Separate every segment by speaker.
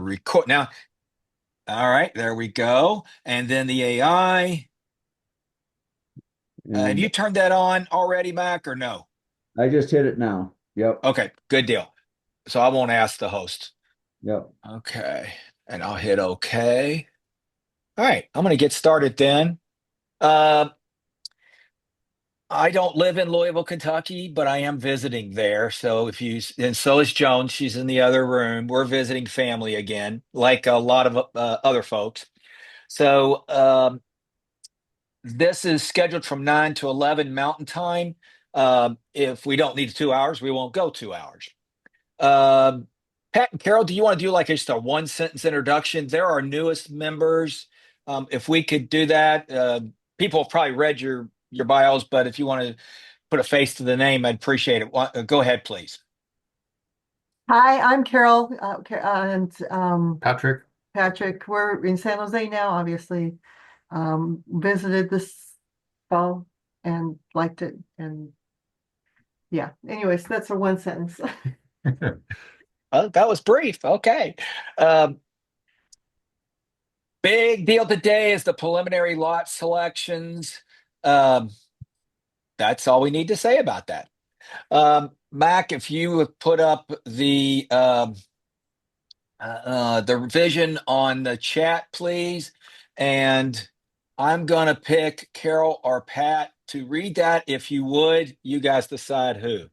Speaker 1: record now. All right, there we go. And then the AI. Have
Speaker 2: And
Speaker 1: you turned that on already, Mac, or no?
Speaker 2: I just hit it now. Yep.
Speaker 1: Okay, good deal. So I won't ask the host.
Speaker 2: Yep.
Speaker 1: Okay, and I'll hit OK. All right, I'm going to get started then. Uh, I don't live in Louisville, Kentucky, but I am visiting there. So if you, and so is Joan, she's in the other room. We're visiting family again, like a lot of other folks. So this is scheduled from 9 to 11 Mountain Time. If we don't need 2 hours, we won't go 2 hours. Um, Pat and Carol, do you want to do like just a one sentence introduction? They're our newest members. If we could do that, people have probably read your bios, but if you want to put a face to the name, I'd appreciate it. Go ahead, please.
Speaker 3: Hi, I'm Carol, and
Speaker 4: Patrick.
Speaker 3: Patrick. We're in San Jose now, obviously. Visited this fall and liked it. And yeah, anyways, that's a one sentence.
Speaker 1: That was brief. Okay. Um, Big deal today is the preliminary lot selections. Um, that's all we need to say about that. Mac, if you would put up the revision on the chat, please. And I'm gonna pick Carol or Pat to read that. If you would, you guys decide who.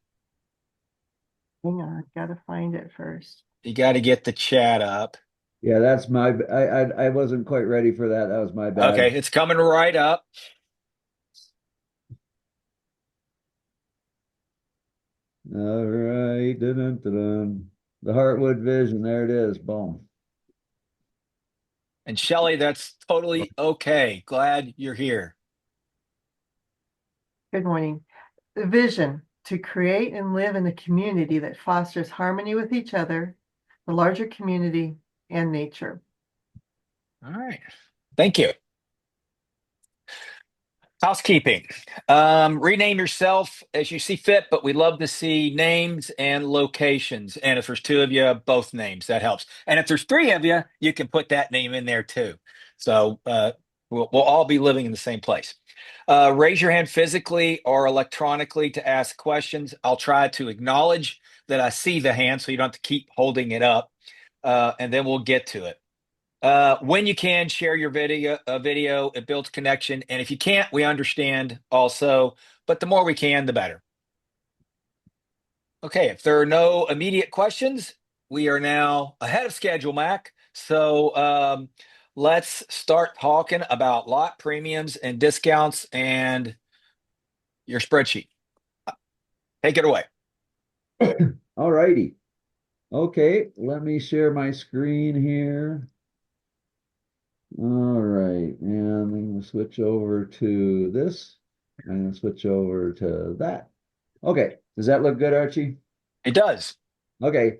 Speaker 3: Hang on, gotta find it first.
Speaker 1: You got to get the chat up.
Speaker 2: Yeah, that's my I wasn't quite ready for that. That was my bad.
Speaker 1: Okay, it's coming right up.
Speaker 2: All right. Dun, dun, dun, dun. The Heartwood Vision. There it is. Boom.
Speaker 1: And Shelly, that's totally okay. Glad you're here.
Speaker 3: Good morning. The vision to create and live in a community that fosters harmony with each other, the larger community, and nature.
Speaker 1: All right. Thank you. Housekeeping. Rename yourself as you see fit, but we love to see names and locations. And if there's two of you, both names, that helps. And if there's three of you, you can put that name in there too. So we'll all be living in the same place. Raise your hand physically or electronically to ask questions. I'll try to acknowledge that I see the hand so you don't have to keep holding it up. And then we'll get to it. When you can, share your video. It builds connection. And if you can't, we understand also. But the more we can, the better. Okay, if there are no immediate questions, we are now ahead of schedule, Mac. So let's start talking about lot premiums and discounts and your spreadsheet. Take it away.
Speaker 2: All righty. Okay, let me share my screen here. All right, and I'm going to switch over to this. I'm going to switch over to that. Okay, does that look good, Archie?
Speaker 1: It does.
Speaker 2: Okay,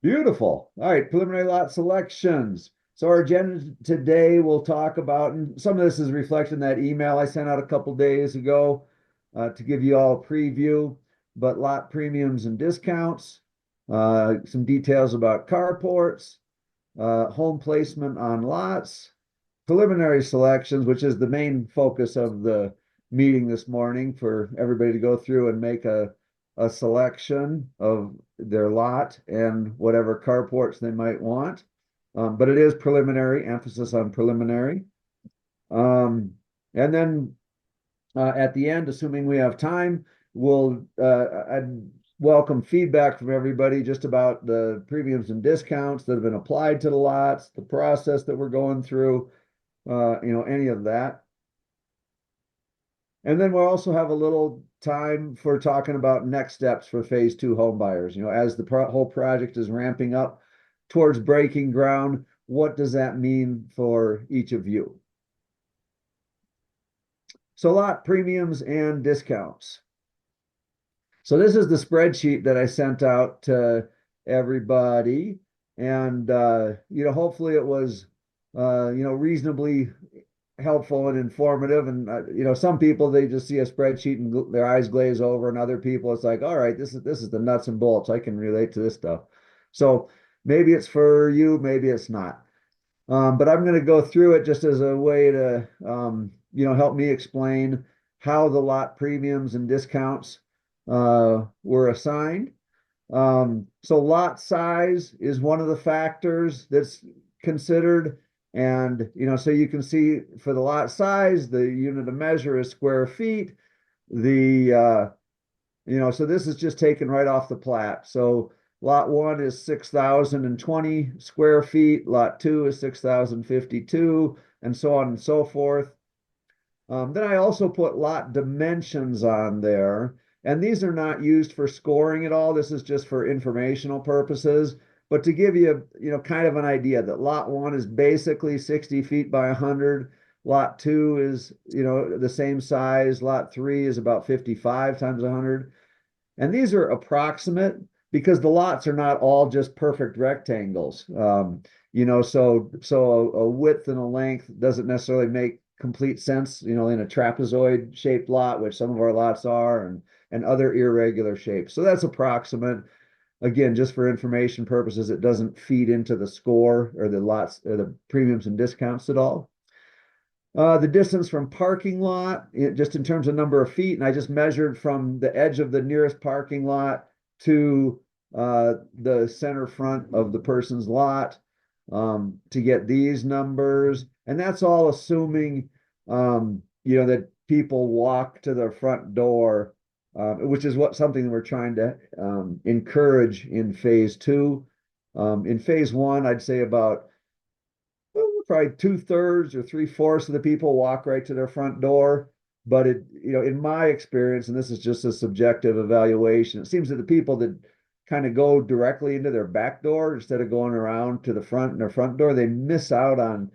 Speaker 2: beautiful. All right, preliminary lot selections. So our agenda today we'll talk about, and some of this is reflecting that email I sent out a couple days ago to give you all a preview, but lot premiums and discounts, some details about carports, home placement on lots, preliminary selections, which is the main focus of the meeting this morning for everybody to go through and make a selection of their lot and whatever carports they might want. But it is preliminary, emphasis on preliminary. And then at the end, assuming we have time, I'd welcome feedback from everybody just about the premiums and discounts that have been applied to the lots, the process that we're going through, any of that. And then we'll also have a little time for talking about next steps for phase two home buyers. As the whole project is ramping up towards breaking ground, what does that mean for each of you? So lot premiums and discounts. So this is the spreadsheet that I sent out to everybody. And, hopefully it was, reasonably helpful and informative. And some people, they just see a spreadsheet and their eyes glaze over, and other people it's like, all right, this is the nuts and bolts, I can relate to this stuff. So maybe it's for you, maybe it's not. But I'm going to go through it just as a way to, help me explain how the lot premiums and discounts were assigned. So lot size is one of the factors that's considered. And, so you can see for the lot size, the unit of measure is square feet. So this is just taken right off the plat. So lot one is 6,020 square feet. Lot two is 6,052, and so on and so forth. Then I also put lot dimensions on there, and these are not used for scoring at all. This is just for informational purposes. But to give you, kind of an idea that lot one is basically 60 feet by 100. Lot two is, the same size. Lot three is about 55 times 100. And these are approximate because the lots are not all just perfect rectangles. So a width and a length doesn't necessarily make complete sense, in a trapezoid shaped lot, which some of our lots are, and other irregular shapes. So that's approximate. Again, just for information purposes, it doesn't feed into the score or the lots or the premiums and discounts at all. The distance from parking lot, just in terms of number of feet, and I just measured from the edge of the nearest parking lot to the center front of the person's lot to get these numbers. And that's all assuming, that people walk to their front door, which is something we're trying to encourage in phase two. In phase one, I'd say about probably 2/3 or 3/4 of the people walk right to their front door. But in my experience, and this is just a subjective evaluation, it seems that the people that kind of go directly into their back door instead of going around to the front and their front door, they miss out on,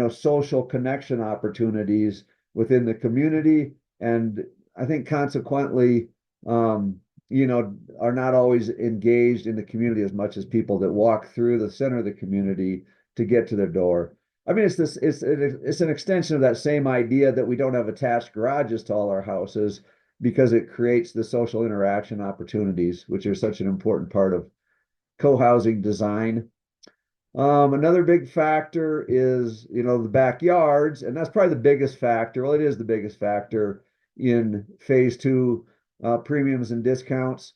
Speaker 2: social connection opportunities within the community. And I think consequently, are not always engaged in the community as much as people that walk through the center of the community to get to their door. I mean, it's an extension of that same idea that we don't have attached garages to all our houses because it creates the social interaction opportunities, which are such an important part of co-housing design. Another big factor is, the backyards, and that's probably the biggest factor. Well, it is the biggest factor in phase two premiums and discounts.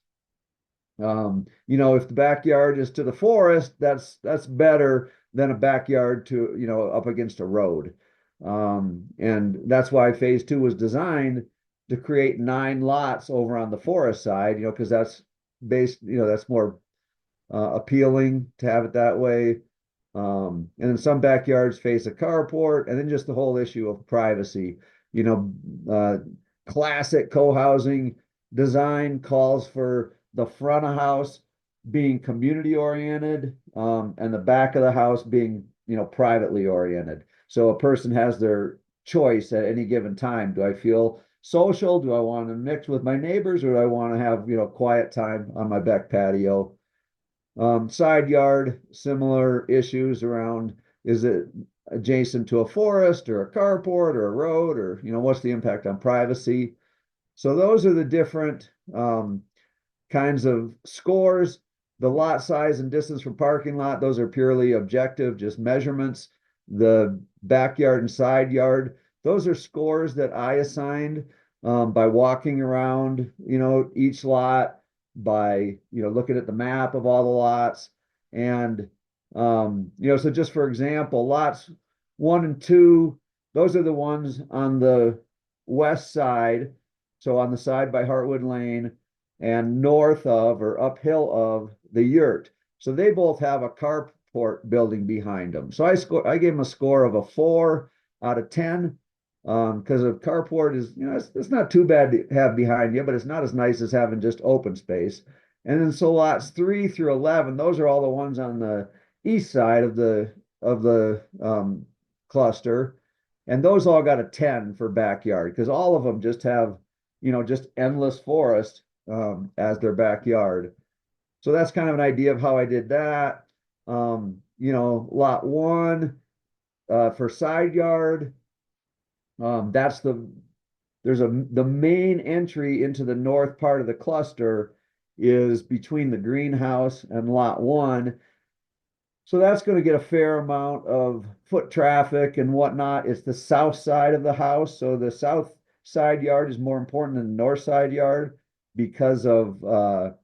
Speaker 2: If the backyard is to the forest, that's better than a backyard to, up against a road. And that's why phase two was designed to create 9 lots over on the forest side, because that's that's more appealing to have it that way. And then some backyards face a carport, and then just the whole issue of privacy. Classic co-housing design calls for the front of house being community oriented, and the back of the house being, privately oriented. So a person has their choice at any given time. Do I feel social? Do I want to mix with my neighbors, or do I want to have, quiet time on my back patio? Side yard, similar issues around, is it adjacent to a forest or a carport or a road, or, what's the impact on privacy? So those are the different kinds of scores. The lot size and distance from parking lot, those are purely objective, just measurements. The backyard and side yard, those are scores that I assigned by walking around, each lot, by, looking at the map of all the lots. And, so just for example, lots 1 and 2, those are the ones on the west side. So on the side by Hartwood Lane and north of or uphill of the yurt. So they both have a carport building behind them. So I gave them a score of a 4 out of 10 because a carport is, it's not too bad to have behind you, but it's not as nice as having just open space. And then so lots 3 through 11, those are all the ones on the east side of the cluster. And those all got a 10 for backyard because all of them just have, just endless forest as their backyard. So that's kind of an idea of how I did that. Lot 1 for side yard, the main entry into the north part of the cluster is between the greenhouse and lot 1. So that's going to get a fair amount of foot traffic and whatnot. It's the south side of the house. So the south side yard is more important than the north side yard because of all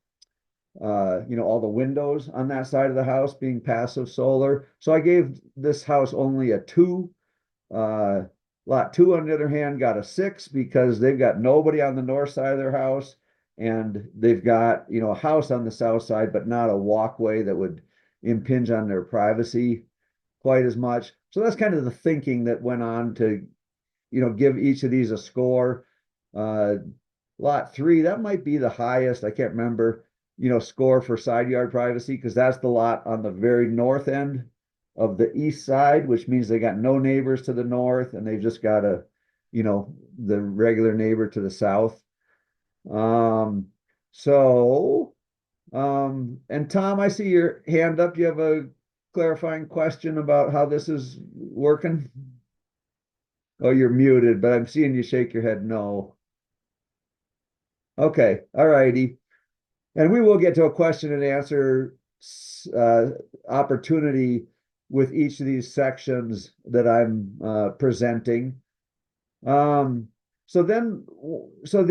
Speaker 2: the windows on that side of the house being passive solar. So I gave this house only a 2. Lot 2, on the other hand, got a 6 because they've got nobody on the north side of their house, and they've got, a house on the south side, but not a walkway that would impinge on their privacy quite as much. So that's kind of the thinking that went on to, give each of these a score. Uh, Lot 3, that might be the highest. I can't remember, score for side yard privacy because that's the lot on the very north end of the east side, which means they got no neighbors to the north and they've just got the regular neighbor to the south. Um, so, and Tom, I see your hand up. You have a clarifying question about how this is working? Oh, you're muted, but I'm seeing you shake your head no. Okay, all righty. And we will get to a question and answer opportunity with each of these sections that I'm presenting. Um, so then, so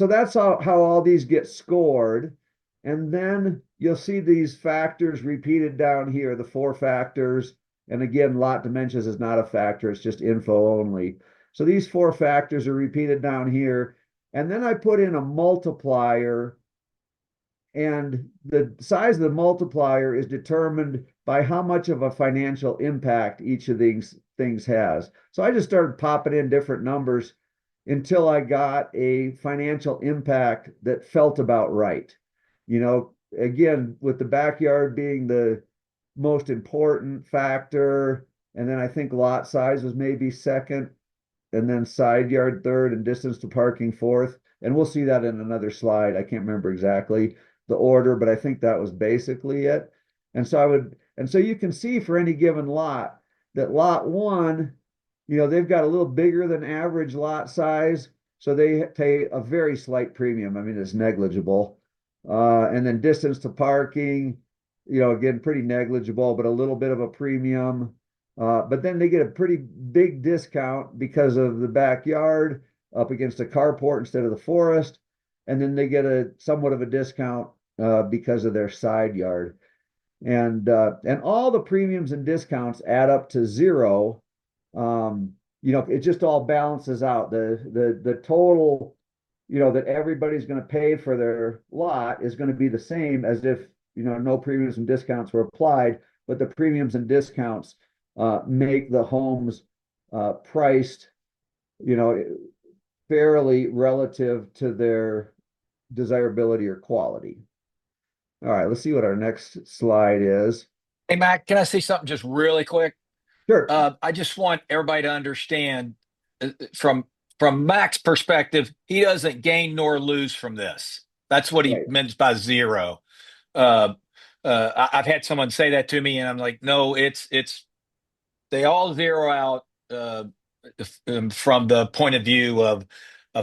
Speaker 2: that's how all these get scored. And then you'll see these factors repeated down here, the 4 factors. And again, lot dimensions is not a factor, it's just info only. So these 4 factors are repeated down here. And then I put in a multiplier, and the size of the multiplier is determined by how much of a financial impact each of these things has. So I just started popping in different numbers until I got a financial impact that felt about right. Again, with the backyard being the most important factor, and then I think lot size was maybe second, and then side yard third, and distance to parking fourth. And we'll see that in another slide. I can't remember exactly the order, but I think that was basically it. And so you can see for any given lot that lot 1, they've got a little bigger than average lot size. So they pay a very slight premium. I mean, it's negligible. And then distance to parking, again, pretty negligible, but a little bit of a premium. But then they get a pretty big discount because of the backyard up against a carport instead of the forest. And then they get a somewhat of a discount because of their side yard. And all the premiums and discounts add up to 0. It just all balances out. The total, that everybody's going to pay for their lot is going to be the same as if, no premiums and discounts were applied, but the premiums and discounts make the homes priced, fairly relative to their desirability or quality. All right, let's see what our next slide is.
Speaker 1: Hey, Mac, can I say something just really quick?
Speaker 2: Sure.
Speaker 1: I just want everybody to understand from Mac's perspective, he doesn't gain nor lose from this. That's what he
Speaker 2: Right.
Speaker 1: meant by 0. I've had someone say that to me, and I'm like, no, it's they all zero out from the point of view of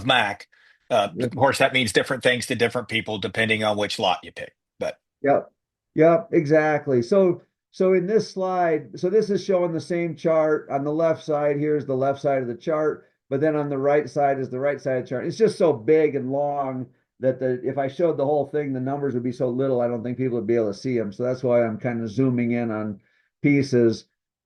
Speaker 1: Mac. Of
Speaker 2: Yep.
Speaker 1: course, that means different things to different people depending on which lot you pick. But
Speaker 2: Yep. Yep. Exactly. So in this slide, so this is showing the same chart on the left side. Here's the left side of the chart, but then on the right side is the right side of the chart. It's just so big and long that if I showed the whole thing, the numbers would be so little, I don't think people would be able to see them. So that's why I'm kind of zooming in on pieces.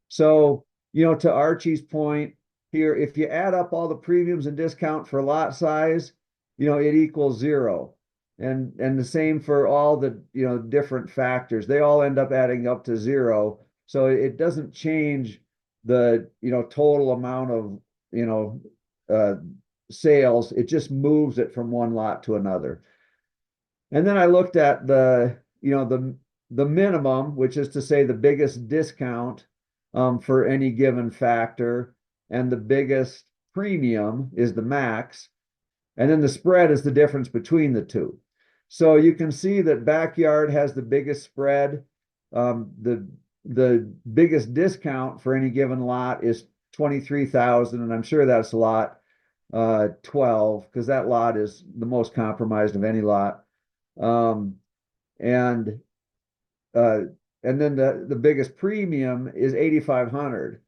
Speaker 2: So, to Archie's point here, if you add up all the premiums and discount for lot size, it equals 0. And the same for all the different factors. They all end up adding up to 0. So it doesn't change the total amount of uh, sales. It just moves it from one lot to another. And then I looked at the minimum, which is to say the biggest discount for any given factor, and the biggest premium is the max. And then the spread is the difference between the two. So you can see that backyard has the biggest spread. The biggest discount for any given lot is 23,000, and I'm sure that's lot 12 because that lot is the most compromised of any lot. Um, and uh, and then the biggest premium is 8,500.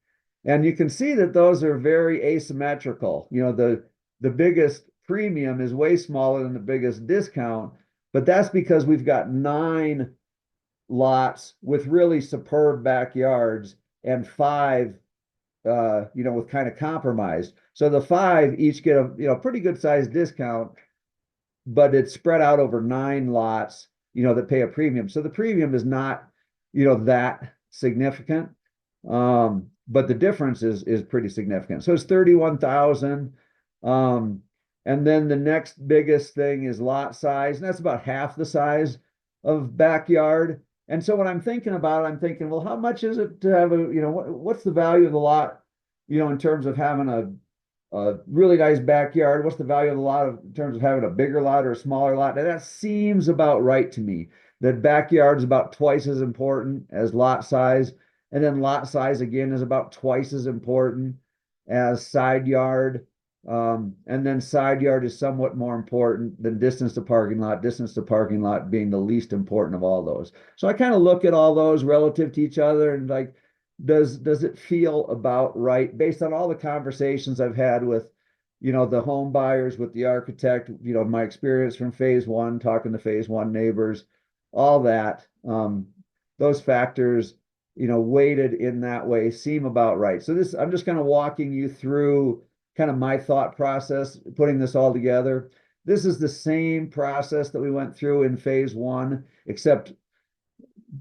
Speaker 2: And you can see that those are very asymmetrical. The biggest premium is way smaller than the biggest discount, but that's because we've got 9 lots with really superb backyards and 5 with kind of compromised. So the 5 each get a pretty good sized discount, but it's spread out over 9 lots, that pay a premium. So the premium is not, that significant. But the difference is pretty significant. So it's 31,000. And then the next biggest thing is lot size, and that's about half the size of backyard. And so when I'm thinking about it, I'm thinking, well, how much is it to have what's the value of the lot, in terms of having a really nice backyard? What's the value of the lot in terms of having a bigger lot or a smaller lot? And that seems about right to me. That backyard is about twice as important as lot size. And then lot size again is about twice as important as side yard. And then side yard is somewhat more important than distance to parking lot being the least important of all those. So I kind of look at all those relative to each other and like, does it feel about right based on all the conversations I've had with, the home buyers, with the architect, my experience from phase one, talking to phase one neighbors, all that, those factors, weighted in that way seem about right. So I'm just kind of walking you through kind of my thought process, putting this all together. This is the same process that we went through in phase one, except,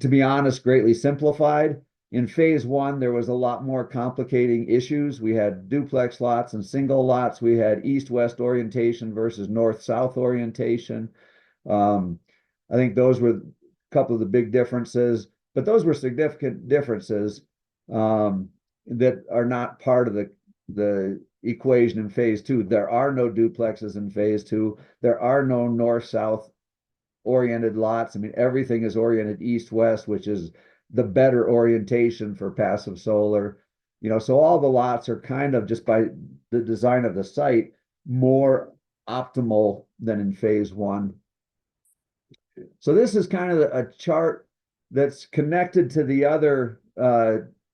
Speaker 2: to be honest, greatly simplified. In phase one, there was a lot more complicating issues. We had duplex lots and single lots. We had east-west orientation versus north-south orientation. I think those were a couple of the big differences, but those were significant differences that are not part of the equation in phase two. There are no duplexes in phase two. There are no north-south oriented lots. I mean, everything is oriented east-west, which is the better orientation for passive solar. So all the lots are kind of, just by the design of the site, more optimal than in phase one. So this is kind of a chart that's connected to the other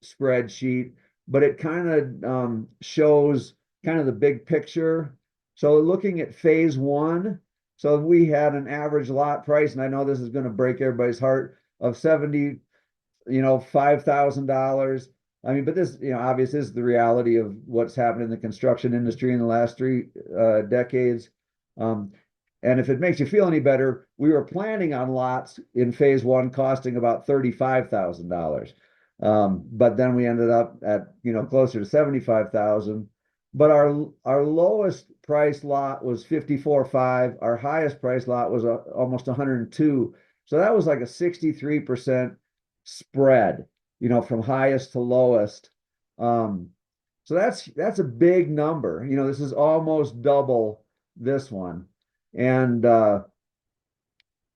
Speaker 2: spreadsheet, but it kind of shows kind of the big picture. So looking at phase one, so we had an average lot price, and I know this is going to break everybody's heart, of $5,000. I mean, but this, obviously is the reality of what's happened in the construction industry in the last 3 decades. And if it makes you feel any better, we were planning on lots in phase one costing about $35,000. But then we ended up at, closer to 75,000. But our lowest price lot was 54.5. Our highest price lot was almost 102. So that was like a 63% spread, from highest to lowest. So that's a big number. This is almost double this one. And but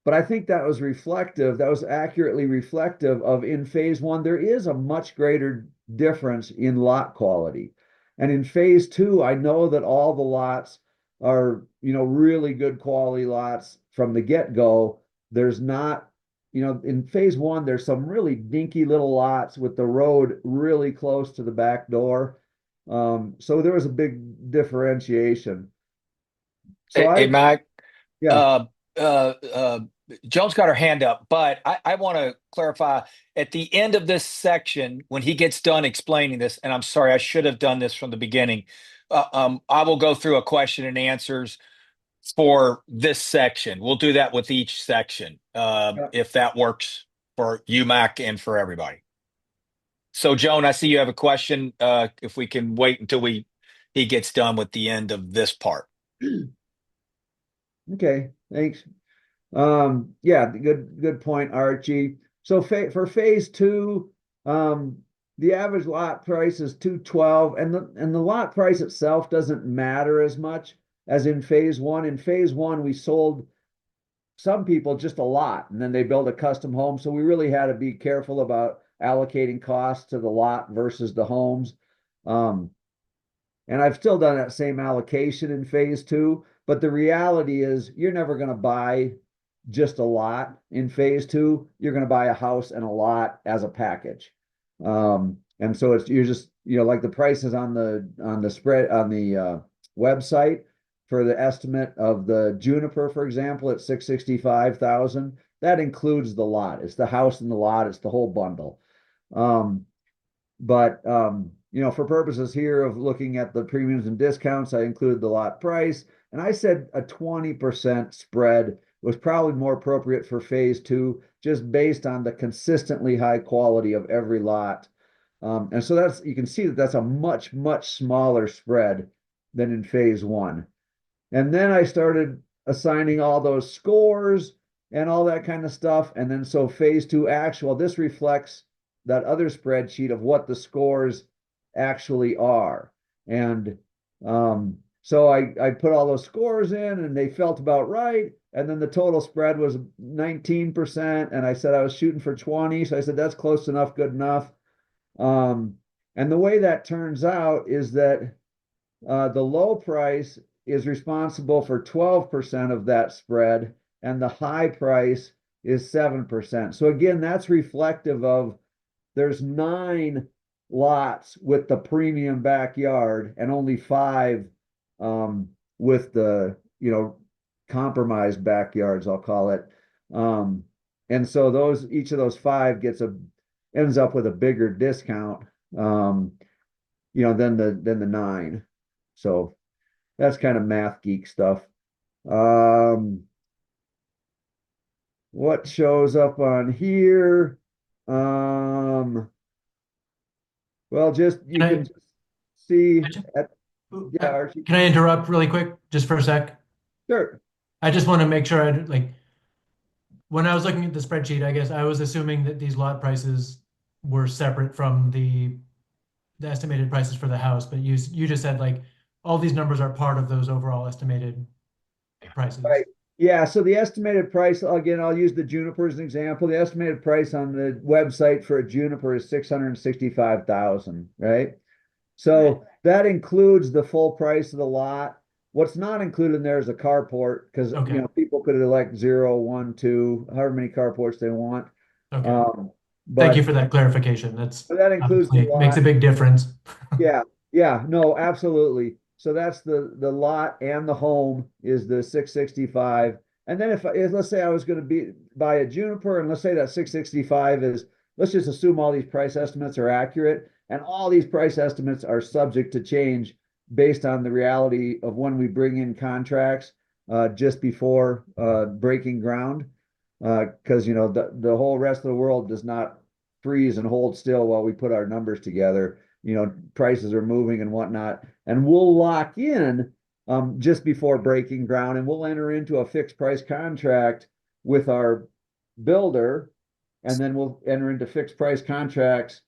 Speaker 2: I think that was accurately reflective of, in phase one, there is a much greater difference in lot quality. And in phase two, I know that all the lots are, really good quality lots from the get-go. There's not, in phase one, there's some really dinky little lots with the road really close to the back door. So there was a big differentiation. So
Speaker 1: Hey, Mike,
Speaker 2: yeah,
Speaker 1: uh, uh, uh, Joan's got her hand up, but I want to clarify at the end of this section, when he gets done explaining this, and I'm sorry, I should have done this from the beginning. I will go through a question and answers for this section. We'll do that with each section, if that works for you, Mac, and for everybody. So, Joan, I see you have a question. If we can wait until he gets done with the end of this part.
Speaker 2: okay, thanks. Yeah, good point, Archie. So for phase two, the average lot price is 212, and the lot price itself doesn't matter as much as in phase one. In phase one, we sold some people just a lot, and then they build a custom home. So we really had to be careful about allocating costs to the lot versus the homes. And I've still done that same allocation in phase two, but the reality is you're never going to buy just a lot in phase two. You're going to buy a house and a lot as a package. And so you're just, like the prices on the spread on the website for the estimate of the Juniper, for example, at 665,000. That includes the lot. It's the house and the lot. It's the whole bundle. But for purposes here of looking at the premiums and discounts, I included the lot price, and I said a 20% spread was probably more appropriate for phase two, just based on the consistently high quality of every lot. And so you can see that that's a much, much smaller spread than in phase one. And then I started assigning all those scores and all that kind of stuff. And then so phase two actual, this reflects that other spreadsheet of what the scores actually are. And so I put all those scores in and they felt about right. And then the total spread was 19%. And I said I was shooting for 20. So I said, that's close enough, good enough. And the way that turns out is that the low price is responsible for 12% of that spread, and the high price is 7%. So again, that's reflective of there's 9 lots with the premium backyard and only 5 with the compromised backyards, I'll call it. And so each of those 5 ends up with a bigger discount than the 9. So that's kind of math geek stuff. What shows up on here? Well, just you can just see at, yeah, Archie.
Speaker 4: Can I interrupt really quick, just for a sec?
Speaker 2: Sure.
Speaker 4: I just want to make sure when I was looking at the spreadsheet, I guess I was assuming that these lot prices were separate from the estimated prices for the house, but you just said all these numbers are part of those overall estimated prices.
Speaker 2: Right. Yeah, so the estimated price, again, I'll use the Juniper as an example. The estimated price on the website for a Juniper is 665,000, right? So that includes the full price of the lot. What's not included in there is a carport, because
Speaker 4: Okay.
Speaker 2: people could elect 0, 1, 2, however many carports they want.
Speaker 4: Okay.
Speaker 2: But
Speaker 4: Thank you for that clarification.
Speaker 2: that includes the
Speaker 4: Obviously makes a
Speaker 2: lot.
Speaker 4: big difference.
Speaker 2: Yeah, no, absolutely. So that's the lot and the home is the 665. And then if let's say I was going to buy a Juniper, and let's say that 665 is, let's just assume all these price estimates are accurate, and all these price estimates are subject to change based on the reality of when we bring in contracts just before breaking ground, because the whole rest of the world does not freeze and hold still while we put our numbers together. Prices are moving and whatnot, and we'll lock in just before breaking ground, and we'll enter into a fixed price contract with our builder, and then we'll enter into fixed price contracts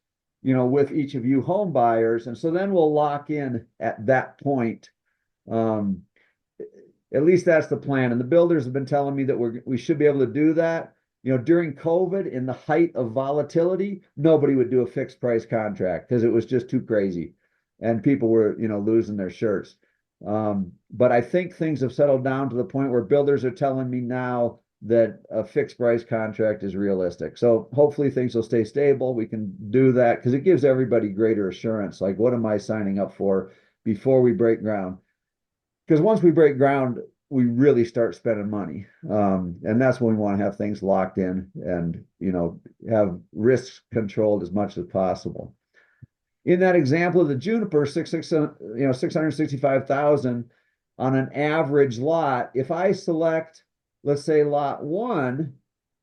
Speaker 2: with each of you home buyers, and so then we'll lock in at that point. At least that's the plan, and the builders have been telling me that we should be able to do that. During COVID, in the height of volatility, nobody would do a fixed price contract because it was just too crazy, and people were, losing their shirts. But I think things have settled down to the point where builders are telling me now that a fixed price contract is realistic. So hopefully things will stay stable. We can do that because it gives everybody greater assurance. Like, what am I signing up for before we break ground? Because once we break ground, we really start spending money. And that's when we want to have things locked in and, have risks controlled as much as possible. In that example of the Juniper, 665,000 on an average lot, if I select, let's say, lot 1,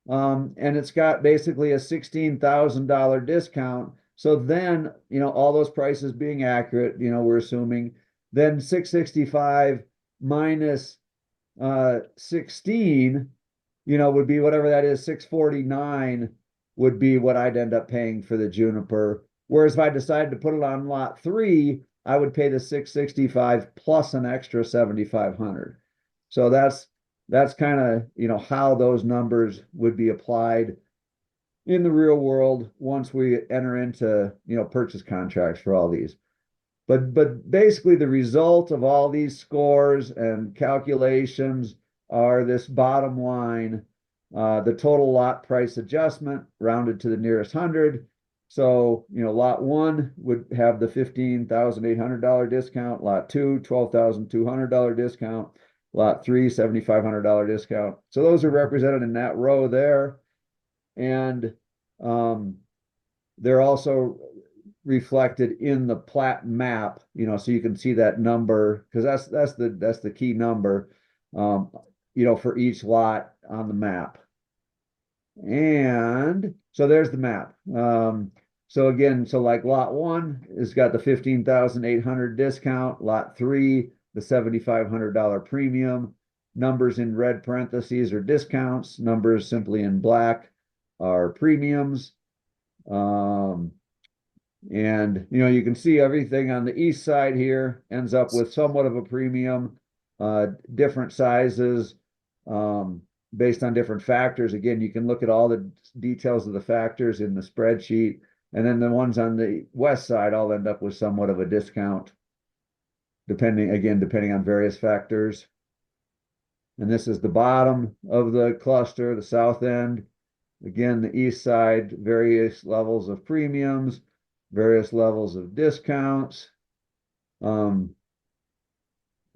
Speaker 2: and it's got basically a $16,000 discount. So then, all those prices being accurate, we're assuming, then 665 minus 16, would be whatever that is, 649 would be what I'd end up paying for the Juniper. Whereas if I decided to put it on lot 3, I would pay the 665 plus an extra 7,500. So that's kind of, how those numbers would be applied in the real world once we enter into, purchase contracts for all these. But basically the result of all these scores and calculations are this bottom line The total lot price adjustment rounded to the nearest hundred. So, lot one would have the $15,800 discount, lot two, $12,200 discount, lot three, $7,500 discount. So those are represented in that row there. And they're also reflected in the plat map, so you can see that number, because that's the key number, for each lot on the map. And so there's the map. So again, like lot one has got the 15,800 discount, lot three, the $7,500 premium. Numbers in red parentheses are discounts, numbers simply in black are premiums. And you can see everything on the east side here ends up with somewhat of a premium, different sizes, based on different factors. Again, you can look at all the details of the factors in the spreadsheet, and then the ones on the west side all end up with somewhat of a discount, depending on various factors. And this is the bottom of the cluster, the south end. Again, the east side, various levels of premiums, various levels of discounts. It's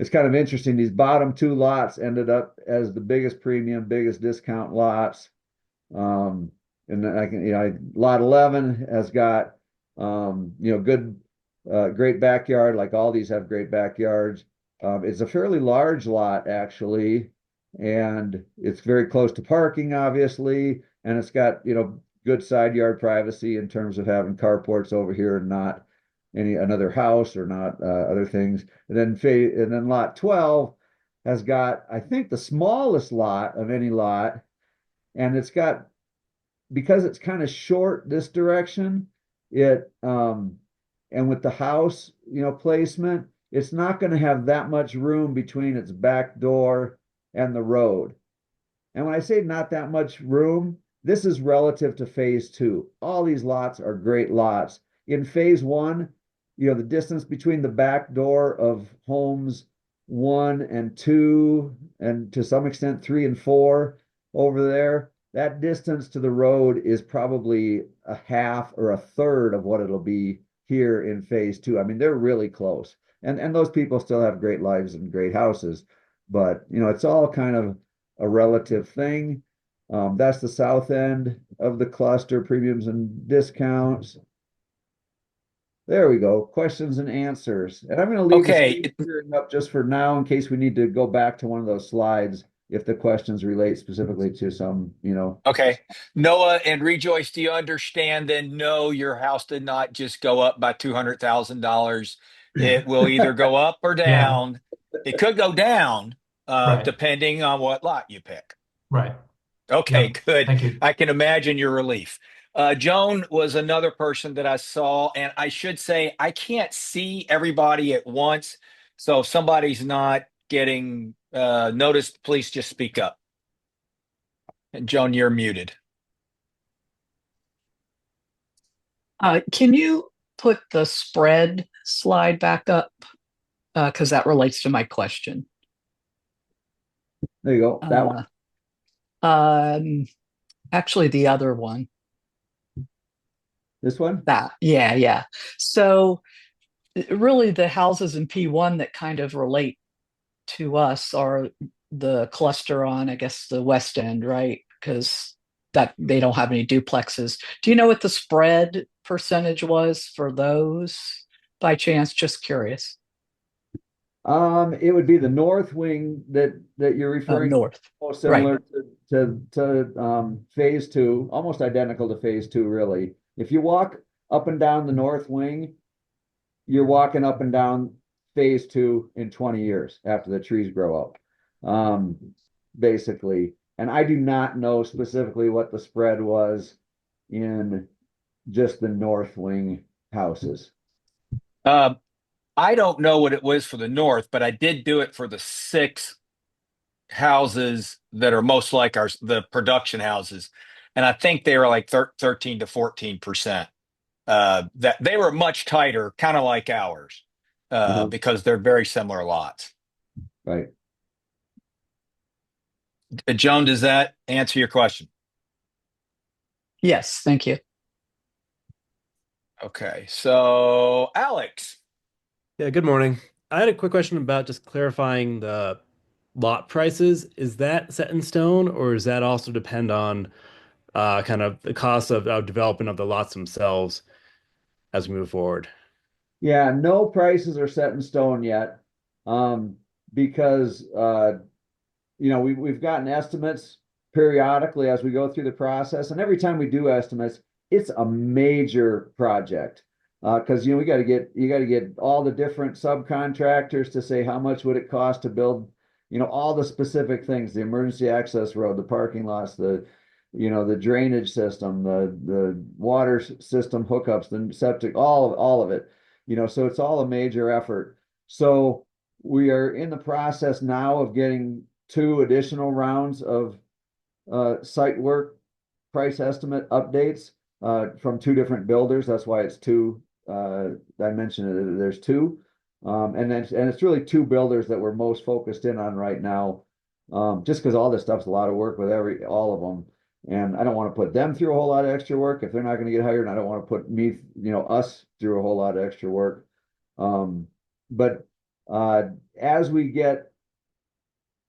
Speaker 2: kind of interesting. These bottom two lots ended up as the biggest premium, biggest discount lots. And lot 11 has got, good, great backyard. Like all these have great backyards. It's a fairly large lot actually, and it's very close to parking, obviously, and it's got, good side yard privacy in terms of having carports over here and not another house or not other things. And then lot 12 has got, I think, the smallest lot of any lot, and it's got, because it's kind of short this direction, and with the house, placement, it's not going to have that much room between its back door and the road. And when I say not that much room, this is relative to phase two. All these lots are great lots. In phase one, the distance between the back door of homes 1 and 2, and to some extent 3 and 4 over there, that distance to the road is probably a half or a third of what it'll be here in phase two. I mean, they're really close. And those people still have great lives and great houses, but it's all kind of a relative thing. That's the south end of the cluster, premiums and discounts. There we go. Questions and answers. And I'm going to leave the
Speaker 1: Okay.
Speaker 2: screen sharing up just for now in case we need to go back to one of those slides if the questions relate specifically to some,
Speaker 1: Okay. Noah and Rejoice, do you understand then? No, your house did not just go up by $200,000. It will either go up or
Speaker 4: Yeah,
Speaker 1: down. It could go down,
Speaker 4: right,
Speaker 1: depending on what lot you pick.
Speaker 4: right.
Speaker 1: Okay,
Speaker 4: Yep.
Speaker 1: good.
Speaker 4: Thank you.
Speaker 1: I can imagine your relief. Joan was another person that I saw, and I should say I can't see everybody at once. So if somebody's not getting noticed, please just speak up. And Joan, you're muted.
Speaker 5: Can you put the spread slide back up? Because that relates to my question.
Speaker 2: there you go. That one.
Speaker 5: Actually, the other one.
Speaker 2: This one?
Speaker 5: Yeah. So really the houses in P1 that kind of relate to us are the cluster on, I guess, the west end, right? Because that they don't have any duplexes. Do you know what the spread percentage was for those by chance? Just curious.
Speaker 2: It would be the north wing that you're referring to,
Speaker 5: North.
Speaker 2: most
Speaker 5: Right.
Speaker 2: similar to phase two, almost identical to phase two, really. If you walk up and down the north wing, you're walking up and down phase two in 20 years after the trees grow up. Basically. And I do not know specifically what the spread was in just the north wing houses.
Speaker 1: I don't know what it was for the north, but I did do it for the 6 houses that are most like the production houses, and I think they were like 13 to 14%. That they were much tighter, kind of like ours,
Speaker 2: Uh-huh.
Speaker 1: because they're very similar lots.
Speaker 2: Right.
Speaker 1: Joan, does that answer your question?
Speaker 5: Yes, thank you.
Speaker 1: Okay, so Alex.
Speaker 6: Yeah, good morning. I had a quick question about just clarifying the lot prices. Is that set in stone, or does that also depend on kind of the cost of development of the lots themselves as we move forward?
Speaker 2: Yeah, no prices are set in stone yet. Because we've gotten estimates periodically as we go through the process, and every time we do estimates, it's a major project. Because we got to get all the different subcontractors to say how much would it cost to build, all the specific things, the emergency access road, the parking lots, the drainage system, the water system hookups, the septic, all of it. So it's all a major effort. So we are in the process now of getting 2 additional rounds of site work price estimate updates from 2 different builders. That's why it's two. I mentioned it, there's two. And it's really 2 builders that we're most focused in on right now. Just because all this stuff's a lot of work with all of them. And I don't want to put them through a whole lot of extra work if they're not going to get hired. And I don't want to put us through a whole lot of extra work. But as we get,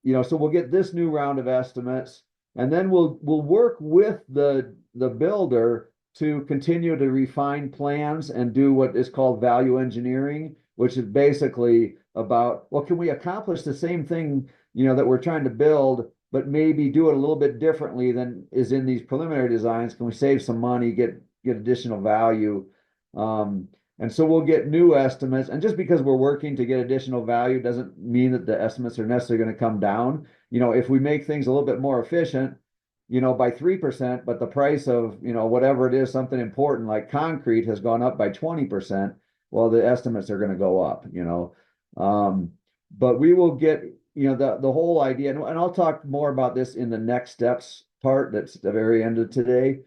Speaker 2: so we'll get this new round of estimates, and then we'll work with the builder to continue to refine plans and do what is called value engineering, which is basically about, well, can we accomplish the same thing, that we're trying to build, but maybe do it a little bit differently than is in these preliminary designs? Can we save some money, get additional value? And so we'll get new estimates. And just because we're working to get additional value doesn't mean that the estimates are necessarily going to come down. If we make things a little bit more efficient, by 3%, but the price of, whatever it is, something important like concrete has gone up by 20%, well, the estimates are going to go up, but we will get, the whole idea, and I'll talk more about this in the next steps part. That's the very end of today.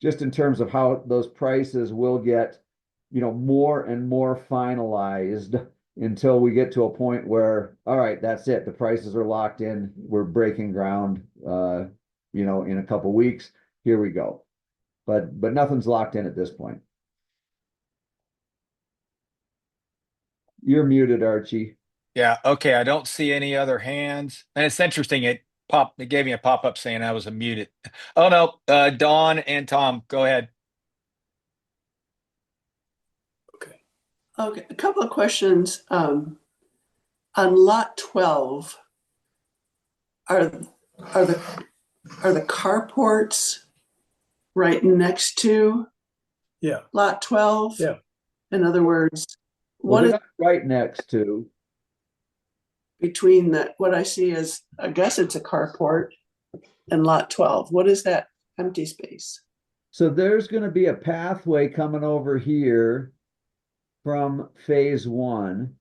Speaker 2: Just in terms of how those prices will get, more and more finalized until we get to a point where, all right, that's it. The prices are locked in. We're breaking ground, in a couple weeks. Here we go. But nothing's locked in at this point. You're muted, Archie.
Speaker 1: Yeah, okay. I don't see any other hands. And it's interesting, it gave me a pop-up saying I was muted. Oh no, Dawn and Tom, go ahead.
Speaker 7: Okay, a couple of questions. On lot 12, are the carports right next to lot 12?
Speaker 8: Yeah.
Speaker 7: In other words,
Speaker 2: Well,
Speaker 7: what is
Speaker 2: they're not right next to.
Speaker 7: between what I see as, I guess it's a carport, and lot 12? What is that empty space?
Speaker 2: So there's going to be a pathway coming over here from phase 1.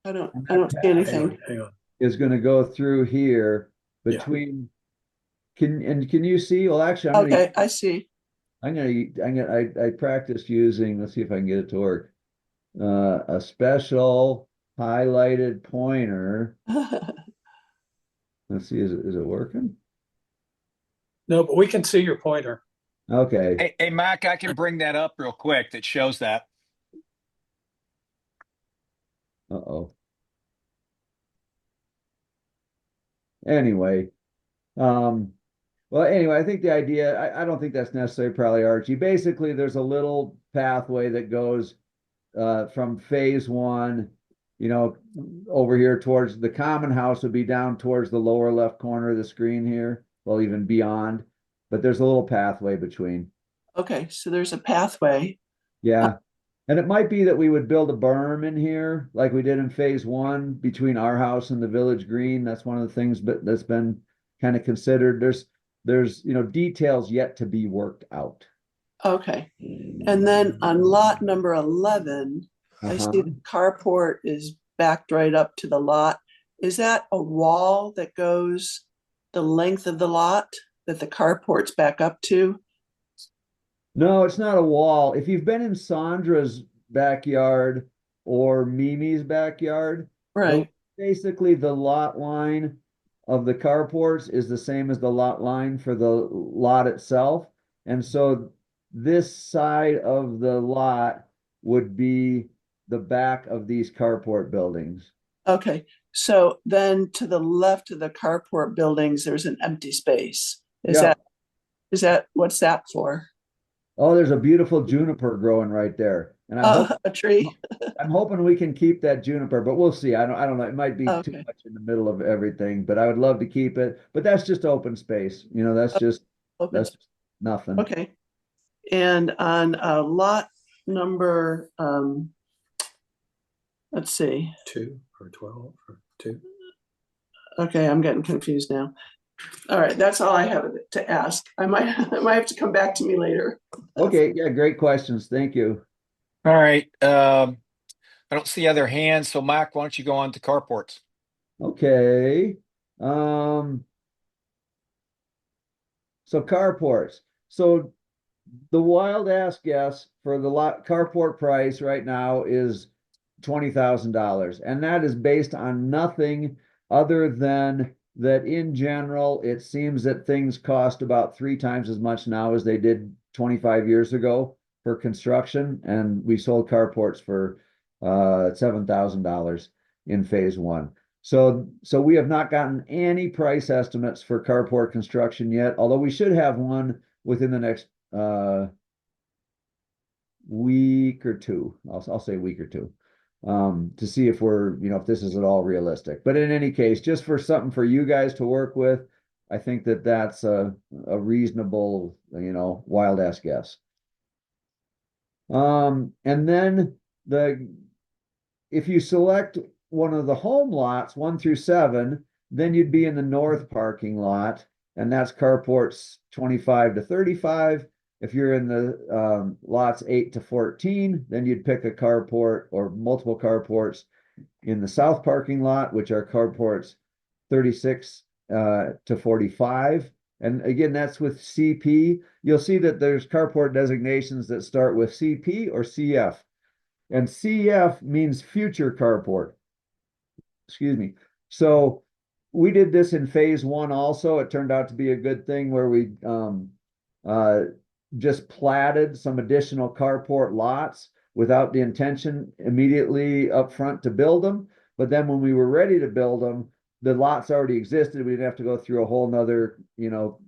Speaker 7: I don't see anything.
Speaker 8: Hang on.
Speaker 2: Is going to go through here between. Can you see? Well, actually,
Speaker 7: Okay, I see.
Speaker 2: I practiced using. Let's see if I can get it to work. A special highlighted pointer. Let's see. Is it working?
Speaker 8: No, but we can see your pointer.
Speaker 2: Okay.
Speaker 1: Hey, Mac, I can bring that up real quick. That shows that.
Speaker 2: Uh-oh. Anyway, well, anyway, I think the idea, I don't think that's necessary, probably, Archie. Basically, there's a little pathway that goes from phase 1, over here towards the common house would be down towards the lower left corner of the screen here, well, even beyond, but there's a little pathway between.
Speaker 7: Okay, so there's a pathway.
Speaker 2: Yeah. And it might be that we would build a berm in here like we did in phase 1 between our house and the village green. That's one of the things that's been kind of considered. There's details yet to be worked out.
Speaker 7: Okay. And then on lot number 11, I see the carport is backed right up to the lot. Is that a wall that goes the length of the lot that the carport's back up to?
Speaker 2: No, it's not a wall. If you've been in Sandra's backyard or Mimi's backyard,
Speaker 7: Right.
Speaker 2: basically the lot line of the carports is the same as the lot line for the lot itself. And so this side of the lot would be the back of these carport buildings.
Speaker 7: Okay, so then to the left of the carport buildings, there's an empty space.
Speaker 2: Yeah.
Speaker 7: Is that, what's that for?
Speaker 2: Oh, there's a beautiful juniper growing right there. And
Speaker 7: A tree?
Speaker 2: I'm hoping we can keep that juniper, but we'll see. I don't know. It might be too
Speaker 7: Okay.
Speaker 2: much in the middle of everything, but I would love to keep it. But that's just open space. You know, that's just
Speaker 7: Open
Speaker 2: that's nothing.
Speaker 7: Okay. And on lot number, let's see.
Speaker 8: 2 or 12 or 2.
Speaker 7: Okay, I'm getting confused now. All right, that's all I have to ask. I might have to come back to me later.
Speaker 2: Okay, yeah, great questions. Thank you.
Speaker 1: All right. I don't see other hands, so Mike, why don't you go on to carports?
Speaker 2: Okay. So carports. So the wild ass guess for the lot carport price right now is $20,000. And that is based on nothing other than that in general, it seems that things cost about 3 times as much now as they did 25 years ago for construction. And we sold carports for $7,000 in phase one. So we have not gotten any price estimates for carport construction yet, although we should have one within the next week or two. I'll say week or two, to see if we're, if this is at all realistic. But in any case, just for something for you guys to work with, I think that that's a reasonable, wild ass guess. And then if you select one of the home lots, 1 through 7, then you'd be in the north parking lot, and that's carports 25 to 35. If you're in the lots 8 to 14, then you'd pick a carport or multiple carports in the south parking lot, which are carports 36 to 45. And again, that's with CP. You'll see that there's carport designations that start with CP or CF. And CF means future carport. Excuse me. So we did this in phase one also. It turned out to be a good thing where we just platted some additional carport lots without the intention immediately up front to build them. But then when we were ready to build them, the lots already existed. We didn't have to go through a whole nother,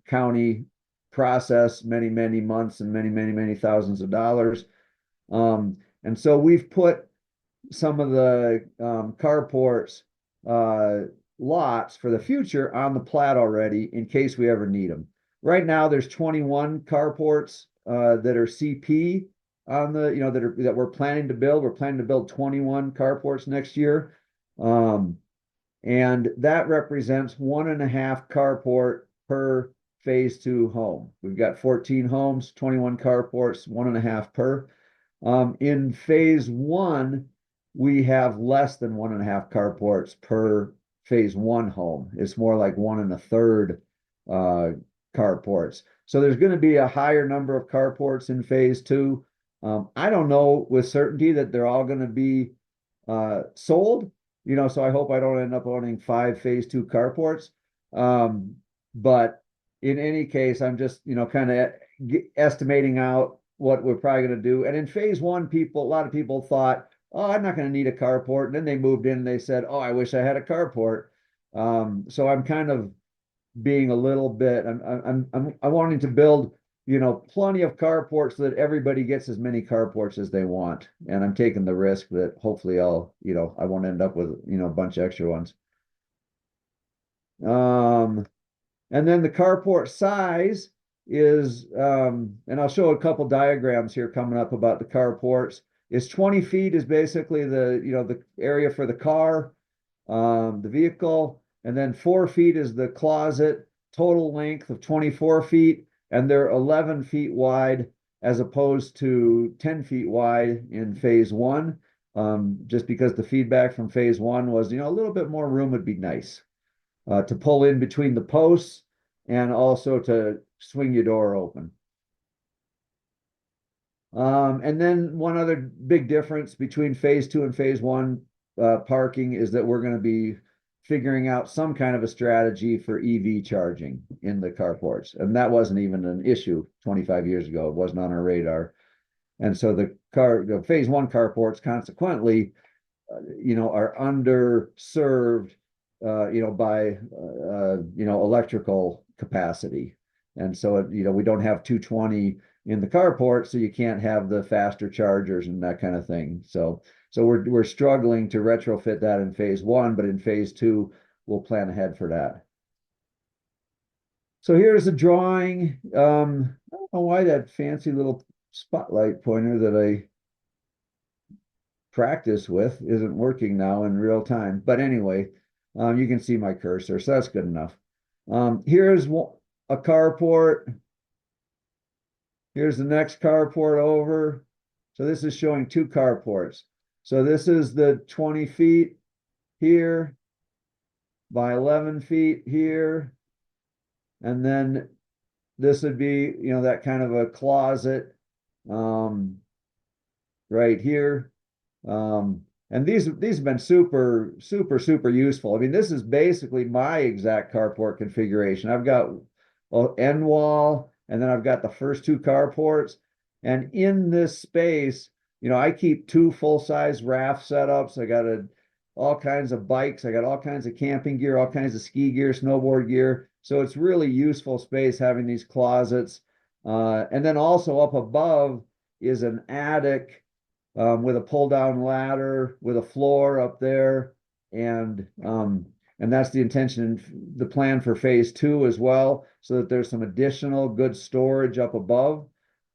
Speaker 2: county process, many, many months and many, many, many thousands of dollars. And so we've put some of the carports lots for the future on the plat already in case we ever need them. Right now, there's 21 carports that are CP on the, that we're planning to build. We're planning to build 21 carports next year. And that represents 1.5 carport per phase 2 home. We've got 14 homes, 21 carports, 1.5 per. In phase 1, we have less than 1.5 carports per phase 1 home. It's more like 1 1/3 carports. So there's going to be a higher number of carports in phase 2. I don't know with certainty that they're all going to be sold, so I hope I don't end up owning 5 phase 2 carports. But in any case, I'm just, kind of estimating out what we're probably going to do. And in phase 1, a lot of people thought, oh, I'm not going to need a carport. And then they moved in and they said, oh, I wish I had a carport. So I'm kind of being a little bit, I'm wanting to build, plenty of carports so that everybody gets as many carports as they want. And I'm taking the risk that hopefully I won't end up with, a bunch of extra ones. And then the carport size is, and I'll show a couple diagrams here coming up about the carports, is 20 feet is basically the, the area for the car, the vehicle, and then 4 feet is the closet, total length of 24 feet, and they're 11 feet wide as opposed to 10 feet wide in phase 1, just because the feedback from phase 1 was, a little bit more room would be nice to pull in between the posts and also to swing your door open. And then one other big difference between phase 2 and phase 1 parking is that we're going to be figuring out some kind of a strategy for EV charging in the carports. And that wasn't even an issue 25 years ago. It wasn't on our radar. And so the phase one carports consequently, are underserved, by, electrical capacity. And so, we don't have 220 in the carport, so you can't have the faster chargers and that kind of thing. So we're struggling to retrofit that in phase one, but in phase two, we'll plan ahead for that. So here's a drawing. I don't know why that fancy little spotlight pointer that I practice with isn't working now in real time. But anyway, you can see my cursor, so that's good enough. Here's a carport. Here's the next carport over. So this is showing two carports. So this is the 20 feet here by 11 feet here. And then this would be, that kind of a closet right here. And these have been super useful. I mean, this is basically my exact carport configuration. I've got end wall, and then I've got the first two carports. And in this space, I keep two full-size raft setups. I got all kinds of bikes. I got all kinds of camping gear, all kinds of ski gear, snowboard gear. So it's really useful space having these closets. And then also up above is an attic with a pull-down ladder with a floor up there. And that's the intention, the plan for phase two as well, so that there's some additional good storage up above.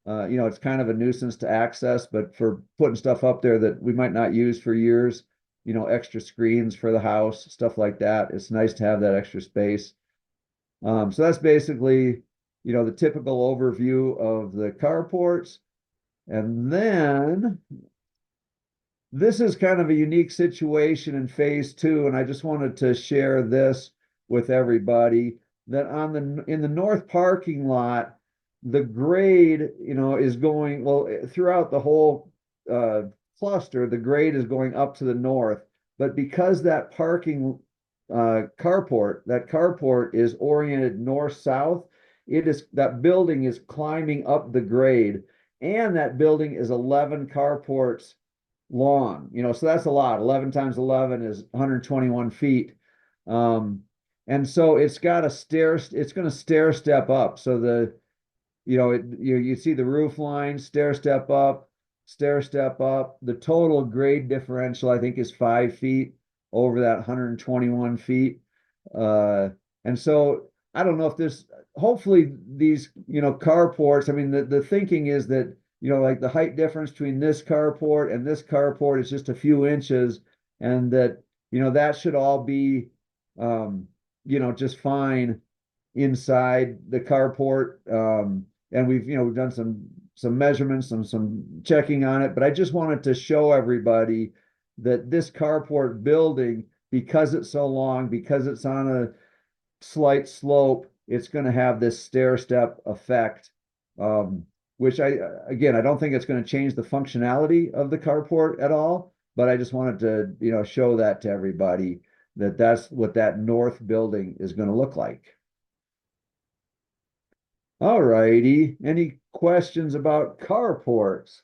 Speaker 2: It's kind of a nuisance to access, but for putting stuff up there that we might not use for years, extra screens for the house, stuff like that. It's nice to have that extra space. So that's basically, the typical overview of the carports. And then this is kind of a unique situation in phase two, and I just wanted to share this with everybody, that in the north parking lot, the grade, is going, well, throughout the whole cluster, the grade is going up to the north. But because that carport is oriented north-south, that building is climbing up the grade, and that building is 11 carports long, so that's a lot. 11 times 11 is 121 feet. And so it's going to stair step up. So you see the roof line, stair step up. The total grade differential, I think, is 5 feet over that 121 feet. And so I don't know if hopefully these, carports, I mean, the thinking is that, like the height difference between this carport and this carport is just a few inches, and that, that should all be, just fine inside the carport. And we've done some measurements, some checking on it, but I just wanted to show everybody that this carport building, because it's so long, because it's on a slight slope, it's going to have this stair step effect. Which I don't think it's going to change the functionality of the carport at all, but I just wanted to, show that to everybody, that that's what that north building is going to look like. All righty. Any questions about carports?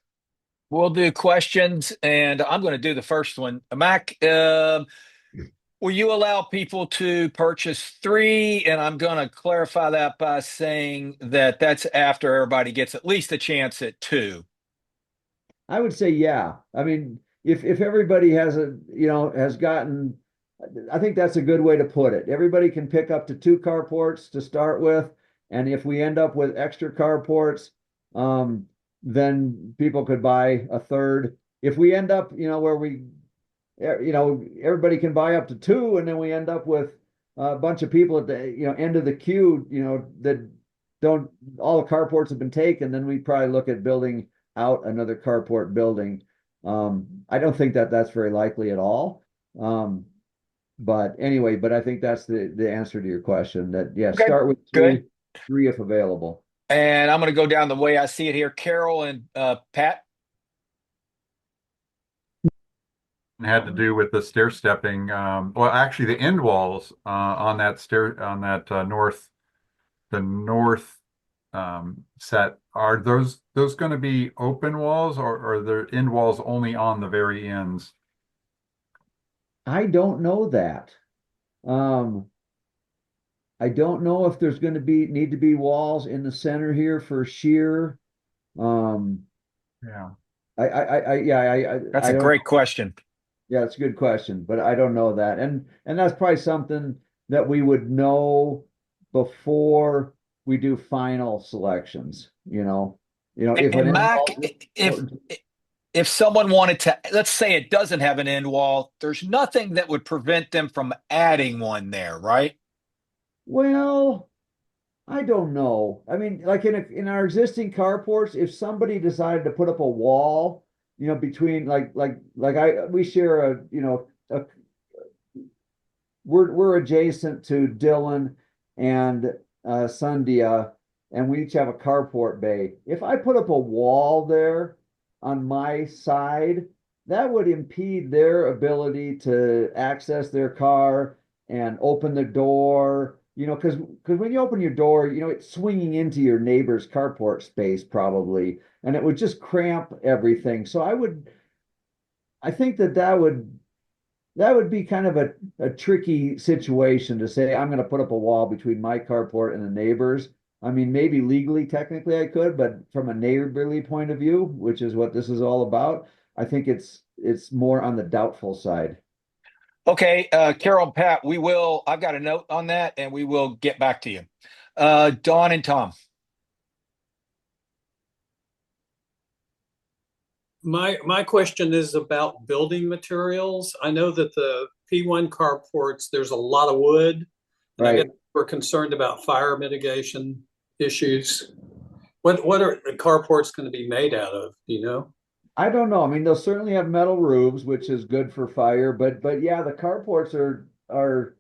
Speaker 1: We'll do questions, and I'm going to do the first one. Mac, will you allow people to purchase 3? And I'm going to clarify that by saying that that's after everybody gets at least a chance at 2.
Speaker 2: I would say, yeah. I mean, if everybody has gotten, I think that's a good way to put it. Everybody can pick up to 2 carports to start with. And if we end up with extra carports, then people could buy a third. If we end up, where everybody can buy up to 2, and then we end up with a bunch of people at the, end of the queue, that all the carports have been taken, then we probably look at building out another carport building. I don't think that that's very likely at all. But anyway, I think that's the answer to your question, that, yeah,
Speaker 1: Okay,
Speaker 2: start with
Speaker 1: good.
Speaker 2: 3 if available.
Speaker 1: And I'm going to go down the way I see it here. Carol and Pat.
Speaker 9: had to do with the stair stepping. Well, actually, the end walls on that the north set, are those going to be open walls, or are there end walls only on the very ends?
Speaker 2: I don't know that. Um, I don't know if there's going to need to be walls in the center here for sheer. Um,
Speaker 9: Yeah.
Speaker 2: yeah,
Speaker 1: That's
Speaker 2: I
Speaker 1: a
Speaker 2: don't.
Speaker 1: great question.
Speaker 2: Yeah, it's a good question, but I don't know that. And that's probably something that we would know before we do final selections, if an
Speaker 1: And
Speaker 2: end
Speaker 1: Mac,
Speaker 2: wall,
Speaker 1: if someone wanted to, let's say it doesn't have an end wall, there's nothing that would prevent them from adding one there, right?
Speaker 2: well, I don't know. I mean, like in our existing carports, if somebody decided to put up a wall, between we share we're adjacent to Dillon and Sundia, and we each have a carport bay. If I put up a wall there on my side, that would impede their ability to access their car and open the door. Because when you open your door, it's swinging into your neighbor's carport space probably, and it would just cramp everything. So I think that would be kind of a tricky situation to say, I'm going to put up a wall between my carport and the neighbors. I mean, maybe legally, technically I could, but from a neighborly point of view, which is what this is all about, I think it's more on the doubtful side.
Speaker 1: Okay, Carol and Pat, I've got a note on that and we will get back to you. Dawn and Tom.
Speaker 8: My question is about building materials. I know that the P1 carports, there's a lot of wood, and I guess
Speaker 2: Right.
Speaker 8: we're concerned about fire mitigation issues. What are the carports going to be made out of? Do you know?
Speaker 2: I don't know. I mean, they'll certainly have metal roofs, which is good for fire, but yeah, the carports are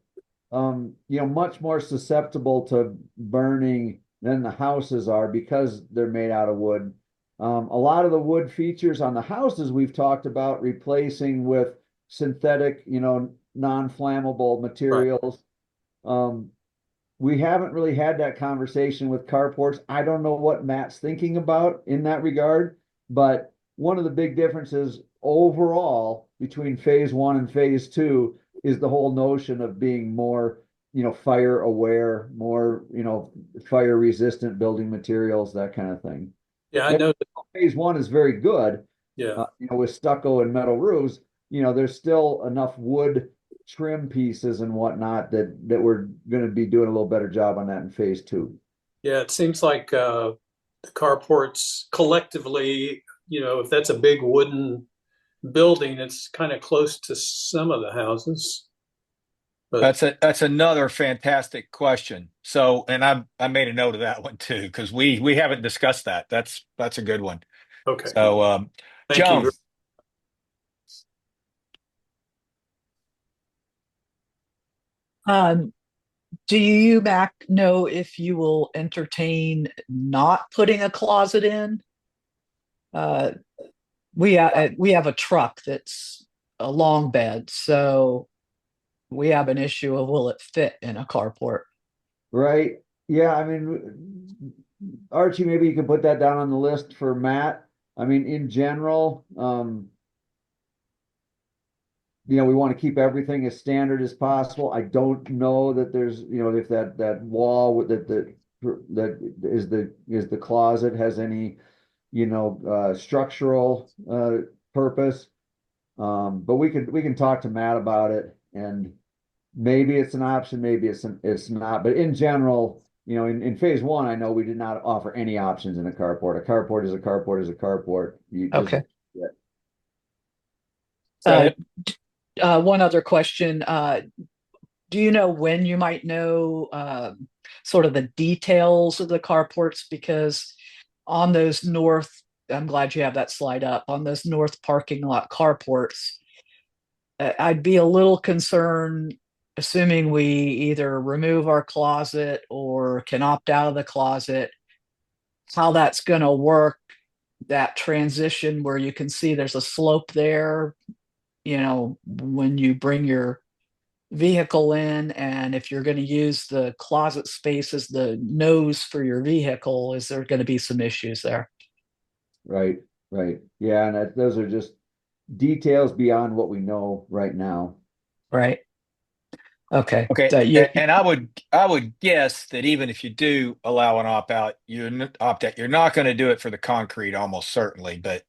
Speaker 2: much more susceptible to burning than the houses are because they're made out of wood. A lot of the wood features on the houses we've talked about replacing with synthetic, non-flammable
Speaker 8: Right.
Speaker 2: materials. Um, we haven't really had that conversation with carports. I don't know what Matt's thinking about in that regard, but one of the big differences overall between phase one and phase two is the whole notion of being more, fire aware, more, fire resistant building materials, that kind of thing.
Speaker 8: Yeah, I
Speaker 2: And
Speaker 8: know.
Speaker 2: phase one is very good,
Speaker 8: Yeah.
Speaker 2: with stucco and metal roofs. There's still enough wood trim pieces and whatnot that we're going to be doing a little better job on that in phase two.
Speaker 8: Yeah, it seems like the carports collectively, if that's a big wooden building, it's kind of close to some of the houses. But
Speaker 1: That's another fantastic question. So, and I made a note of that one too, because we haven't discussed that. That's a good one.
Speaker 8: okay,
Speaker 1: So,
Speaker 8: thank
Speaker 1: Joan.
Speaker 8: you.
Speaker 5: Um, do you, Mac, know if you will entertain not putting a closet in? Uh, we have a truck that's a long bed, so we have an issue of will it fit in a carport?
Speaker 2: Right? Yeah, I mean, Archie, maybe you can put that down on the list for Matt. I mean, in general, we want to keep everything as standard as possible. I don't know that there's, if that wall that is the closet has any, structural purpose. But we can talk to Matt about it, and maybe it's an option, maybe it's not. But in general, in phase one, I know we did not offer any options in a carport. A carport is a carport is a carport. You just
Speaker 5: Okay.
Speaker 2: yeah.
Speaker 1: Is that
Speaker 5: Uh,
Speaker 1: it?
Speaker 5: one other question. Do you know when you might know sort of the details of the carports? Because on those north, I'm glad you have that slide up, on those north parking lot carports, I'd be a little concerned, assuming we either remove our closet or can opt out of the closet, how that's going to work, that transition where you can see there's a slope there when you bring your vehicle in, and if you're going to use the closet space as the nose for your vehicle, is there going to be some issues there?
Speaker 2: Right, right. Yeah, and those are just details beyond what we know right now.
Speaker 5: Right. Okay.
Speaker 1: Okay,
Speaker 5: So
Speaker 1: and I would guess that even if you do allow an opt out, you're not going to do it for the concrete, almost certainly. But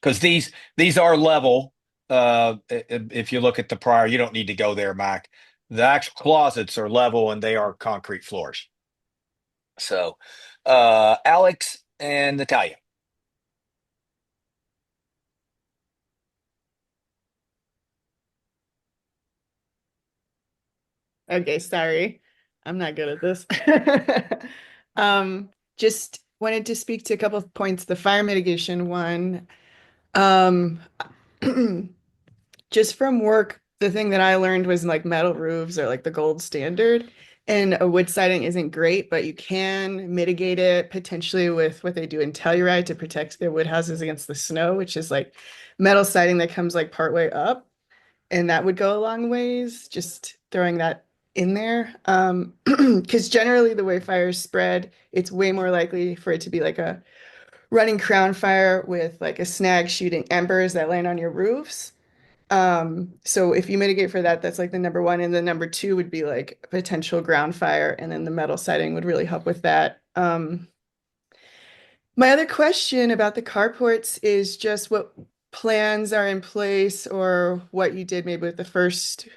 Speaker 1: because these are level, if you look at the prior, you don't need to go there, Mike. The actual closets are level and they are concrete floors. So, Alex and Natalia.
Speaker 10: Okay, sorry. I'm not good at this. Just wanted to speak to a couple of points. The fire mitigation one. Um, just from work, the thing that I learned was like metal roofs are like the gold standard, and a wood siding isn't great, but you can mitigate it potentially with what they do in Telluride to protect their wood houses against the snow, which is like metal siding that comes like partway up, and that would go a long ways. Just throwing that in there. Because generally the way fires spread, it's way more likely for it to be like a running crown fire with like a snag shooting embers that land on your roofs. So if you mitigate for that, that's like the number one. And the number two would be like potential ground fire. And then the metal siding would really help with that. My other question about the carports is just what plans are in place or what you did maybe with the first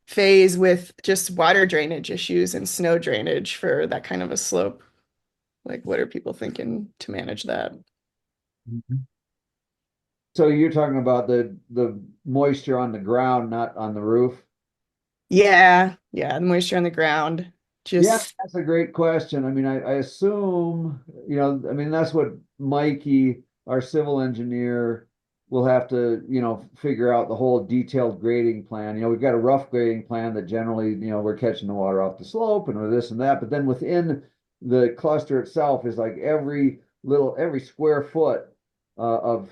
Speaker 10: phase with just water drainage issues and snow drainage for that kind of a slope. Like, what are people thinking to manage that?
Speaker 2: So you're talking about the moisture on the ground, not on the roof?
Speaker 10: Yeah, the moisture on the ground.
Speaker 2: Yeah,
Speaker 10: Just
Speaker 2: that's a great question. I mean, I assume, I mean, that's what Mikey, our civil engineer, will have to, figure out the whole detailed grading plan. We've got a rough grading plan that generally, we're catching the water off the slope and with this and that. But then within the cluster itself is like every square foot of,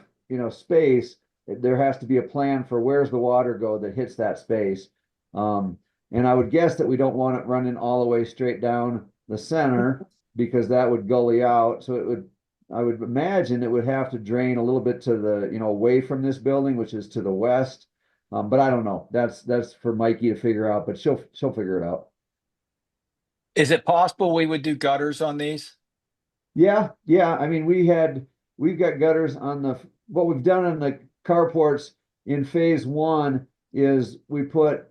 Speaker 2: space, there has to be a plan for where's the water go that hits that space. And I would guess that we don't want it running all the way straight down the center because that would gully out. So I would imagine it would have to drain a little bit to the, away from this building, which is to the west. But I don't know. That's for Mikey to figure out, but she'll figure it out.
Speaker 1: Is it possible we would do gutters on these?
Speaker 2: Yeah. I mean, we've got gutters on what we've done on the carports in phase one is we put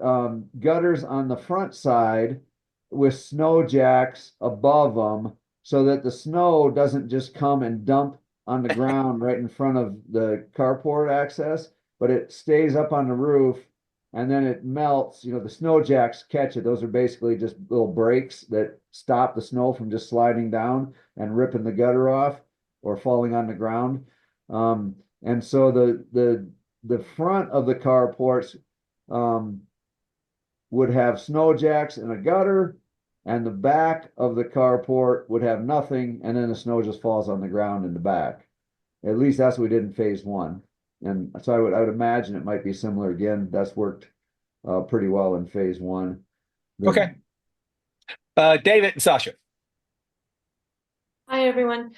Speaker 2: gutters on the front side with snow jacks above them so that the snow doesn't just come and dump on the ground right in front of the carport access, but it stays up on the roof and then it melts. The snow jacks catch it. Those are basically just little breaks that stop the snow from just sliding down and ripping the gutter off or falling on the ground. And so the front of the carports would have snow jacks and a gutter, and the back of the carport would have nothing, and then the snow just falls on the ground in the back. At least that's what we did in phase one. And so I would imagine it might be similar again. That's worked pretty well in phase one.
Speaker 1: Okay. David and Sasha.
Speaker 11: Hi, everyone.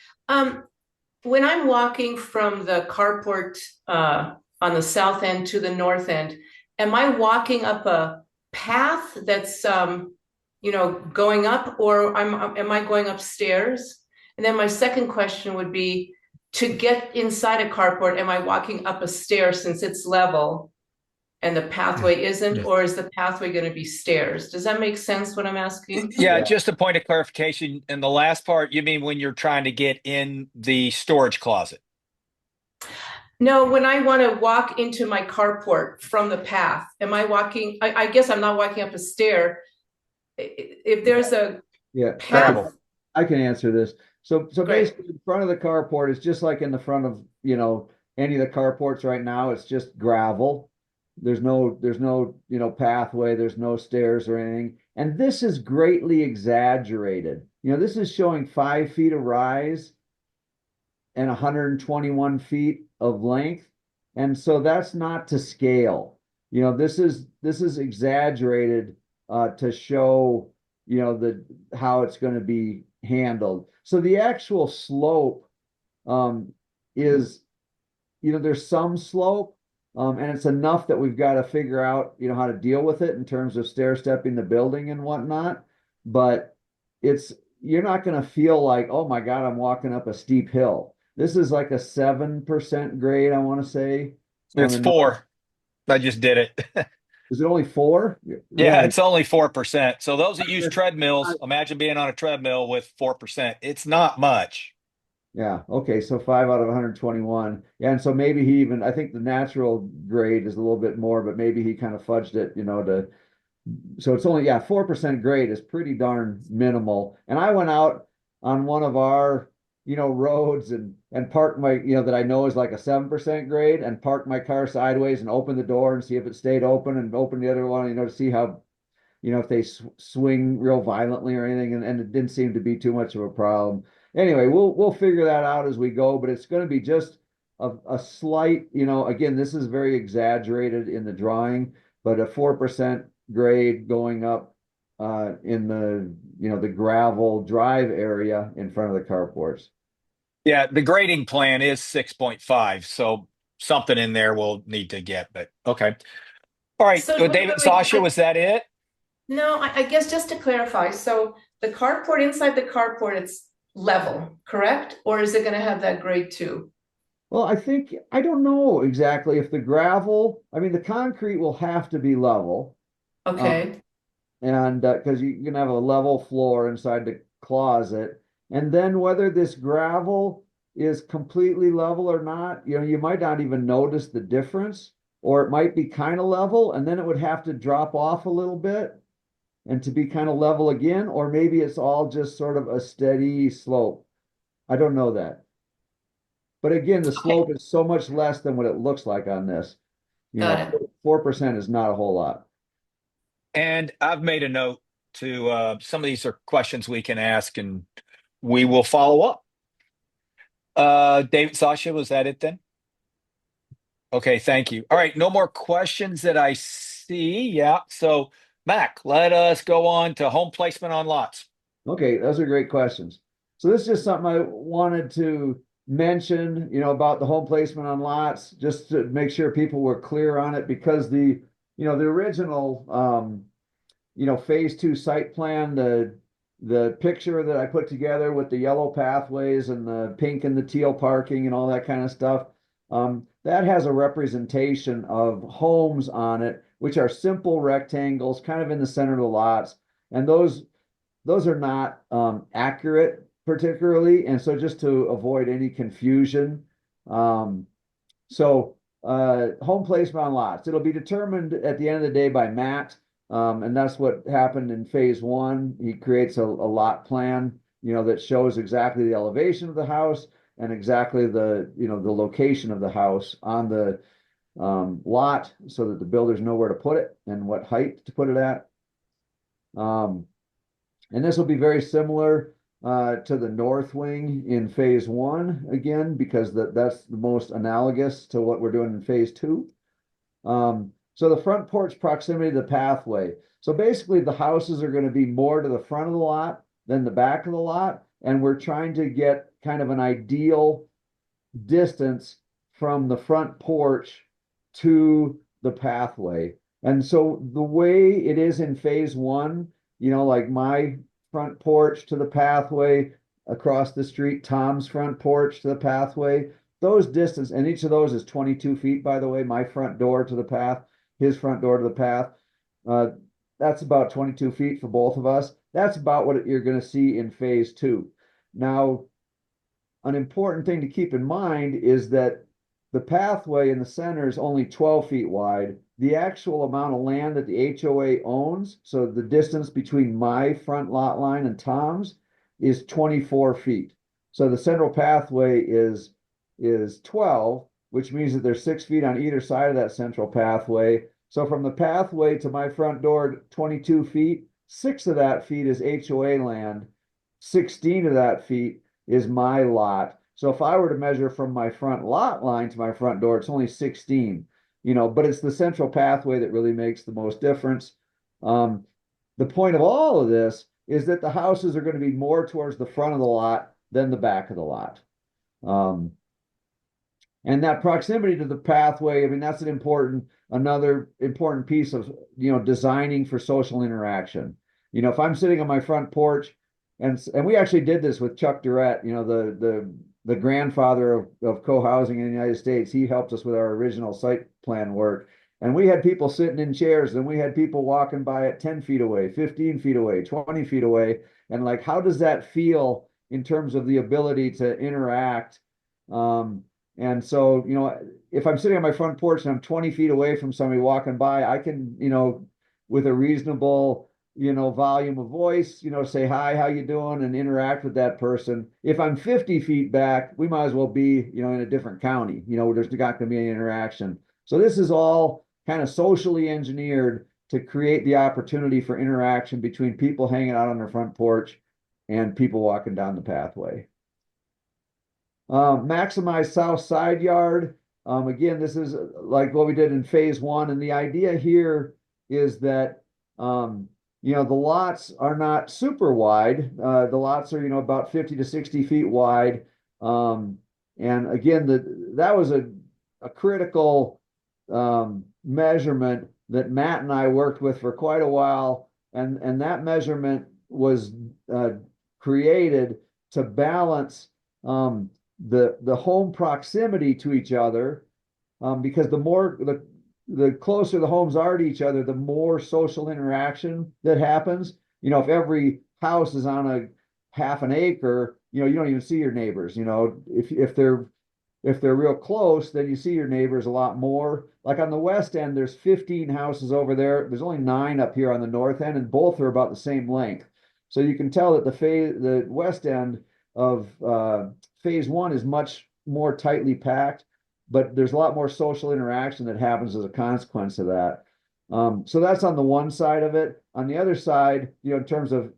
Speaker 11: When I'm walking from the carport on the south end to the north end, am I walking up a path that's going up, or am I going upstairs? And then my second question would be, to get inside a carport, am I walking up a stair since it's level and the pathway isn't, or is the pathway going to be stairs? Does that make sense what I'm asking?
Speaker 1: Yeah, just a point of clarification. In the last part, you mean when you're trying to get in the storage closet?
Speaker 11: No, when I want to walk into my carport from the path, am I walking? I guess I'm not walking up a stair. If there's a path.
Speaker 2: I can answer this. So basically, in front of the carport is just like in the front of any of the carports right now. It's just gravel. There's no pathway. There's no stairs or anything. And this is greatly exaggerated. This is showing 5 feet of rise and 121 feet of length. And so that's not to scale. This is exaggerated to show, how it's going to be handled. So the actual slope is, there's some slope, and it's enough that we've got to figure out, how to deal with it in terms of stair stepping the building and whatnot. But you're not going to feel like, oh my God, I'm walking up a steep hill. This is like a 7% grade, I want to say.
Speaker 1: It's 4. I just did it.
Speaker 2: Is it only 4?
Speaker 1: Yeah, it's only 4%. So those that use treadmills, imagine being on a treadmill with 4%. It's not much.
Speaker 2: Yeah. Okay. So 5 out of 121. Yeah. And so maybe I think the natural grade is a little bit more, but maybe he kind of fudged it, so it's only, 4% grade is pretty darn minimal. And I went out on one of our, roads and parked my, that I know is like a 7% grade, and parked my car sideways and opened the door and see if it stayed open, and open the other one, to see how, if they swing real violently or anything. And it didn't seem to be too much of a problem. Anyway, we'll figure that out as we go, but it's going to be just a slight, again, this is very exaggerated in the drawing, but a 4% grade going up in the gravel drive area in front of the carports.
Speaker 1: Yeah, the grading plan is 6.5, so something in there we'll need to get, but okay. All right,
Speaker 11: So
Speaker 1: so David, Sasha, was that it?
Speaker 11: No, I guess just to clarify, so the carport, inside the carport, it's level, correct? Or is it going to have that grade too?
Speaker 2: Well, I don't know exactly if the the concrete will have to be level.
Speaker 11: Okay.
Speaker 2: And because you can have a level floor inside the closet, and then whether this gravel is completely level or not, you might not even notice the difference, or it might be kind of level, and then it would have to drop off a little bit and to be kind of level again, or maybe it's all just sort of a steady slope. I don't know that. But again, the slope is so much less than what it looks like on this.
Speaker 11: Got it.
Speaker 2: 4% is not a whole lot.
Speaker 1: And I've made a note to some of these are questions we can ask, and we will follow up. David, Sasha, was that it then? Okay, thank you. All right, no more questions that I see. Yeah, so Mac, let us go on to home placement on lots.
Speaker 2: Okay, those are great questions. So this is just something I wanted to mention, about the home placement on lots, just to make sure people were clear on it, because the original, phase 2 site plan, the picture that I put together with the yellow pathways and the pink and the teal parking and all that kind of stuff, that has a representation of homes on it, which are simple rectangles kind of in the center of the lots. And those are not accurate particularly. And so just to avoid any confusion, home placement on lots, it'll be determined at the end of the day by Matt. And that's what happened in phase 1. He creates a lot plan, that shows exactly the elevation of the house and exactly the location of the house on the lot, so that the builders know where to put it and what height to put it at. And this will be very similar to the north wing in phase 1 again, because that's the most analogous to what we're doing in phase 2. So the front porch proximity to the pathway. So basically the houses are going to be more to the front of the lot than the back of the lot. And we're trying to get kind of an ideal distance from the front porch to the pathway. And so the way it is in phase 1, like my front porch to the pathway, across the street, Tom's front porch to the pathway, those distance, and each of those is 22 feet, by the way, my front door to the path, his front door to the path. That's about 22 feet for both of us. That's about what you're going to see in phase 2. Now, an important thing to keep in mind is that the pathway in the center is only 12 feet wide. The actual amount of land that the HOA owns, so the distance between my front lot line and Tom's, is 24 feet. So the central pathway is 12, which means that there's 6 feet on either side of that central pathway. So from the pathway to my front door, 22 feet, 6 of that feet is HOA land, 16 of that feet is my lot. So if I were to measure from my front lot line to my front door, it's only 16, but it's the central pathway that really makes the most difference. The point of all of this is that the houses are going to be more towards the front of the lot than the back of the lot. And that proximity to the pathway, I mean, that's another important piece of, designing for social interaction. If I'm sitting on my front porch, and we actually did this with Chuck Durrett, the grandfather of co-housing in the United States. He helped us with our original site plan work. And we had people sitting in chairs, and we had people walking by at 10 feet away, 15 feet away, 20 feet away. And like, how does that feel in terms of the ability to interact? And so, if I'm sitting on my front porch and I'm 20 feet away from somebody walking by, I can, with a reasonable, volume of voice, say, hi, how you doing? And interact with that person. If I'm 50 feet back, we might as well be, in a different county, there's not going to be any interaction. So this is all kind of socially engineered to create the opportunity for interaction between people hanging out on their front porch and people walking down the pathway. Maximize south side yard. Again, this is like what we did in phase one. And the idea here is that, the lots are not super wide. The lots are, about 50 to 60 feet wide. And again, that was a critical measurement that Matt and I worked with for quite a while. And that measurement was created to balance the home proximity to each other, because the closer the homes are to each other, the more social interaction that happens. If every house is on a half an acre, you don't even see your neighbors. If they're real close, then you see your neighbors a lot more. Like on the west end, there's 15 houses over there. There's only 9 up here on the north end, and both are about the same length. So you can tell that the west end of phase one is much more tightly packed, but there's a lot more social interaction that happens as a consequence of that. So that's on the one side of it. On the other side, in terms of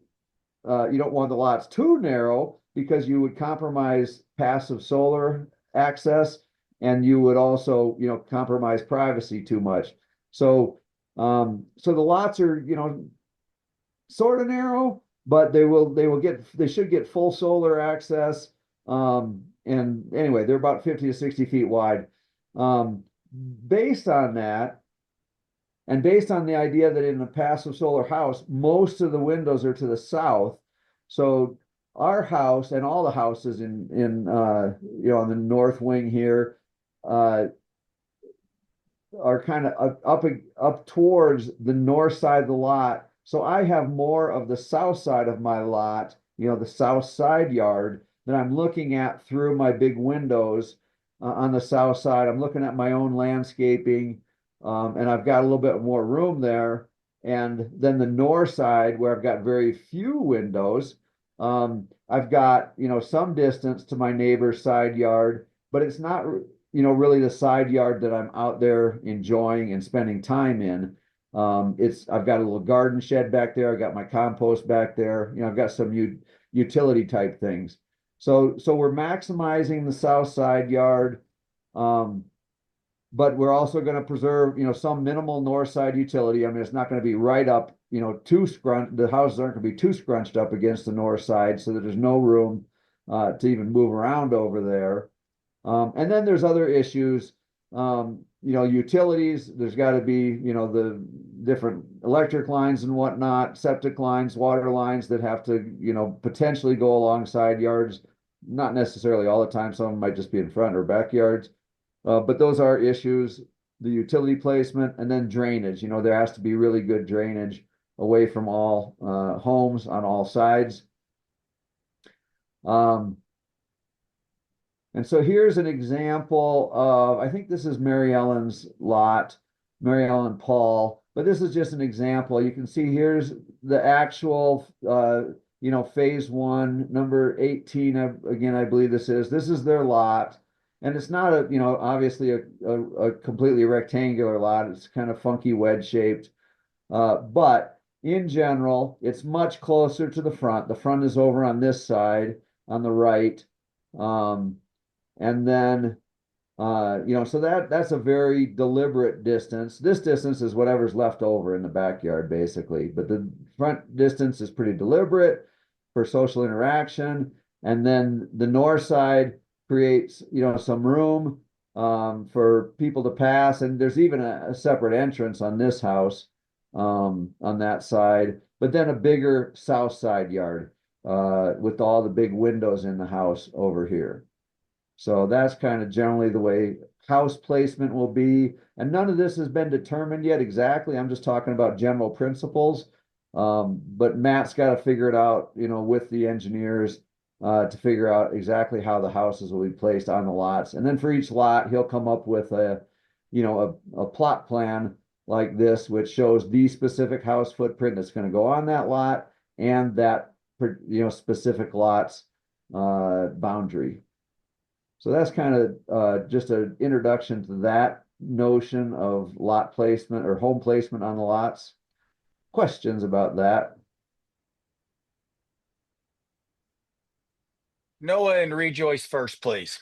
Speaker 2: you don't want the lots too narrow, because you would compromise passive solar access, and you would also, compromise privacy too much. So the lots are, sort of narrow, but they should get full solar access. And anyway, they're about 50 to 60 feet wide. Based on that, and based on the idea that in a passive solar house, most of the windows are to the south. So our house and all the houses in on the north wing here are kind of up towards the north side of the lot. So I have more of the south side of my lot, the south side yard, that I'm looking at through my big windows on the south side. I'm looking at my own landscaping, and I've got a little bit more room there. And then the north side, where I've got very few windows, I've got, some distance to my neighbor's side yard, but it's not, really the side yard that I'm out there enjoying and spending time in. I've got a little garden shed back there. I've got my compost back there. I've got some utility type things. So we're maximizing the south side yard, but we're also going to preserve, some minimal north side utility. I mean, it's not going to be right up, too scrunched. The houses aren't going to be too scrunched up against the north side, so that there's no room to even move around over there. And then there's other issues, utilities. There's got to be, the different electric lines and whatnot, septic lines, water lines that have to, potentially go alongside yards. Not necessarily all the time. Some of them might just be in front or backyards. But those are issues. The utility placement, and then drainage. There has to be really good drainage away from all homes on all sides. And so here's an example of, I think this is Mary Ellen's lot, Mary Ellen Paul, but this is just an example. You can see here's the actual, phase one, number 18, again, I believe this is their lot. And it's not obviously a completely rectangular lot. It's kind of funky wedge shaped. But in general, it's much closer to the front. The front is over on this side, on the right. And then, so that's a very deliberate distance. This distance is whatever's left over in the backyard, basically. But the front distance is pretty deliberate for social interaction. And then the north side creates, some room for people to pass. And there's even a separate entrance on this house on that side, but then a bigger south side yard with all the big windows in the house over here. So that's kind of generally the way house placement will be. And none of this has been determined yet exactly. I'm just talking about general principles. But Matt's got to figure it out, with the engineers to figure out exactly how the houses will be placed on the lots. And then for each lot, he'll come up with a plot plan like this, which shows the specific house footprint that's going to go on that lot and that, specific lot's boundary. So that's kind of just an introduction to that notion of lot placement or home placement on the lots. Questions about that?
Speaker 1: Noah and Rejoice first, please.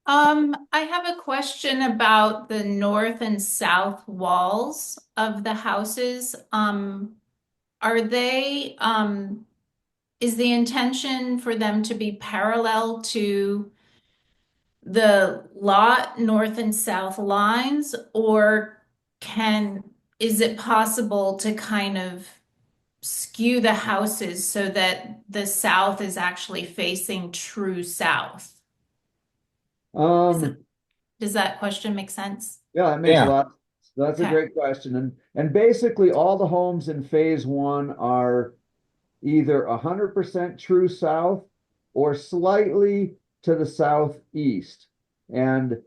Speaker 12: I have a question about the north and south walls of the houses. Are they, is the intention for them to be parallel to the lot north and south lines, or is it possible to kind of skew the houses so that the south is actually facing true south?
Speaker 2: Um,
Speaker 12: Does that question make sense?
Speaker 2: yeah, that makes a
Speaker 1: Yeah.
Speaker 2: lot. That's a
Speaker 12: Okay.
Speaker 2: great question. And basically all the homes in phase one are either 100% true south or slightly to the southeast. And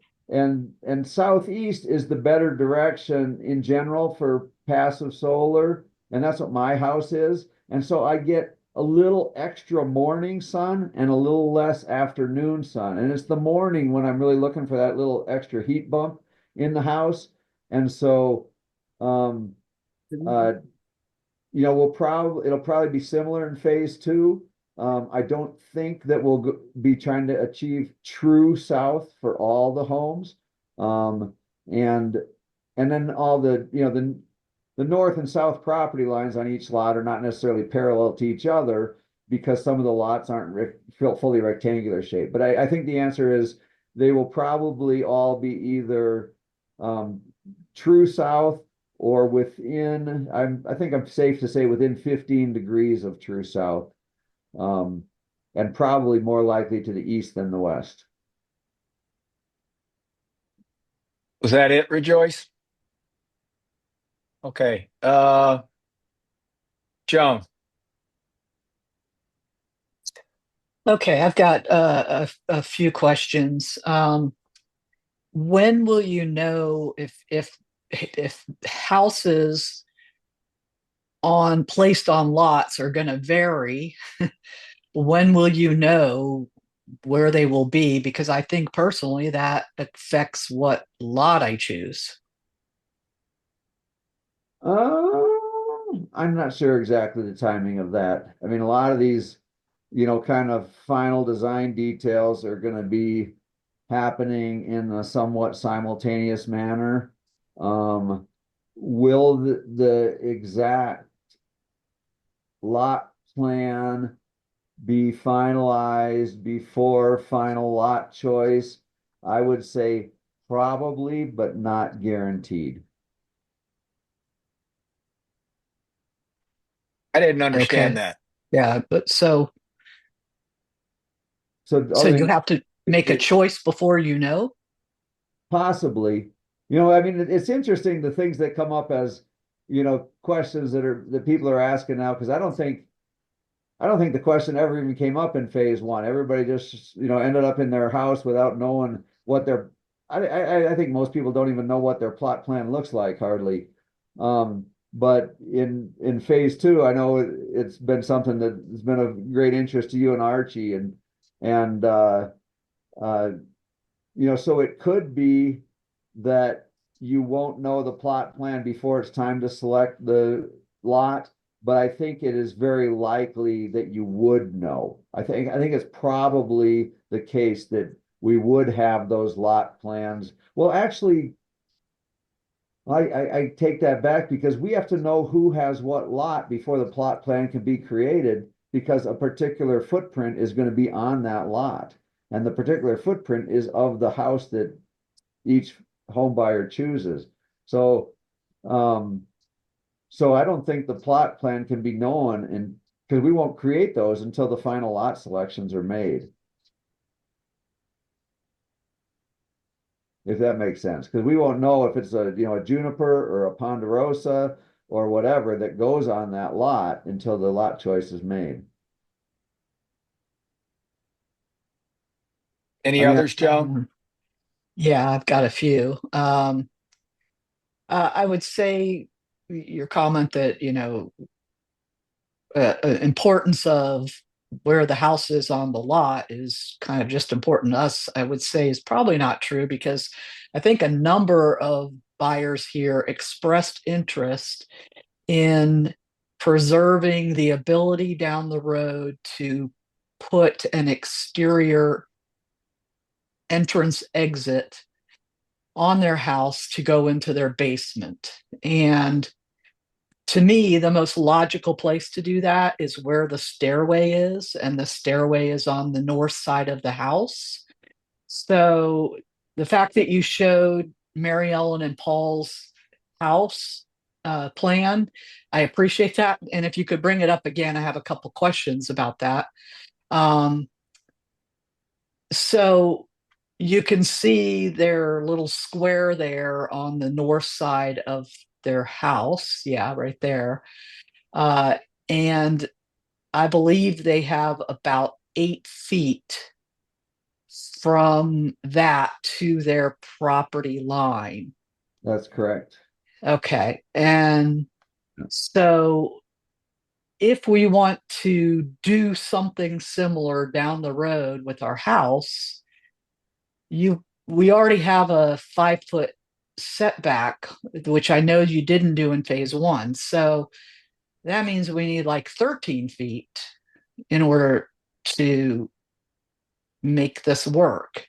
Speaker 2: southeast is the better direction in general for passive solar, and that's what my house is. And so I get a little extra morning sun and a little less afternoon sun. And it's the morning when I'm really looking for that little extra heat bump in the house. And so it'll probably be similar in phase two. I don't think that we'll be trying to achieve true south for all the homes. And then all the north and south property lines on each lot are not necessarily parallel to each other because some of the lots aren't fully rectangular shape. But I think the answer is they will probably all be either true south or within, I think I'm safe to say within 15 degrees of true south, and probably more likely to the east than the west.
Speaker 1: Was that it, Rejoice? Okay. Joan.
Speaker 5: Okay, I've got a few questions. When will you know if houses placed on lots are going to vary? When will you know where they will be? Because I think personally that affects what lot I choose.
Speaker 2: I'm not sure exactly the timing of that. I mean, a lot of these, kind of final design details are going to be happening in a somewhat simultaneous manner. Will the exact lot plan be finalized before final lot choice? I would say probably, but not guaranteed.
Speaker 1: I didn't understand
Speaker 5: Okay.
Speaker 1: that.
Speaker 5: Yeah, but so
Speaker 2: So
Speaker 5: you have to make a choice before you know?
Speaker 2: possibly, I mean, it's interesting the things that come up as, questions that people are asking now, because I don't think the question ever even came up in phase one. Everybody just, ended up in their house without knowing what their, I think most people don't even know what their plot plan looks like hardly. But in phase two, I know it's been something that has been of great interest to you and Archie, and so it could be that you won't know the plot plan before it's time to select the lot, but I think it is very likely that you would know. I think it's probably the case that we would have those lot plans. Well, actually, I take that back because we have to know who has what lot before the plot plan can be created because a particular footprint is going to be on that lot. And the particular footprint is of the house that each home buyer chooses. So, um, so I don't think the plot plan can be known and because we won't create those until the final lot selections are made. If that makes sense, because we won't know if it's a juniper or a ponderosa or whatever that goes on that lot until the lot choice is made.
Speaker 1: Any
Speaker 2: I mean,
Speaker 1: others, Joe?
Speaker 5: Yeah, I've got a few. I would say your comment that, importance of where the house is on the lot is kind of just important to us, I would say is probably not true because I think a number of buyers here expressed interest in preserving the ability down the road to put an exterior entrance exit on their house to go into their basement. And to me, the most logical place to do that is where the stairway is, and the stairway is on the north side of the house. So the fact that you showed Mary Ellen and Paul's house plan, I appreciate that. And if you could bring it up again, I have a couple questions about that. Um, so you can see their little square there on the north side of their house. Yeah, right there. Uh, and I believe they have about 8 feet from that to their property line.
Speaker 2: that's correct.
Speaker 5: Okay. And so if we want to do something similar down the road with our house, we already have a 5 foot setback, which I know you didn't do in phase one. So that means we need like 13 feet in order to make this work.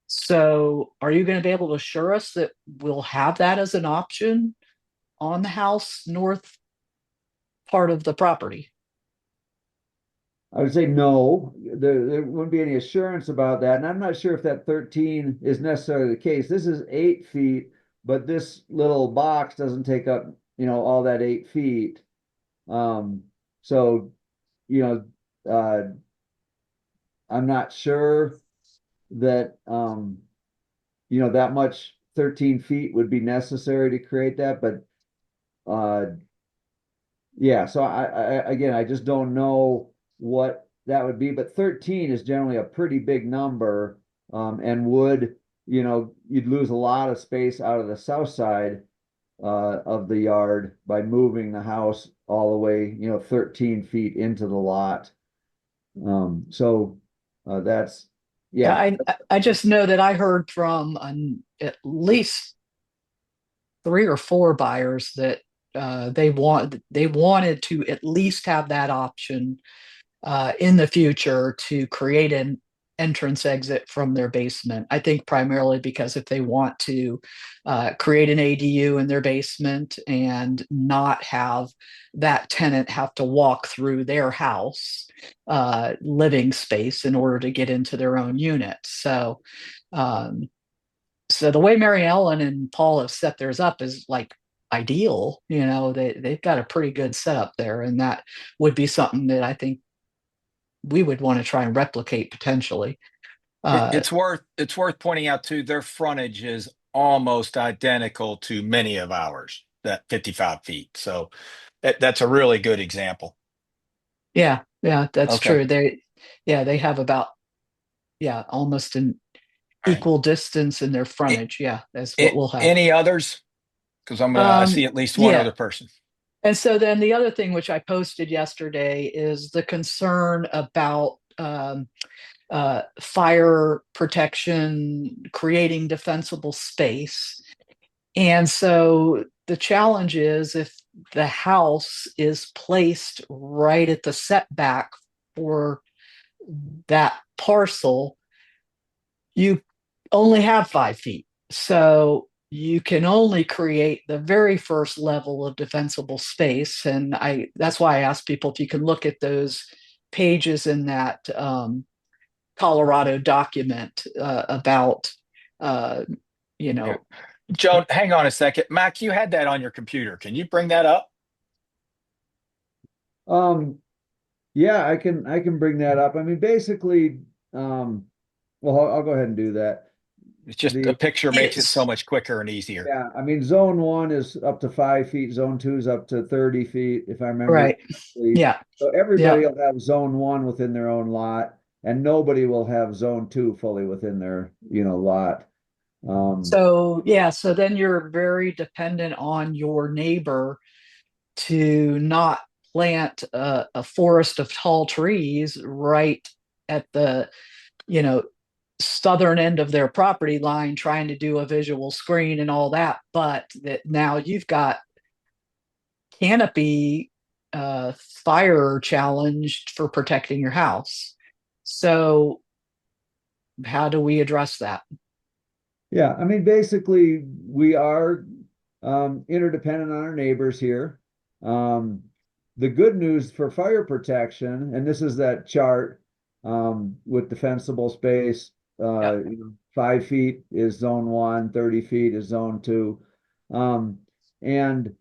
Speaker 5: So are you going to be able to assure us that we'll have that as an option on the house north part of the property?
Speaker 2: I would say no, there wouldn't be any assurance about that. And I'm not sure if that 13 is necessarily the case. This is 8 feet, but this little box doesn't take up, all that 8 feet. So, you know, I'm not sure that, that much 13 feet would be necessary to create that, but, yeah, so again, I just don't know what that would be, but 13 is generally a pretty big number, and would, you'd lose a lot of space out of the south side of the yard by moving the house all the way, 13 feet into the lot. So that's,
Speaker 5: Yeah,
Speaker 2: yeah,
Speaker 5: I just know that I heard from at least 3 or 4 buyers that they wanted to at least have that option in the future to create an entrance exit from their basement. I think primarily because if they want to create an ADU in their basement and not have that tenant have to walk through their house living space in order to get into their own unit. Um, so the way Mary Ellen and Paul have set theirs up is like ideal. They've got a pretty good setup there, and that would be something that I think we would want to try and replicate potentially.
Speaker 1: It's worth pointing out too, their frontage is almost identical to many of ours, that 55 feet. So that's a really good example.
Speaker 5: Yeah, that's
Speaker 1: Okay.
Speaker 5: true. They have about almost an
Speaker 1: All right.
Speaker 5: equal distance in their frontage. Yeah, that's what we'll have.
Speaker 1: Any others? Because I see at least one
Speaker 5: Yeah.
Speaker 1: other person.
Speaker 5: And so then the other thing which I posted yesterday is the concern about fire protection, creating defensible space. And so the challenge is the house is placed right at the setback for that parcel, you only have 5 feet. So you can only create the very first level of defensible space. And that's why I ask people if you can look at those pages in that Colorado document about, you know.
Speaker 1: Yeah. Joan, hang on a second. Mac, you had that on your computer. Can you bring that up?
Speaker 2: Yeah, I can bring that up. I mean, basically, well, I'll go ahead and do that.
Speaker 1: It's just a
Speaker 2: The
Speaker 1: picture makes it so
Speaker 5: Yes.
Speaker 1: much quicker and easier.
Speaker 2: Yeah, I mean, zone 1 is up to 5 feet, zone 2 is up to 30 feet, if I remember
Speaker 5: Right.
Speaker 2: correctly.
Speaker 5: Yeah.
Speaker 2: So everybody
Speaker 5: Yeah.
Speaker 2: will have zone 1 within their own lot, and nobody will have zone 2 fully within their, lot.
Speaker 5: So then you're very dependent on your neighbor to not plant a forest of tall trees right at the, you know, southern end of their property line, trying to do a visual screen and all that. But that now you've got canopy fire challenged for protecting your house. So how do we address that?
Speaker 2: Yeah, I mean, basically, we are interdependent on our neighbors here. The good news for fire protection, and this is that chart with defensible space,
Speaker 5: Yeah.
Speaker 2: 5 feet is zone 1, 30 feet is zone 2. And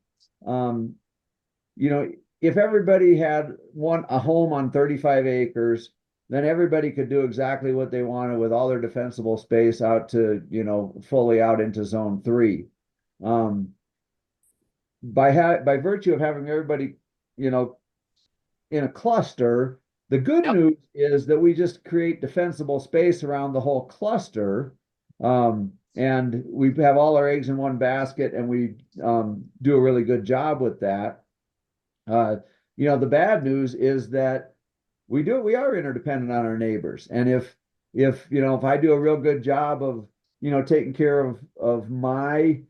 Speaker 2: if everybody had a home on 35 acres, then everybody could do exactly what they wanted with all their defensible space out to, fully out into zone 3. By virtue of having everybody, in a cluster, the good
Speaker 5: Yep.
Speaker 2: news is that we just create defensible space around the whole cluster. And we have all our eggs in one basket, and we do a really good job with that. The bad news is that we are interdependent on our neighbors. And if I do a real good job of, taking care of my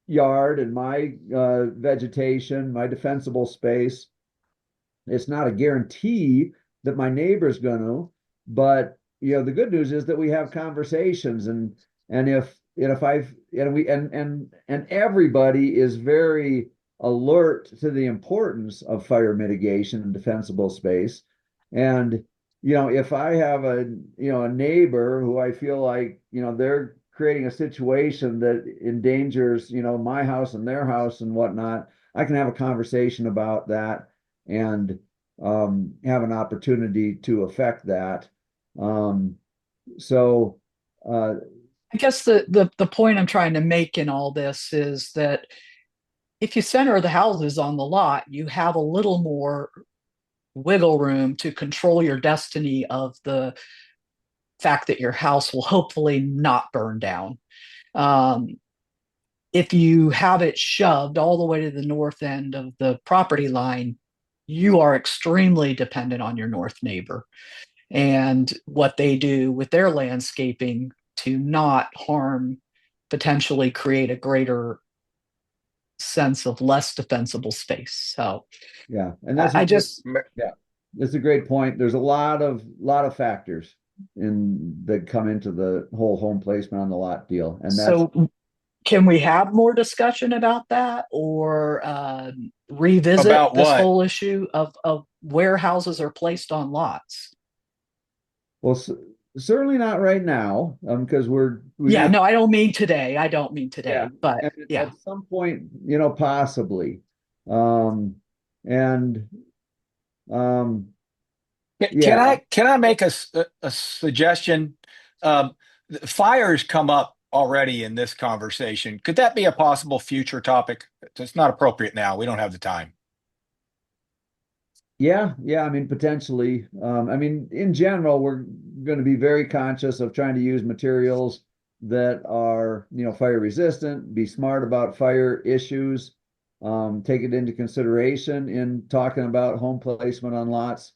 Speaker 2: yard and my vegetation, my defensible space, it's not a guarantee that my neighbor's going to, but the good news is that we have conversations, and if I've and everybody is very alert to the importance of fire mitigation and defensible space. And if I have a neighbor who I feel like they're creating a situation that endangers my house and their house and whatnot, I can have a conversation about that and have an opportunity to affect that. So
Speaker 5: I guess the point I'm trying to make in all this is that if you center the houses on the lot, you have a little more wiggle room to control your destiny of the fact that your house will hopefully not burn down. If you have it shoved all the way to the north end of the property line, you are extremely dependent on your north neighbor and what they do with their landscaping to not harm, potentially create a greater sense of less defensible space. So
Speaker 2: yeah, and that's a great point. There's a lot of factors that come into the whole home placement on the lot deal, and
Speaker 5: so can we have more discussion about that, or revisit
Speaker 1: About
Speaker 5: this
Speaker 1: what?
Speaker 5: whole issue of where houses are placed on lots?
Speaker 2: Well, certainly not right now, because
Speaker 5: Yeah, no, I don't mean today.
Speaker 2: yeah,
Speaker 5: But
Speaker 2: and
Speaker 5: yeah.
Speaker 2: at some point, possibly, and yeah,
Speaker 1: Can I make a suggestion? Fires come up already in this conversation. Could that be a possible future topic? It's not appropriate now. We don't have the time.
Speaker 2: yeah, I mean, potentially. I mean, in general, we're going to be very conscious of trying to use materials that are, fire resistant, be smart about fire issues, take it into consideration in talking about home placement on lots.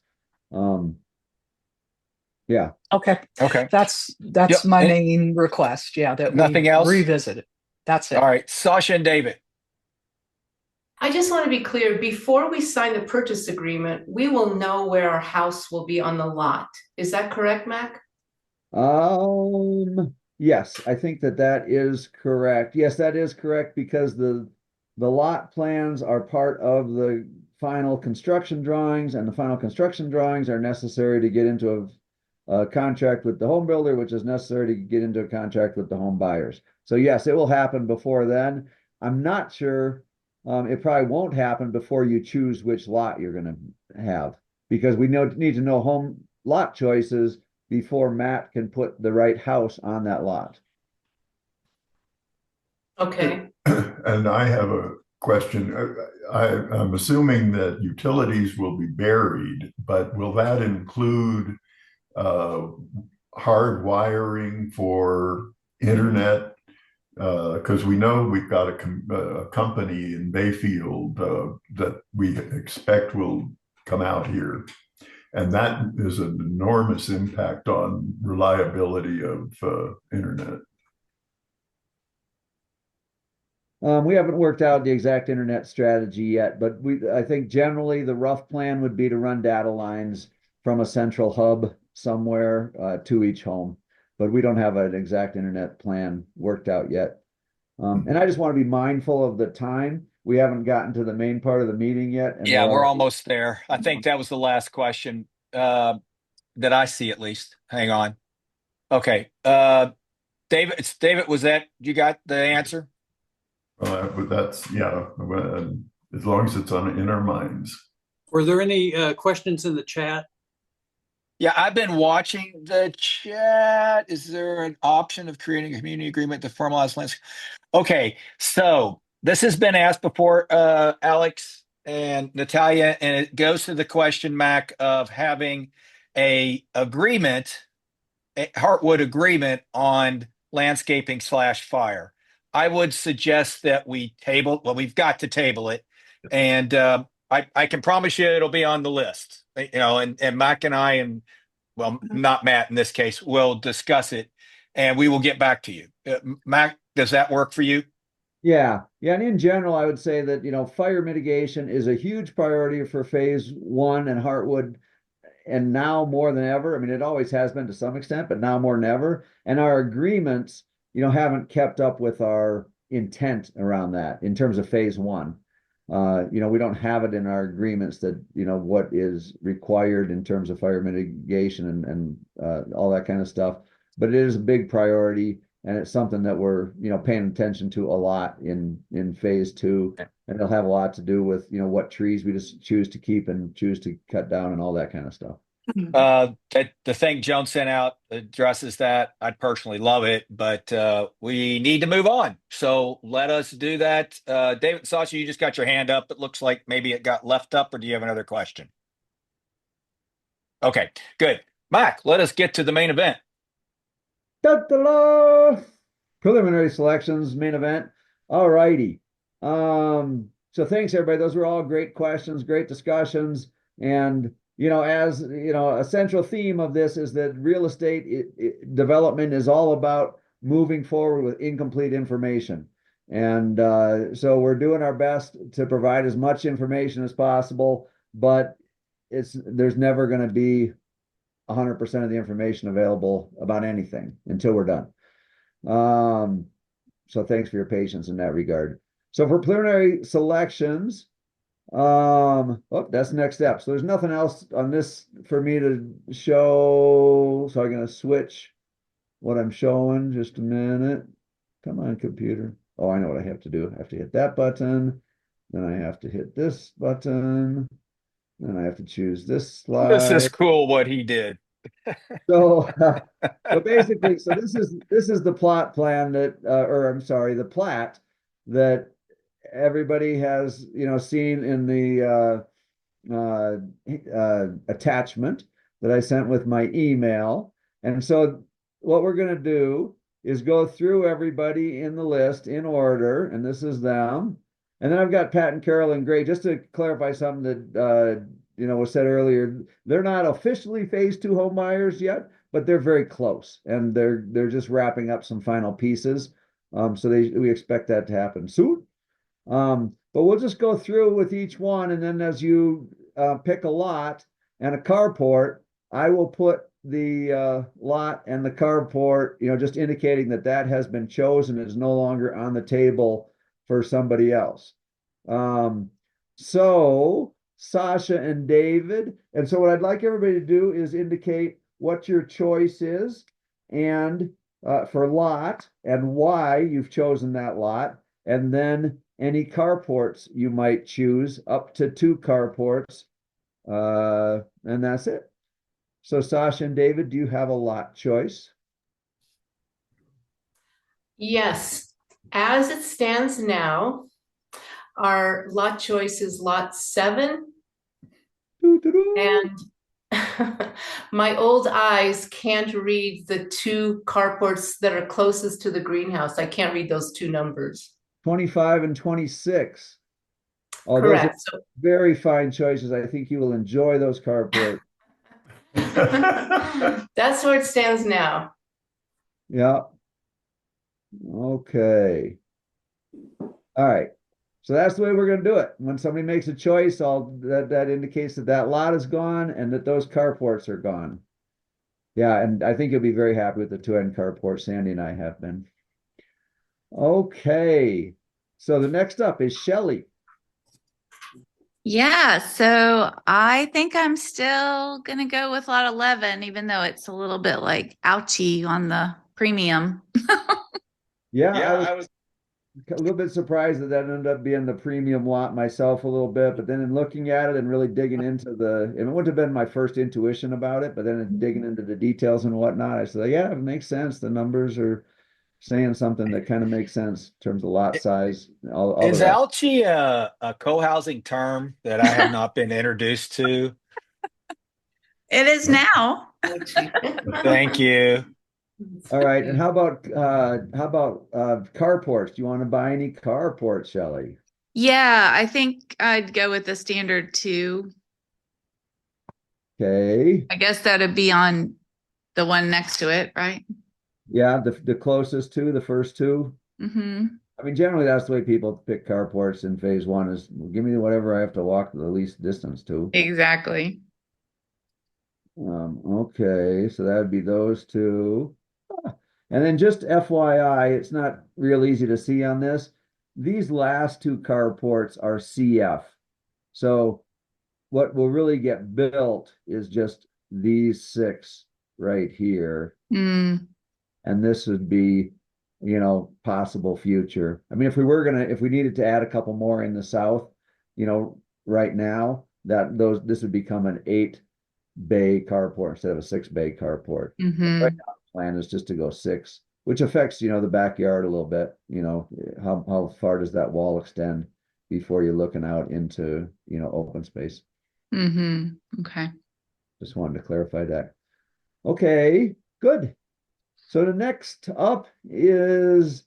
Speaker 2: Yeah.
Speaker 5: Okay.
Speaker 1: Okay.
Speaker 5: That's
Speaker 1: Yep.
Speaker 5: my main request. Yeah, that we
Speaker 1: Nothing else?
Speaker 5: revisit it. That's it.
Speaker 1: All right. Sasha and David.
Speaker 11: I just want to be clear, before we sign the purchase agreement, we will know where our house will be on the lot. Is that correct, Mac?
Speaker 2: Yes, I think that that is correct. Yes, that is correct because the lot plans are part of the final construction drawings, and the final construction drawings are necessary to get into a contract with the home builder, which is necessary to get into a contract with the home buyers. So yes, it will happen before then. I'm not sure. It probably won't happen before you choose which lot you're going to have, because we need to know home lot choices before Matt can put the right house on that lot.
Speaker 11: Okay.
Speaker 13: And I have a question. I'm assuming that utilities will be buried, but will that include hard wiring for internet? Because we know we've got a company in Bayfield that we expect will come out here. And that is an enormous impact on reliability of internet.
Speaker 2: We haven't worked out the exact internet strategy yet, but I think generally the rough plan would be to run data lines from a central hub somewhere to each home. But we don't have an exact internet plan worked out yet. And I just want to be mindful of the time. We haven't gotten to the main part of the meeting yet. And
Speaker 1: Yeah, we're almost there. I think that was the last question that I see, at least. Hang on. Okay. David, was that, you got the answer?
Speaker 13: But that's, yeah, as long as it's in our minds.
Speaker 8: Were there any questions in the chat?
Speaker 1: Yeah, I've been watching the chat. Is there an option of creating a community agreement to formalize landscape? Okay, so this has been asked before, Alex and Natalia, and it goes to the question, Mac, of having a Heartwood agreement on landscaping / fire. I would suggest that we've got to table it, and I can promise you it'll be on the list. And Mac and I, and well, not Matt in this case, will discuss it, and we will get back to you. Mac, does that work for you?
Speaker 2: Yeah. And in general, I would say that, fire mitigation is a huge priority for phase one and Heartwood, and now more than ever. I mean, it always has been to some extent, but now more than ever. And our agreements, haven't kept up with our intent around that in terms of phase one. We don't have it in our agreements that, what is required in terms of fire mitigation and all that kind of stuff. But it is a big priority, and it's something that we're, paying attention to a lot in phase two. And it'll have a lot to do with, what trees we just choose to keep and choose to cut down and all that kind of stuff.
Speaker 1: The thing Joan sent out addresses that. I'd personally love it, but we need to move on. So let us do that. David, Sasha, you just got your hand up. It looks like maybe it got left up, or do you have another question? Okay, good. Mac, let us get to the main event.
Speaker 2: Da-da-da! Preliminary selections, main event. All righty. So thanks everybody. Those were all great questions, great discussions. And as a central theme of this is that real estate development is all about moving forward with incomplete information. And so we're doing our best to provide as much information as possible, but there's never going to be 100% of the information available about anything until we're done. So thanks for your patience in that regard. So for preliminary selections, that's the next step. So there's nothing else on this for me to show. So I'm going to switch what I'm showing. Just a minute. Come on, computer. Oh, I know what I have to do. I have to hit that button. Then I have to hit this button. Then I have to choose this slide.
Speaker 1: This is cool what he did.
Speaker 2: So basically, this is the plot plan that, the plat that everybody has, seen in the attachment that I sent with my email. And so what we're going to do is go through everybody in the list in order, and this is them. And then I've got Pat and Carolyn Gray, just to clarify something that was said earlier. They're not officially phase two home buyers yet, but they're very close, and they're just wrapping up some final pieces. So we expect that to happen soon. The But we'll just go through with each one, and then as you pick a lot and a carport, I will put the lot and the carport, just indicating that that has been chosen, is no longer on the table for somebody else. So Sasha and David, and so what I'd like everybody to do is indicate what your choice is, and for lot, and why you've chosen that lot, and then any carports you might choose, up to 2 carports, and that's it. So Sasha and David, do you have a lot choice?
Speaker 11: Yes, as it stands now, our lot choice is lot 7. And my old eyes can't read the 2 carports that are closest to the greenhouse. I can't read those 2 numbers.
Speaker 2: 25 and 26. Oh,
Speaker 11: Correct.
Speaker 2: those are very fine choices. I think you will enjoy those carports.
Speaker 11: That's where it stands now.
Speaker 2: Yeah. Okay. All right. So that's the way we're going to do it. When somebody makes a choice, that indicates that that lot is gone and that those carports are gone. Yeah, and I think you'll be very happy with the 2-end carport. Sandy and I have been. Okay. So the next up is Shelley.
Speaker 14: Yeah, so I think I'm still gonna go with lot 11, even though it's a little bit like ouchy on the premium.
Speaker 2: Yeah, I was a little bit surprised that ended up being the premium lot myself a little bit, but then in looking at it and really digging into and it wouldn't have been my first intuition about it, but then in digging into the details and whatnot, I said, yeah, it makes sense. The numbers are saying something that kind of makes sense in terms of lot size. All
Speaker 1: Is
Speaker 2: the rest.
Speaker 1: algae a co-housing term that I have not been introduced to?
Speaker 14: It is now.
Speaker 1: Thank you.
Speaker 2: All right, and how about carports? Do you want to buy any carports, Shelley?
Speaker 14: Yeah, I think I'd go with the standard 2.
Speaker 2: Okay.
Speaker 14: I guess that'd be on the one next to it, right?
Speaker 2: Yeah, the closest to the first 2.
Speaker 14: Mm-hmm.
Speaker 2: I mean, generally that's the way people pick carports in phase 1 is give me whatever I have to walk the least distance to.
Speaker 14: Exactly.
Speaker 2: Okay, so that would be those 2. And then just FYI, it's not real easy to see on this. These last 2 carports are CF. So what will really get built is just these 6 right here.
Speaker 14: Mm.
Speaker 2: And this would be, possible future. I mean, if we needed to add a couple more in the south, right now, this would become an 8-bay carport instead of a 6-bay carport.
Speaker 14: Mm-hmm.
Speaker 2: Right now, the plan is just to go 6, which affects, the backyard a little bit. How far does that wall extend before you're looking out into, open space?
Speaker 14: Mm-hmm. Okay.
Speaker 2: Just wanted to clarify that. Okay, good. So the next up is,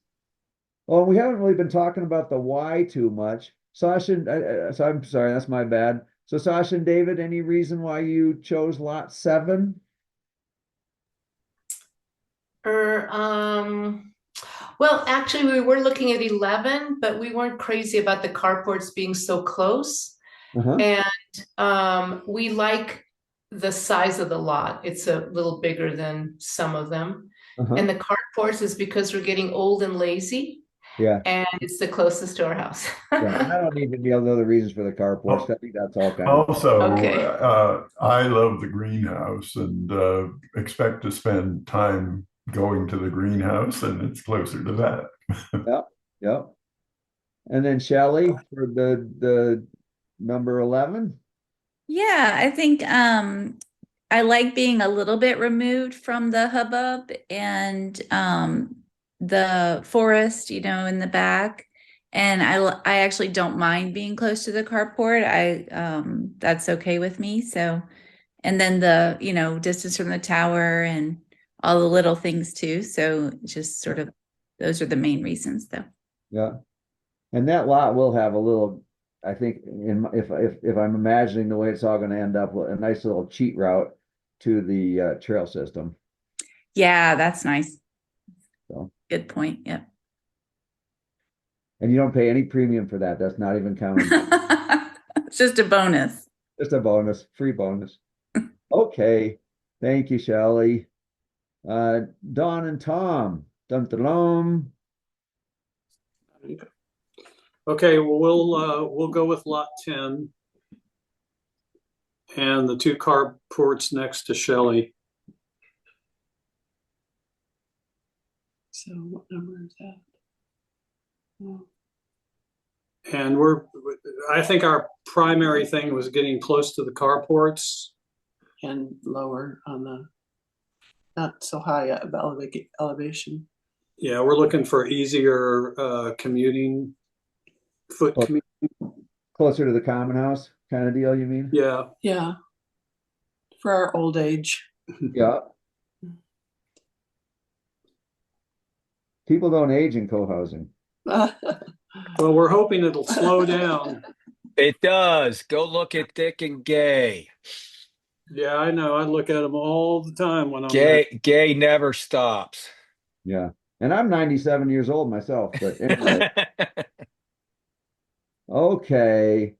Speaker 2: we haven't really been talking about the why too much. Sasha, so I'm sorry, that's my bad. So Sasha and David, any reason why you chose lot 7?
Speaker 11: Well, actually, we were looking at 11, but we weren't crazy about the carports being so close. And we like the size of the lot. It's a little bigger than some of them. And the carports is because we're getting old and lazy.
Speaker 2: Yeah.
Speaker 11: And it's the closest to our house.
Speaker 2: Yeah, and I don't need any other reasons for the carports. I think that's all kind of.
Speaker 13: Also,
Speaker 11: Okay.
Speaker 13: I love the greenhouse and expect to spend time going to the greenhouse, and it's closer to that.
Speaker 2: Yep, yep. And then Shelley for the number 11.
Speaker 14: Yeah, I think I like being a little bit removed from the hubbub and the forest, in the back. And I actually don't mind being close to the carport. That's okay with me. So, and then the, distance from the tower and all the little things too. So just sort of, those are the main reasons though.
Speaker 2: Yeah. And that lot will have a little, I think, if I'm imagining the way it's all going to end up, a nice little cheat route to the trail system.
Speaker 14: Yeah, that's nice.
Speaker 2: So.
Speaker 14: Good point. Yep.
Speaker 2: And you don't pay any premium for that. That's not even counted.
Speaker 14: It's just a bonus.
Speaker 2: Just a bonus, free bonus. Okay. Thank you, Shelley. Don and Tom. Dun, dun, dun.
Speaker 8: Okay, well, we'll go with lot 10 and the two carports next to Shelley.
Speaker 7: So what number is that? Oh,
Speaker 8: And I think our primary thing was getting close to the carports.
Speaker 7: and lower on the, not so high of elevation.
Speaker 8: Yeah, we're looking for easier commuting, foot
Speaker 2: Clo-
Speaker 8: commuting.
Speaker 2: Closer to the common house kind of deal, you mean?
Speaker 8: Yeah.
Speaker 7: Yeah. For our old age.
Speaker 2: Yeah. People don't age in co-housing.
Speaker 8: Well, we're hoping it'll slow down.
Speaker 1: It does. Go look at Dick and Gay.
Speaker 8: Yeah, I know. I look at them all the time when I'm there.
Speaker 1: Gay never stops.
Speaker 2: Yeah. And I'm 97 years old myself, but anyway. Okay.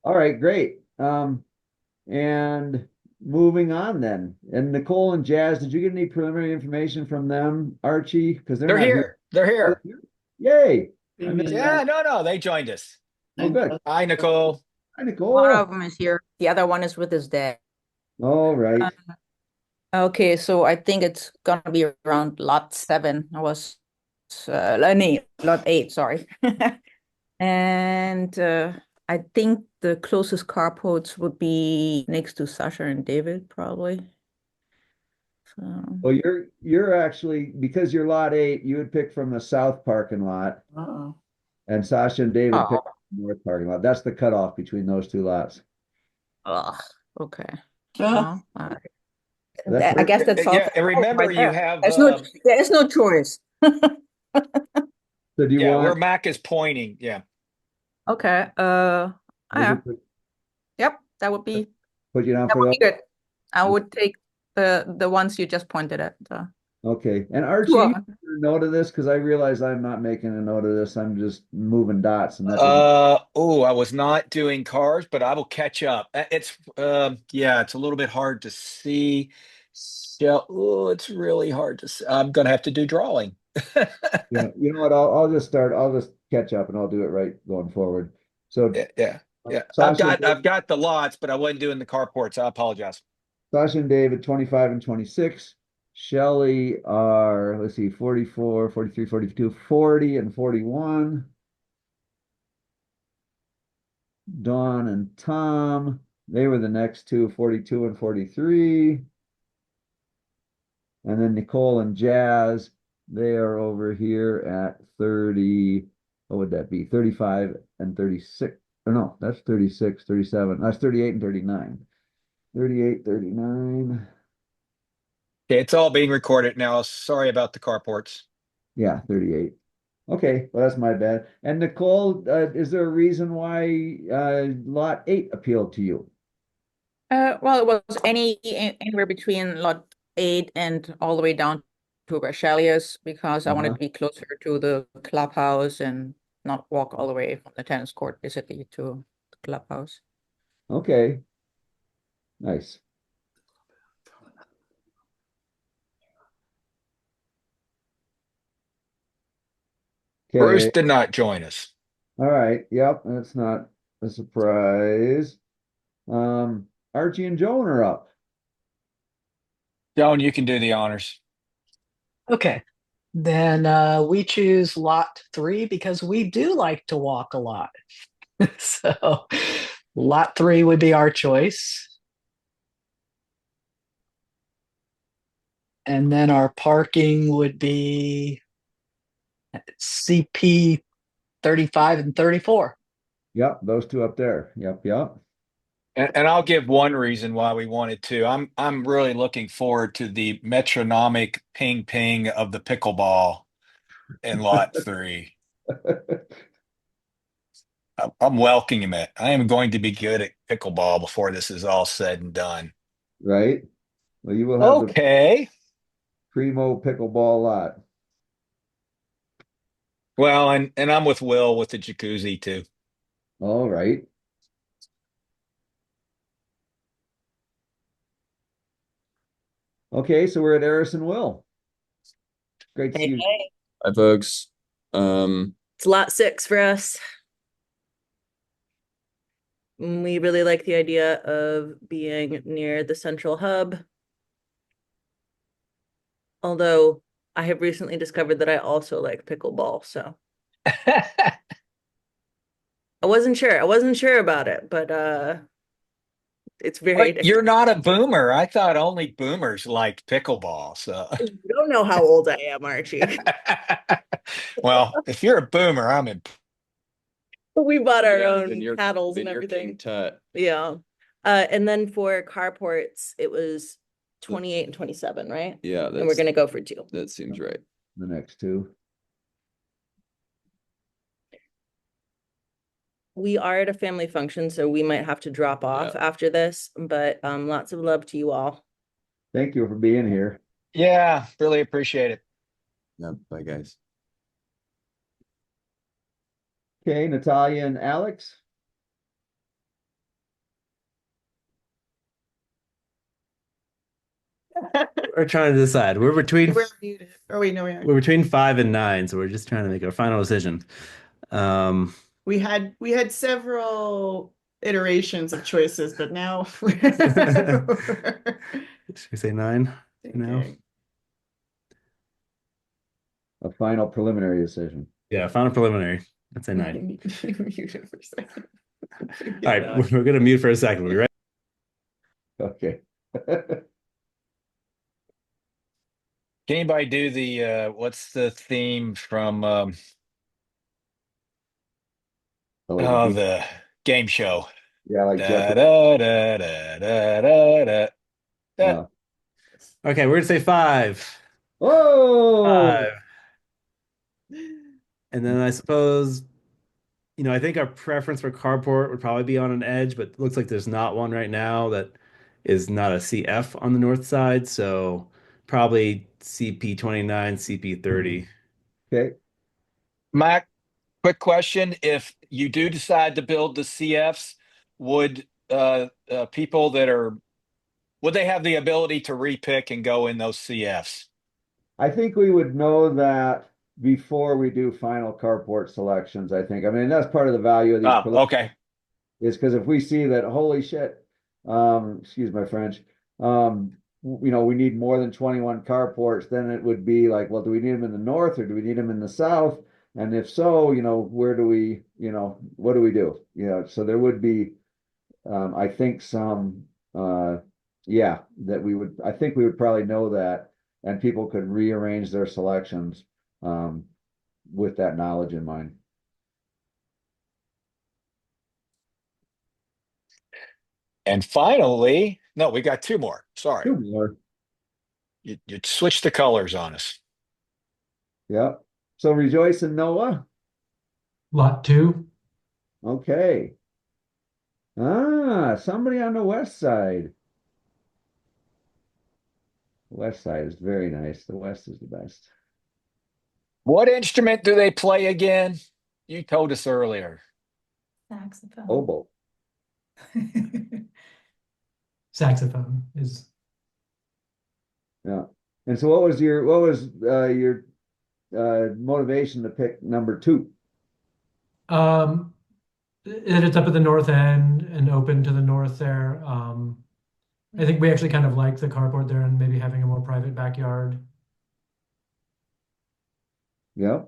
Speaker 2: All right, great. And moving on then. And Nicole and Jazz, did you get any preliminary information from them, Archie? Because they're
Speaker 1: They're
Speaker 2: not
Speaker 1: here. They're
Speaker 2: Oh,
Speaker 1: here.
Speaker 2: Yay.
Speaker 1: Yeah, no, they joined us.
Speaker 2: Oh, good.
Speaker 1: Hi, Nicole.
Speaker 2: Hi, Nicole.
Speaker 15: One of them is here. The other one is with his dad.
Speaker 2: All right.
Speaker 15: Okay, so I think it's gonna be around lot 7. I was no, lot 8, sorry. And I think the closest carports would be next to Sasha and David, probably. So
Speaker 2: Well, you're actually, because you're lot 8, you would pick from the south parking lot,
Speaker 7: Uh-oh.
Speaker 2: and Sasha and David pick
Speaker 15: Oh.
Speaker 2: from the north parking lot. That's the cutoff between those two lots.
Speaker 15: Okay.
Speaker 7: Ah.
Speaker 15: Well, all right.
Speaker 2: That's
Speaker 15: I guess that's all.
Speaker 1: Yeah, and remember
Speaker 15: right
Speaker 1: you
Speaker 15: there.
Speaker 1: have
Speaker 15: There is no choice.
Speaker 2: So do you
Speaker 1: yeah,
Speaker 2: want
Speaker 1: where Mac is pointing. Yeah.
Speaker 15: Okay.
Speaker 2: we could
Speaker 15: Yep, that would be
Speaker 2: put you down
Speaker 15: that
Speaker 2: for
Speaker 15: would be
Speaker 2: those?
Speaker 15: good. I would take the ones you just pointed at.
Speaker 2: Okay. And Archie,
Speaker 15: Two
Speaker 2: you
Speaker 15: of
Speaker 2: make
Speaker 15: them.
Speaker 2: a note of this because I realize I'm not making a note of this. I'm just moving dots, and that doesn't.
Speaker 1: I was not doing cars, but I will catch up. It's yeah, it's a little bit hard to see. So, it's really hard to see. I'm gonna have to do drawing.
Speaker 2: Yeah, you know what? I'll just start. I'll just catch up, and I'll do it right going forward. So
Speaker 1: Yeah.
Speaker 2: Sasha,
Speaker 1: I've got the lots, but I wasn't doing the carports. I apologize.
Speaker 2: Sasha and David, 25 and 26. Shelley are, let's see, 44, 43, 42, 40 and 41. Dawn and Tom, they were the next two, 42 and 43. And then Nicole and Jazz, they are over here at 30. What would that be? 35 and 36. Or no, that's 36, 37. That's 38 and 39. 38, 39.
Speaker 1: Okay, it's all being recorded now. Sorry about the carports.
Speaker 2: Yeah, 38. Okay, well, that's my bad. And Nicole, is there a reason why lot 8 appealed to you?
Speaker 15: Well, it was anywhere between lot 8 and all the way down to where Shelley is, because I wanted to be closer to the clubhouse and not walk all the way from the tennis court basically to the clubhouse.
Speaker 2: Okay, nice.
Speaker 1: Bruce
Speaker 2: Okay,
Speaker 1: did not join us.
Speaker 2: all right. Yep, that's not a surprise. Archie and Joan are up.
Speaker 1: Joan, you can do the honors.
Speaker 5: Okay. Then we choose lot 3 because we do like to walk a lot. So lot 3 would be our choice. And then our parking would be CP 35 and 34.
Speaker 2: Yep, those two up there. Yep.
Speaker 1: And I'll give one reason why we wanted to. I'm really looking forward to the metronomic ping ping of the pickleball in lot 3. I'm welcoming it. I am going to be good at pickleball before this is all said and done.
Speaker 2: Right? Well, you will have the
Speaker 1: Okay.
Speaker 2: primo pickleball lot.
Speaker 1: Well, and I'm with Will with the jacuzzi too.
Speaker 2: All right. Okay, so we're at Eris and Will. Great to see you.
Speaker 16: Hi, folks.
Speaker 17: It's lot 6 for us. We really like the idea of being near the central hub. Although I have recently discovered that I also like pickleball, so I wasn't sure. I wasn't sure about it, but it's very
Speaker 1: But you're
Speaker 17: addictive.
Speaker 1: not a boomer. I thought only boomers liked pickleball. So,
Speaker 17: You don't know how old I am, Archie.
Speaker 1: well, if you're a boomer, I'm in.
Speaker 17: We bought our
Speaker 16: Yeah,
Speaker 17: own
Speaker 16: then you're
Speaker 17: paddles and
Speaker 16: King
Speaker 17: everything.
Speaker 16: Tut.
Speaker 17: Yeah. And then for carports, it was 28 and 27, right?
Speaker 16: Yeah,
Speaker 17: And we're gonna go for 2.
Speaker 16: that seems right.
Speaker 2: The next two.
Speaker 17: We are at a family function, so we might have to drop off after this, but lots of love to you all.
Speaker 2: Thank you for being here.
Speaker 1: Yeah, really appreciate it.
Speaker 16: Yeah, bye guys.
Speaker 2: Okay, Natalia and Alex.
Speaker 6: We're trying to decide. We're between
Speaker 10: We're muted. Oh wait, no, we aren't.
Speaker 6: we're between 5 and 9, so we're just trying to make our final decision.
Speaker 10: We had several iterations of choices, but now
Speaker 6: Should we say 9 now?
Speaker 2: A final preliminary decision.
Speaker 6: Yeah, final preliminary. I'd say 9.
Speaker 10: Muted for a second.
Speaker 6: All right, we're gonna mute for a second. We ready?
Speaker 2: Okay.
Speaker 1: Can anybody do the what's the theme from the game show?
Speaker 2: Yeah, like
Speaker 1: da,
Speaker 2: Jeopardy.
Speaker 1: da, da, da, da, da, da.
Speaker 2: Yeah.
Speaker 6: Okay, we're gonna say 5.
Speaker 2: Oh,
Speaker 6: 5. And then I suppose, I think our preference for carport would probably be on an edge, but it looks like there's not one right now that is not a CF on the north side. So probably CP29, CP30.
Speaker 2: okay.
Speaker 1: Mac, quick question. If you do decide to build the CFs, would people would they have the ability to repick and go in those CFs?
Speaker 2: I think we would know that before we do final carport selections, I think. I mean, that's part of the value of these
Speaker 1: Okay.
Speaker 2: is because if we see that, holy shit, excuse my French, we need more than 21 carports, then it would be like, well, do we need them in the north or do we need them in the south? And if so, where do we, what do we do? So there would be, I think some, I think we would probably know that, and people could rearrange their selections, with that knowledge in mind.
Speaker 1: And finally, no, we got 2 more. Sorry.
Speaker 2: 2 more.
Speaker 1: You switched the colors on us.
Speaker 2: Yeah. So Rejoice and Noah.
Speaker 4: Lot 2.
Speaker 2: Okay. Somebody on the west side. The west side is very nice. The west is the best.
Speaker 1: What instrument do they play again? You told us earlier.
Speaker 12: Saxophone.
Speaker 2: Oboe.
Speaker 4: Saxophone is.
Speaker 2: Yeah. And so what was your motivation to pick number 2?
Speaker 4: It's up at the north end and open to the north there. I think we actually kind of like the carport there and maybe having a more private backyard.
Speaker 2: Yeah.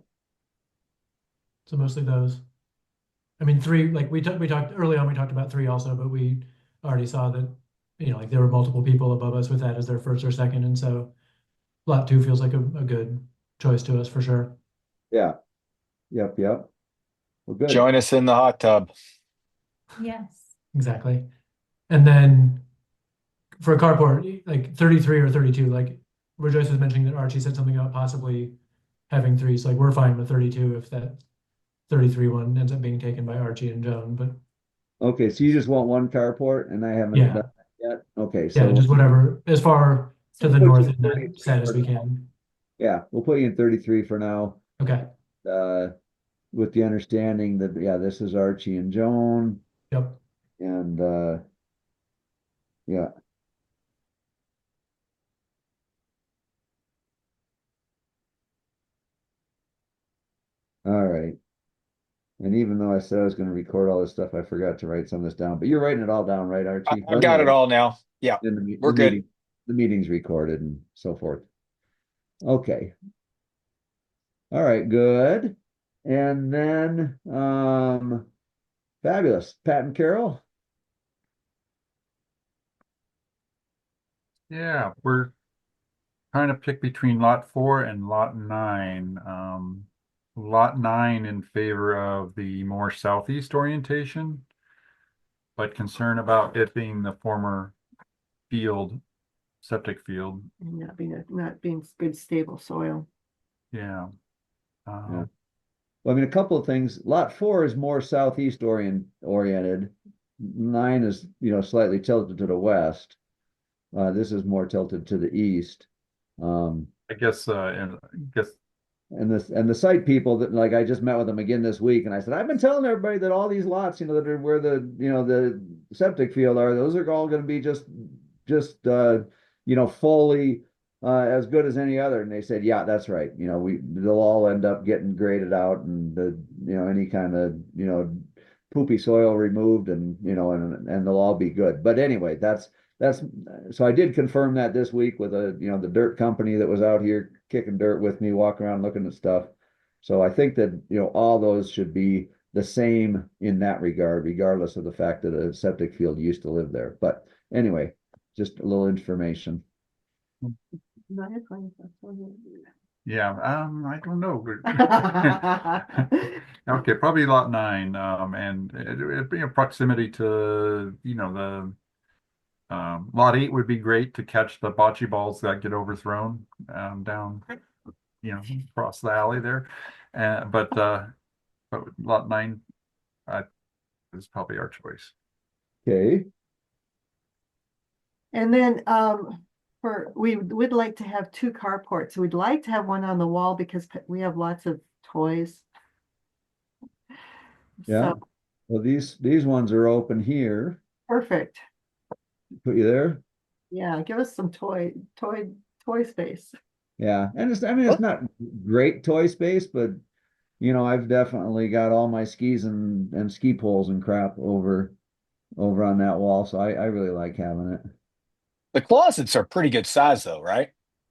Speaker 4: So mostly those. I mean, 3, like we talked early on, we talked about 3 also, but we already saw that, like there were multiple people above us with that as their first or second. And so lot 2 feels like a good choice to us for sure.
Speaker 2: Yeah. Yep. Well, good.
Speaker 1: Join us in the hot tub.
Speaker 12: Yes.
Speaker 4: Exactly. And then for a carport, like 33 or 32, like Rejoice was mentioning that Archie said something about possibly having 3. So like we're fine with 32 if that 33 one ends up being taken by Archie and Joan. But
Speaker 2: okay, so you just want 1 carport, and I haven't done that yet. Okay,
Speaker 4: yeah,
Speaker 2: so
Speaker 4: just whatever as far to the north in that set as we can.
Speaker 2: Yeah, we'll put you in 33 for now.
Speaker 4: Okay.
Speaker 2: with the understanding that, yeah, this is Archie and Joan,
Speaker 4: Yep.
Speaker 2: and yeah. All right. And even though I said I was going to record all this stuff, I forgot to write some of this down. But you're writing it all down, right, Archie?
Speaker 1: I've got it all now. Yeah,
Speaker 2: Then
Speaker 1: we're good.
Speaker 2: the meeting's recorded and so forth. Okay. All right, good. And then fabulous. Pat and Carol.
Speaker 9: Yeah, we're trying to pick between lot 4 and lot 9. Lot 9 in favor of the more southeast orientation, but concern about it being the former field, septic field.
Speaker 3: And not being good stable soil.
Speaker 9: Yeah.
Speaker 2: Yeah. Well, I mean, a couple of things. Lot 4 is more southeast oriented. 9 is, slightly tilted to the west. This is more tilted to the east.
Speaker 9: I guess, and I guess
Speaker 2: And the site people that, like, I just met with them again this week, and I said, I've been telling everybody that all these lots, that are where the septic field are, those are all going to be just fully as good as any other. And they said, yeah, that's right. They'll all end up getting graded out, and any kind of poopy soil removed, and and they'll all be good. But anyway, that's so I did confirm that this week with the dirt company that was out here kicking dirt with me, walking around looking at stuff. So I think that all those should be the same in that regard, regardless of the fact that a septic field used to live there. But anyway, just a little information.
Speaker 9: yeah, I don't know. Okay, probably lot 9, and it'd be in proximity to the lot 8 would be great to catch the bocce balls that get overthrown down, across the alley there. But lot 9 is probably our choice.
Speaker 2: Okay.
Speaker 3: And then we would like to have 2 carports. We'd like to have one on the wall because we have lots of toys.
Speaker 2: Yeah.
Speaker 3: So,
Speaker 2: Well, these ones are open here.
Speaker 3: perfect.
Speaker 2: Put you there.
Speaker 3: Yeah, give us some toy space.
Speaker 2: Yeah, and it's not great toy space, but I've definitely got all my skis and ski poles and crap over on that wall, so I really like having it.
Speaker 1: The closets are pretty good size though, right?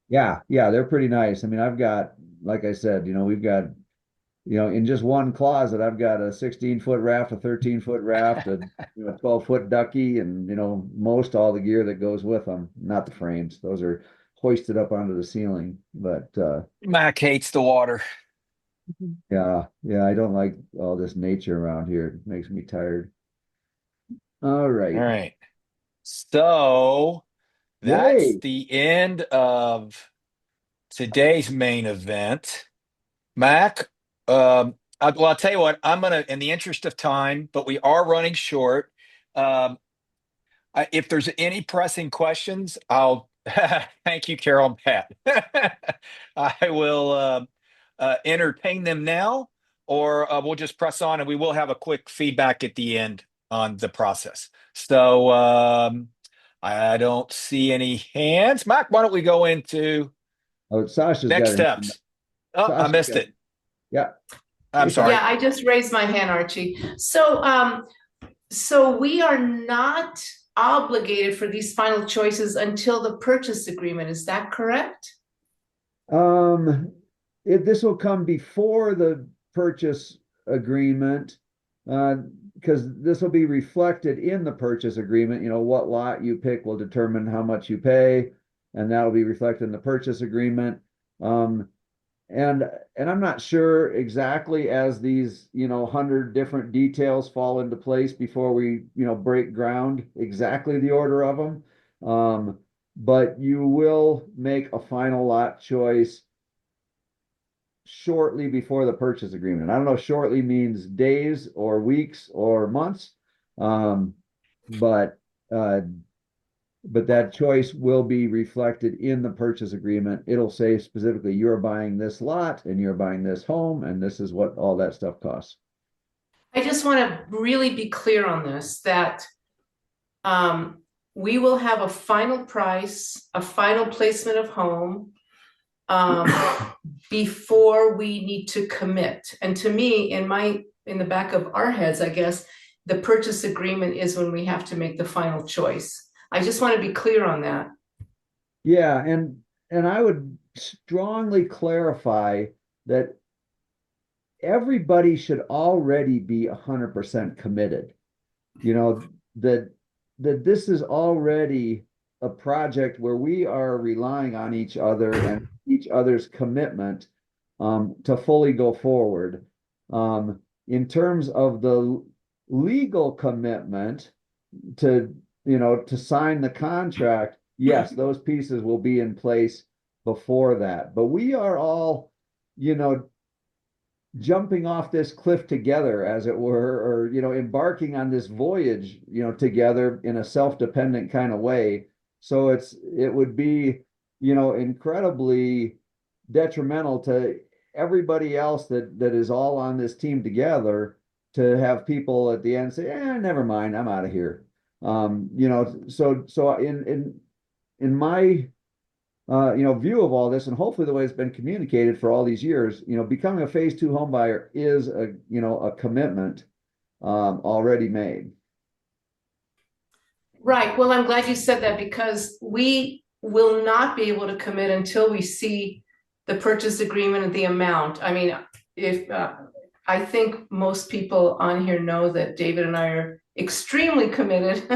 Speaker 2: Yeah, they're pretty nice. I mean, I've got, like I said, we've got, in just one closet, I've got a 16-foot raft, a 13-foot raft, a 12-foot ducky, and most all the gear that goes with them, not the frames. Those are hoisted up onto the ceiling. But
Speaker 1: Mac hates the water.
Speaker 2: yeah, I don't like all this nature around here. It makes me tired. All right.
Speaker 1: All right. So that's
Speaker 2: Yay.
Speaker 1: the end of today's main event. Mac, I'll tell you what, I'm gonna, in the interest of time, but we are running short. Um, if there's any pressing questions, I'll thank you, Carol and Pat. I will entertain them now, or we'll just press on, and we will have a quick feedback at the end on the process. So I don't see any hands. Mac, why don't we go into
Speaker 2: Sasha's
Speaker 1: next
Speaker 2: got her hand
Speaker 1: steps?
Speaker 2: up.
Speaker 1: Oh, I
Speaker 2: Sasha's
Speaker 1: missed
Speaker 2: got
Speaker 1: it.
Speaker 2: Yeah.
Speaker 1: I'm sorry.
Speaker 11: Yeah, I just raised my hand, Archie. So we are not obligated for these final choices until the purchase agreement. Is that correct?
Speaker 2: This will come before the purchase agreement, because this will be reflected in the purchase agreement. What lot you pick will determine how much you pay, and that'll be reflected in the purchase agreement. And I'm not sure exactly as these 100 different details fall into place before we break ground exactly the order of them. But you will make a final lot choice shortly before the purchase agreement. I don't know if shortly means days or weeks or months, but but that choice will be reflected in the purchase agreement. It'll say specifically, you're buying this lot and you're buying this home, and this is what all that stuff costs.
Speaker 11: I just want to really be clear on this, that we will have a final price, a final placement of home before we need to commit. And to me, in the back of our heads, I guess, the purchase agreement is when we have to make the final choice. I just want to be clear on that.
Speaker 2: Yeah, and I would strongly clarify that everybody should already be 100% committed. You know, that this is already a project where we are relying on each other and each other's commitment to fully go forward. In terms of the legal commitment to, to sign the contract, yes, those pieces will be in place before that. But we are all, jumping off this cliff together, as it were, or, embarking on this voyage, together in a self-dependent kind of way. So it would be, incredibly detrimental to everybody else that is all on this team together to have people at the end say, never mind, I'm out of here. So in my view of all this, and hopefully the way it's been communicated for all these years, becoming a phase 2 home buyer is a commitment already made.
Speaker 11: Right. Well, I'm glad you said that, because we will not be able to commit until we see the purchase agreement and the amount. I mean, I think most people on here know that David and I are extremely committed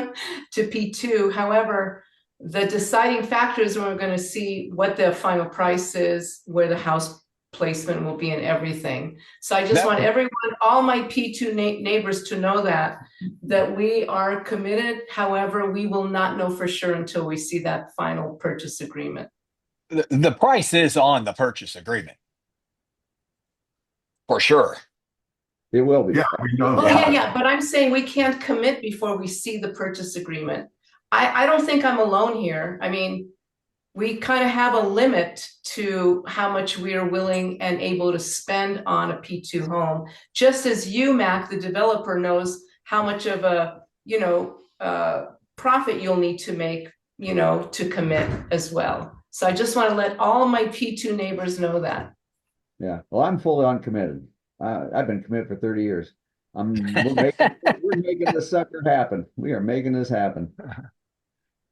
Speaker 11: to P2. However, the deciding factor is when we're going to see what the final price is, where the house placement will be, and everything. So I just want everyone, all my P2 neighbors, to know that we are committed. However, we will not know for sure until we see that final purchase agreement.
Speaker 1: The price is on the purchase agreement. For sure.
Speaker 2: It will be.
Speaker 13: Yeah, we know
Speaker 11: Oh,
Speaker 13: that.
Speaker 11: yeah. But I'm saying we can't commit before we see the purchase agreement. I don't think I'm alone here. I mean, we kind of have a limit to how much we are willing and able to spend on a P2 home. Just as you, Mac, the developer, knows how much of a, profit you'll need to make, to commit as well. So I just want to let all my P2 neighbors know that.
Speaker 2: Yeah. Well, I'm fully uncommitted. I've been committed for 30 years. We're making this sucker happen. We are making this happen.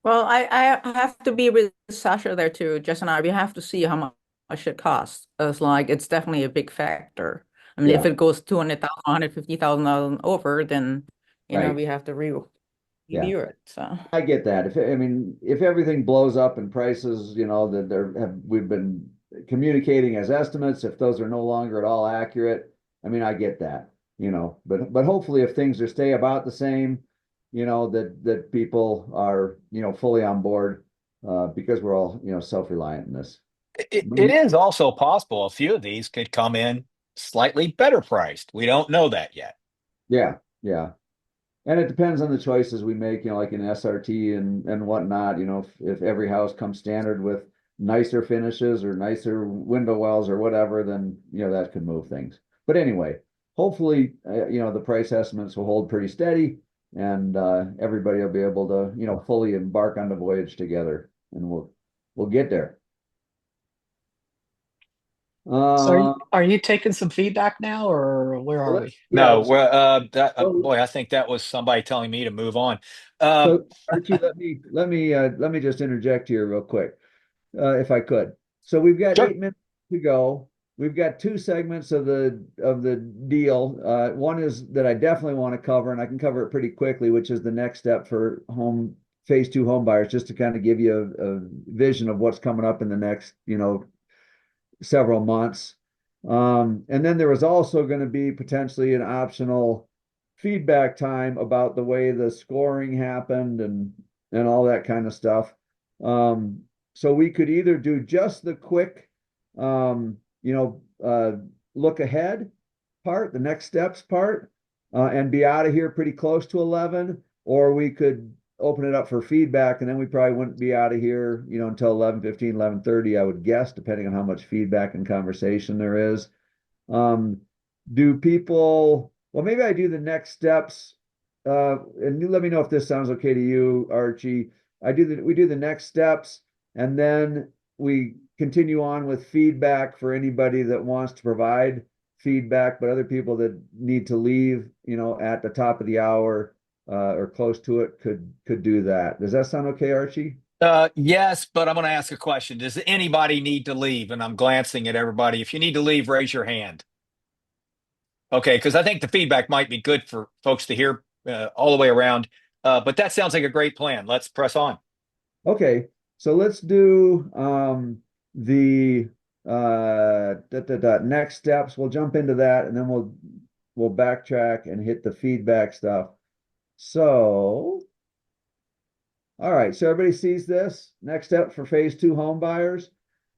Speaker 15: Well, I have to be with Sasha there too, Jess and I. We have to see how much it costs. It's definitely a big factor. I mean, if it goes 200,000, 150,000 over, then we have to review it. So
Speaker 2: I get that. If everything blows up in prices, that we've been communicating as estimates, if those are no longer at all accurate, I get that. But hopefully, if things stay about the same, that people are, fully on board, because we're all, self-reliant in this.
Speaker 1: It is also possible a few of these could come in slightly better priced. We don't know that yet.
Speaker 2: Yeah. And it depends on the choices we make, like in SRT and whatnot, if every house comes standard with nicer finishes or nicer window wells or whatever, then, that could move things. But anyway, hopefully, the price estimates will hold pretty steady, and everybody will be able to, fully embark on the voyage together, and we'll get there.
Speaker 5: So are you taking some feedback now, or where are we?
Speaker 1: No, well, boy, I think that was somebody telling me to move on.
Speaker 2: So Archie, let me just interject here real quick, if I could. So we've got 8 minutes to go. We've got 2 segments of the deal. One is that I definitely want to cover, and I can cover it pretty quickly, which is the next step for phase 2 home buyers, just to kind of give you a vision of what's coming up in the next, several months. And then there was also going to be potentially an optional feedback time about the way the scoring happened and all that kind of stuff. So we could either do just the quick, look ahead part, the next steps part, and be out of here pretty close to 11, or we could open it up for feedback, and then we probably wouldn't be out of here, until 11:15, 11:30, I would guess, depending on how much feedback and conversation there is. Do people, well, maybe I do the next steps, and you let me know if this sounds okay to you, Archie. We do the next steps, and then we continue on with feedback for anybody that wants to provide feedback, but other people that need to leave, at the top of the hour, or close to it could do that. Does that sound okay, Archie?
Speaker 1: Yes, but I'm going to ask a question. Does anybody need to leave? And I'm glancing at everybody. If you need to leave, raise your hand. Okay, because I think the feedback might be good for folks to hear all the way around. But that sounds like a great plan. Let's press on.
Speaker 2: Okay, so let's do the next steps. We'll jump into that, and then we'll backtrack and hit the feedback stuff. So, all right, so everybody sees this next step for phase 2 home buyers.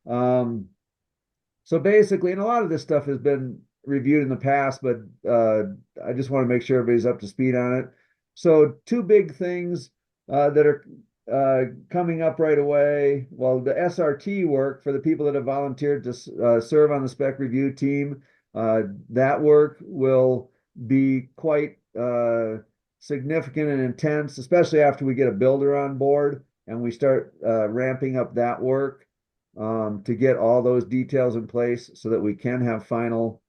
Speaker 2: So basically, and a lot of this stuff has been reviewed in the past, but I just want to make sure everybody's up to speed on it. So 2 big things that are coming up right away. Well, the SRT work for the people that have volunteered to serve on the spec review team, that work will be quite significant and intense, especially after we get a builder on board and we start ramping up that work to get all those details in place so that we can have final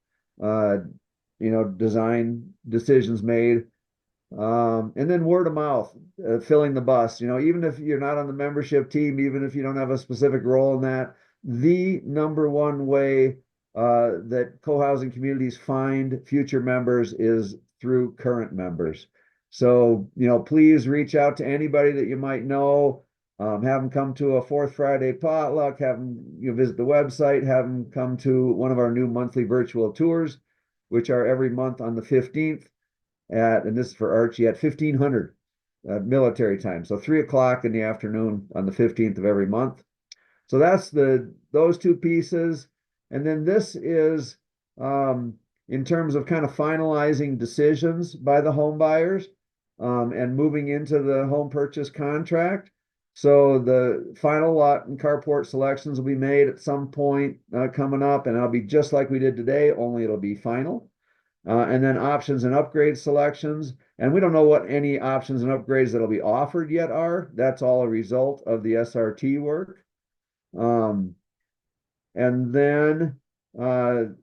Speaker 2: design decisions made. And then word of mouth, filling the bus, even if you're not on the membership team, even if you don't have a specific role in that, the number one way that co-housing communities find future members is through current members. So, please reach out to anybody that you might know, have them come to a Fourth Friday potluck, have them visit the website, have them come to one of our new monthly virtual tours, which are every month on the 15th. And this is for Archie, at 1500 military time. So 3:00 in the afternoon on the 15th of every month. So that's those 2 pieces. And then this is in terms of kind of finalizing decisions by the home buyers and moving into the home purchase contract. So the final lot and carport selections will be made at some point coming up, and it'll be just like we did today, only it'll be final. And then options and upgrade selections. And we don't know what any options and upgrades that'll be offered yet are. That's all a result of the SRT work. And then, and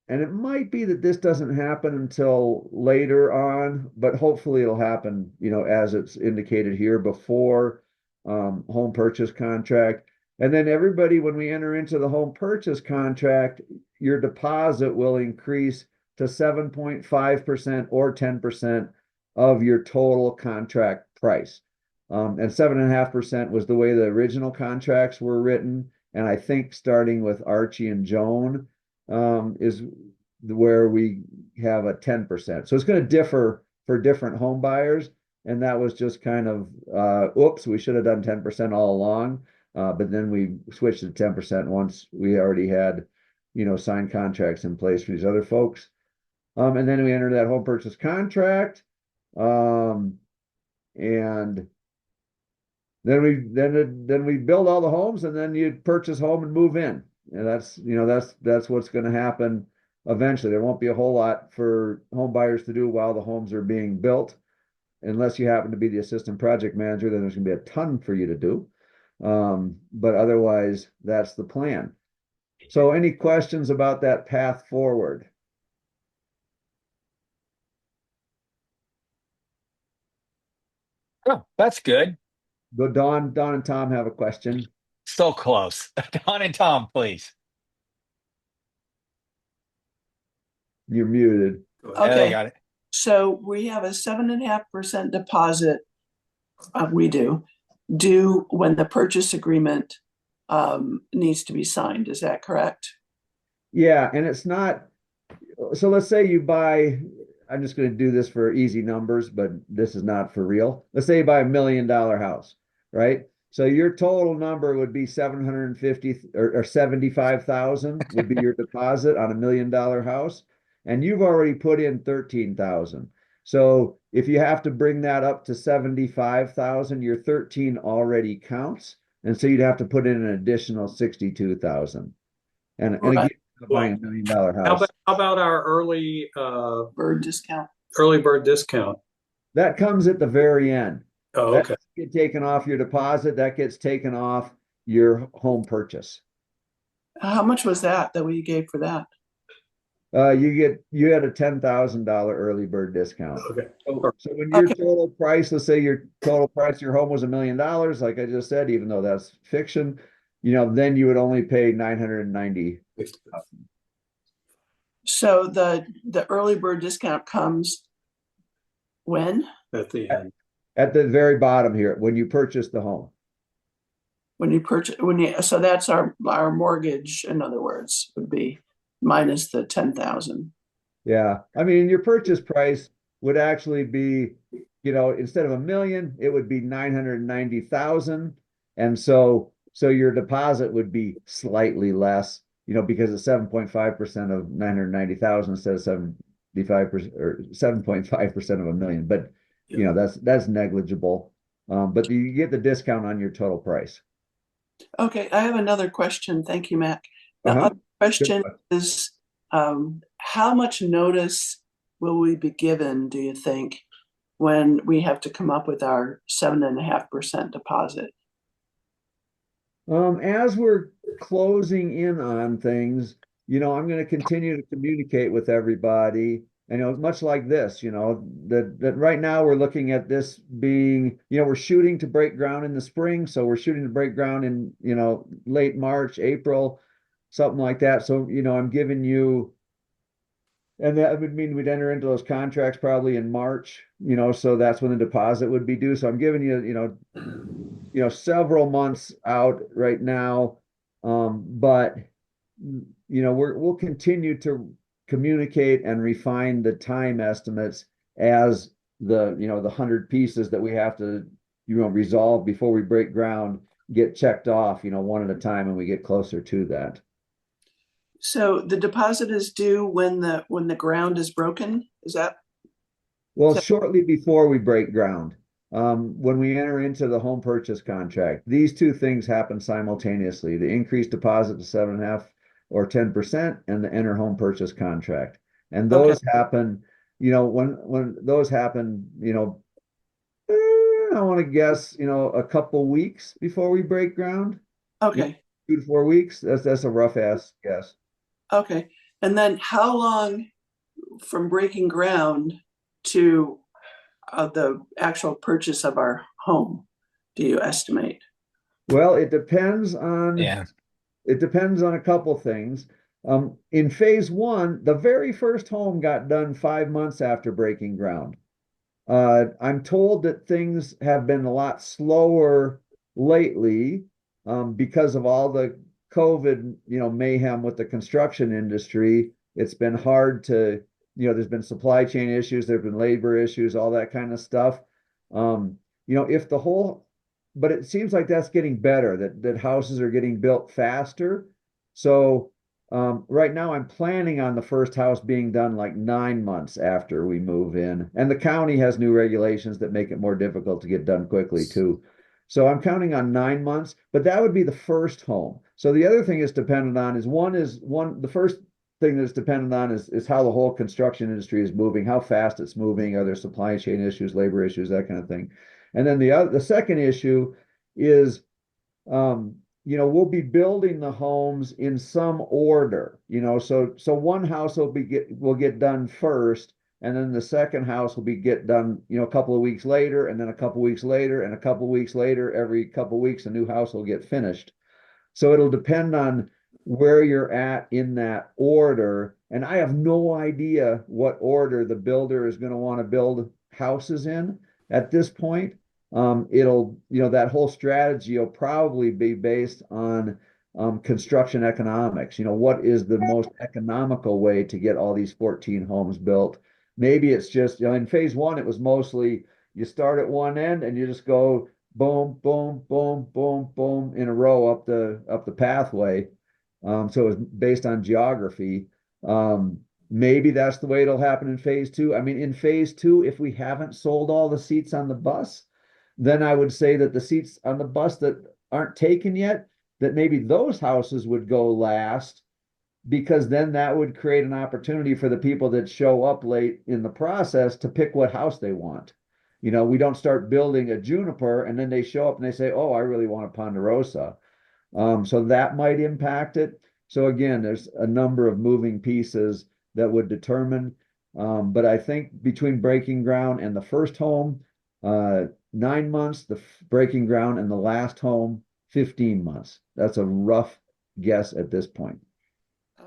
Speaker 2: it might be that this doesn't happen until later on, but hopefully it'll happen, as it's indicated here before home purchase contract. And then everybody, when we enter into the home purchase contract, your deposit will increase to 7.5% or 10% of your total contract price. And 7.5% was the way the original contracts were written. And I think starting with Archie and Joan is where we have a 10%. So it's going to differ for different home buyers. And that was just kind of, oops, we should have done 10% all along. But then we switched to 10% once we already had, signed contracts in place for these other folks. And then we enter that home purchase contract. And then we build all the homes, and then you purchase home and move in. And that's what's going to happen eventually. There won't be a whole lot for home buyers to do while the homes are being built, unless you happen to be the assistant project manager. Then there's going to be a ton for you to do. But otherwise, that's the plan. So any questions about that path forward?
Speaker 1: Oh, that's good.
Speaker 2: Don and Tom have a question.
Speaker 1: So close. Don and Tom, please.
Speaker 2: You're muted.
Speaker 1: They got it.
Speaker 7: So we have a 7.5% deposit. We do due when the purchase agreement needs to be signed. Is that correct?
Speaker 2: Yeah, and it's not. So let's say you buy. I'm just going to do this for easy numbers, but this is not for real. Let's say you buy $1 million house, right? So your total number would be 750 or 75,000 would be your deposit on $1 million house, and you've already put in 13,000. So if you have to bring that up to 75,000, your 13 already counts. And so you'd have to put in an additional 62,000. And again,
Speaker 7: Right.
Speaker 2: buying $1 million
Speaker 8: How
Speaker 2: house.
Speaker 8: about our early
Speaker 7: Bird discount.
Speaker 8: early bird discount?
Speaker 2: That comes at the very end.
Speaker 8: Oh,
Speaker 2: That
Speaker 8: okay.
Speaker 2: doesn't get taken off your deposit. That gets taken off your home purchase.
Speaker 7: How much was that we gave for that?
Speaker 2: You had a $10,000 early bird discount.
Speaker 8: Okay.
Speaker 2: So when your total price, let's say your total price of your home was $1 million, like I just said, even though that's fiction, then you would only pay 990.
Speaker 7: So the early bird discount comes when?
Speaker 8: At the end.
Speaker 2: At the very bottom here, when you purchase the home.
Speaker 7: So that's our mortgage, in other words, would be minus the 10,000.
Speaker 2: Yeah. I mean, your purchase price would actually be, instead of $1 million, it would be 990,000. And so your deposit would be slightly less, because it's 7.5% of 990,000 instead of 75% or 7.5% of $1 million. But that's negligible. But you get the discount on your total price.
Speaker 7: Okay, I have another question. Thank you, Mac. The other question is, how much notice will we be given, do you think, when we have to come up with our 7.5% deposit?
Speaker 2: As we're closing in on things, I'm going to continue to communicate with everybody. Much like this, that right now we're looking at this being, we're shooting to break ground in the spring. So we're shooting to break ground in, late March, April, something like that. So, I'm giving you, and that would mean we'd enter into those contracts probably in March, so that's when the deposit would be due. So I'm giving you, several months out right now. But, we'll continue to communicate and refine the time estimates as the 100 pieces that we have to resolve before we break ground get checked off one at a time, and we get closer to that.
Speaker 7: So the deposit is due when the ground is broken, is that?
Speaker 2: Well, shortly before we break ground, when we enter into the home purchase contract, these two things happen simultaneously: the increased deposit to 7.5 or 10%, and the enter home purchase contract. And those happen, when those happen, I want to guess, a couple weeks before we break ground.
Speaker 7: Okay.
Speaker 2: 2 to 4 weeks. That's a rough ass guess.
Speaker 7: Okay. And then how long from breaking ground to the actual purchase of our home do you estimate?
Speaker 2: Well, it depends on a couple things. In phase one, the very first home got done 5 months after breaking ground. I'm told that things have been a lot slower lately because of all the COVID, mayhem with the construction industry. It's been hard to, there's been supply chain issues, there've been labor issues, all that kind of stuff. But it seems like that's getting better, that houses are getting built faster. So right now I'm planning on the first house being done like 9 months after we move in. And the county has new regulations that make it more difficult to get done quickly too. So I'm counting on 9 months, but that would be the first home. So the other thing is dependent on the first thing that's dependent on is how the whole construction industry is moving, how fast it's moving, are there supply chain issues, labor issues, that kind of thing. And then the second issue is, we'll be building the homes in some order, so one house will get done first, and then the second house will get done, a couple of weeks later, and then a couple of weeks later, and a couple of weeks later. Every couple of weeks, a new house will get finished. So it'll depend on where you're at in that order. And I have no idea what order the builder is going to want to build houses in at this point. That whole strategy will probably be based on construction economics. What is the most economical way to get all these 14 homes built? Maybe it's just, in phase one, it was mostly you start at one end and you just go boom, boom, boom, boom, boom in a row up the pathway. So it was based on geography. Maybe that's the way it'll happen in phase two. I mean, in phase two, if we haven't sold all the seats on the bus, then I would say that the seats on the bus that aren't taken yet, that maybe those houses would go last, because then that would create an opportunity for the people that show up late in the process to pick what house they want. You know, we don't start building a Juniper and then they show up and they say, oh, I really want a Ponderosa. So that might impact it. So again, there's a number of moving pieces that would determine. But I think between breaking ground and the first home, 9 months, the breaking ground and the last home, 15 months. That's a rough guess at this point.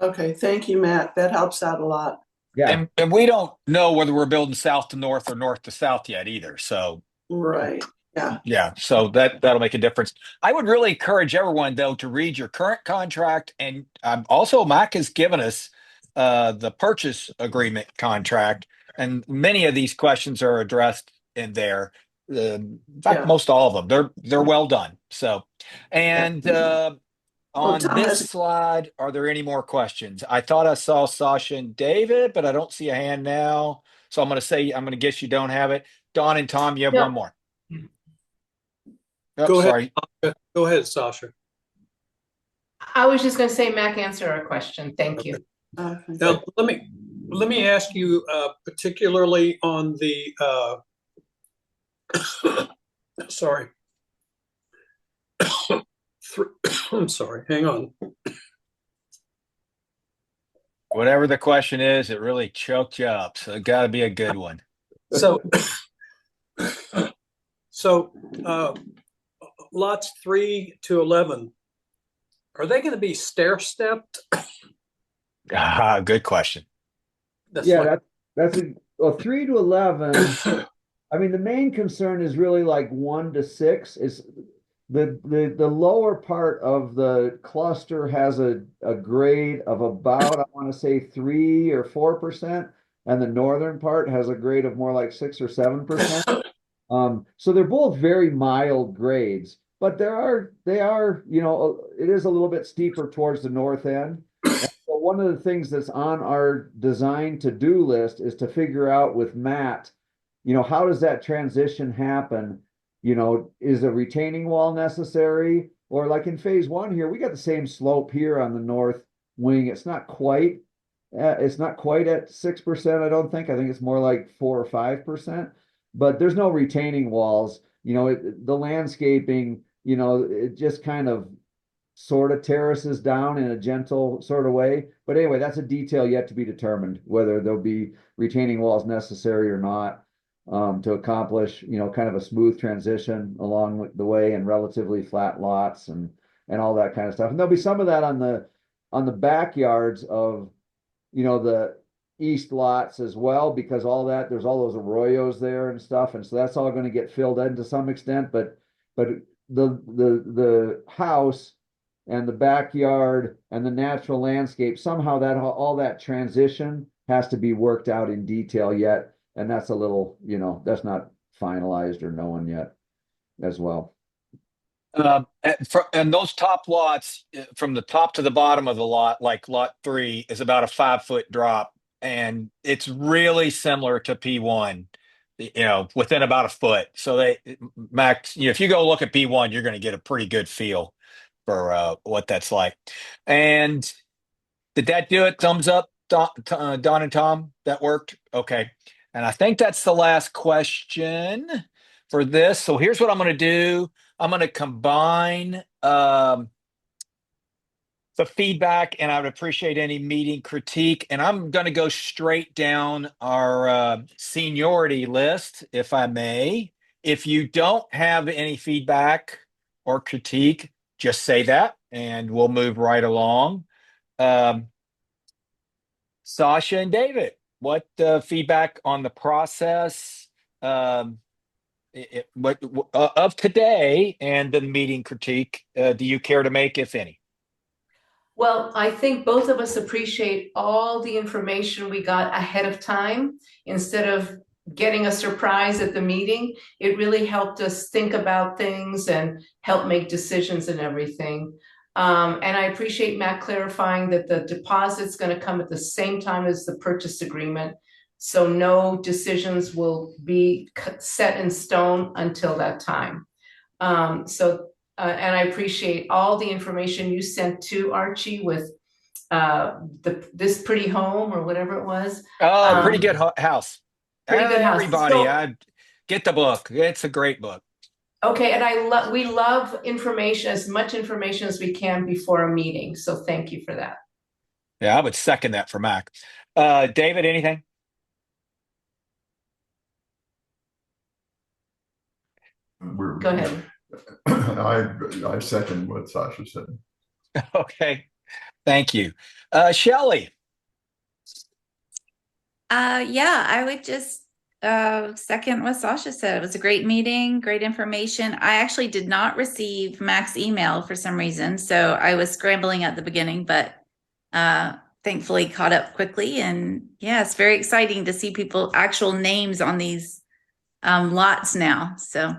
Speaker 7: Okay, thank you, Matt. That helps out a lot.
Speaker 2: Yeah.
Speaker 1: And we don't know whether we're building south to north or north to south yet either. So
Speaker 7: Right. Yeah.
Speaker 1: yeah, so that'll make a difference. I would really encourage everyone though to read your current contract, and also Mike has given us the purchase agreement contract, and many of these questions are addressed in there. In fact,
Speaker 7: Yeah.
Speaker 1: most all of them. They're well done. So, and on
Speaker 7: Tom
Speaker 1: this
Speaker 7: has-
Speaker 1: slide, are there any more questions? I thought I saw Sasha and David, but I don't see a hand now. So I'm going to guess you don't have it. Don and Tom, you have
Speaker 11: No.
Speaker 1: one more. Oh,
Speaker 8: Go ahead.
Speaker 1: sorry.
Speaker 8: Go ahead, Sasha.
Speaker 11: I was just going to say, Mac, answer our question. Thank you.
Speaker 8: Now, let me ask you particularly on the sorry. I'm sorry. Hang on.
Speaker 1: Whatever the question is, it really choked you up. So it got to be a good one.
Speaker 8: So, lots 3 to 11, are they going to be stair stepped?
Speaker 1: Good question.
Speaker 8: That's
Speaker 2: Yeah, that's well, 3 to 11. I mean, the main concern is really like 1 to 6. Is the lower part of the cluster has a grade of about, I want to say 3 or 4%, and the northern part has a grade of more like 6 or 7%. So they're both very mild grades, but they are, you know, it is a little bit steeper towards the north end. And so one of the things that's on our design to-do list is to figure out with Matt, you know, how does that transition happen? You know, is a retaining wall necessary? Or like in phase one here, we got the same slope here on the north wing. It's not quite at 6%, I don't think. I think it's more like 4 or 5%. But there's no retaining walls. You know, the landscaping, you know, it just kind of sort of terraces down in a gentle sort of way. But anyway, that's a detail yet to be determined, whether there'll be retaining walls necessary or not, to accomplish, you know, kind of a smooth transition along the way and relatively flat lots and all that kind of stuff. And there'll be some of that on the backyards of, you know, the east lots as well, because there's all those arroyos there and stuff, and so that's all going to get filled in to some extent. But the house and the backyard and the natural landscape, somehow that all that transition has to be worked out in detail yet, and that's a little, you know, that's not finalized or known yet as well.
Speaker 1: And those top lots, from the top to the bottom of the lot, like lot 3, is about a 5-foot drop, and it's really similar to P1, you know, within about a foot. So Max, you know, if you go look at P1, you're going to get a pretty good feel for what that's like. And did that do it? Thumbs up, Don and Tom? That worked? Okay. And I think that's the last question for this. So here's what I'm going to do. I'm going to combine the feedback, and I would appreciate any meeting critique. And I'm going to go straight down our seniority list, if I may. If you don't have any feedback or critique, just say that, and we'll move right along. Sasha and David, what feedback on the process of today and the meeting critique do you care to make, if any?
Speaker 11: Well, I think both of us appreciate all the information we got ahead of time instead of getting a surprise at the meeting. It really helped us think about things and help make decisions and everything. And I appreciate Matt clarifying that the deposit's going to come at the same time as the purchase agreement. So no decisions will be set in stone until that time. And I appreciate all the information you sent to Archie with this pretty home or whatever it was.
Speaker 1: Oh, pretty good house.
Speaker 11: Pretty good house.
Speaker 1: Everybody,
Speaker 11: So,
Speaker 1: I get the book. It's a great book.
Speaker 11: okay, and we love information, as much information as we can before a meeting. So thank you for that.
Speaker 1: Yeah, I would second that for Mac. David, anything?
Speaker 11: Go ahead.
Speaker 13: I second what Sasha said.
Speaker 1: Okay, thank you. Shelley.
Speaker 14: Yeah, I would just second what Sasha said. It was a great meeting, great information. I actually did not receive Mac's email for some reason, so I was scrambling at the beginning, but thankfully caught up quickly. And yeah, it's very exciting to see people actual names on these lots now. So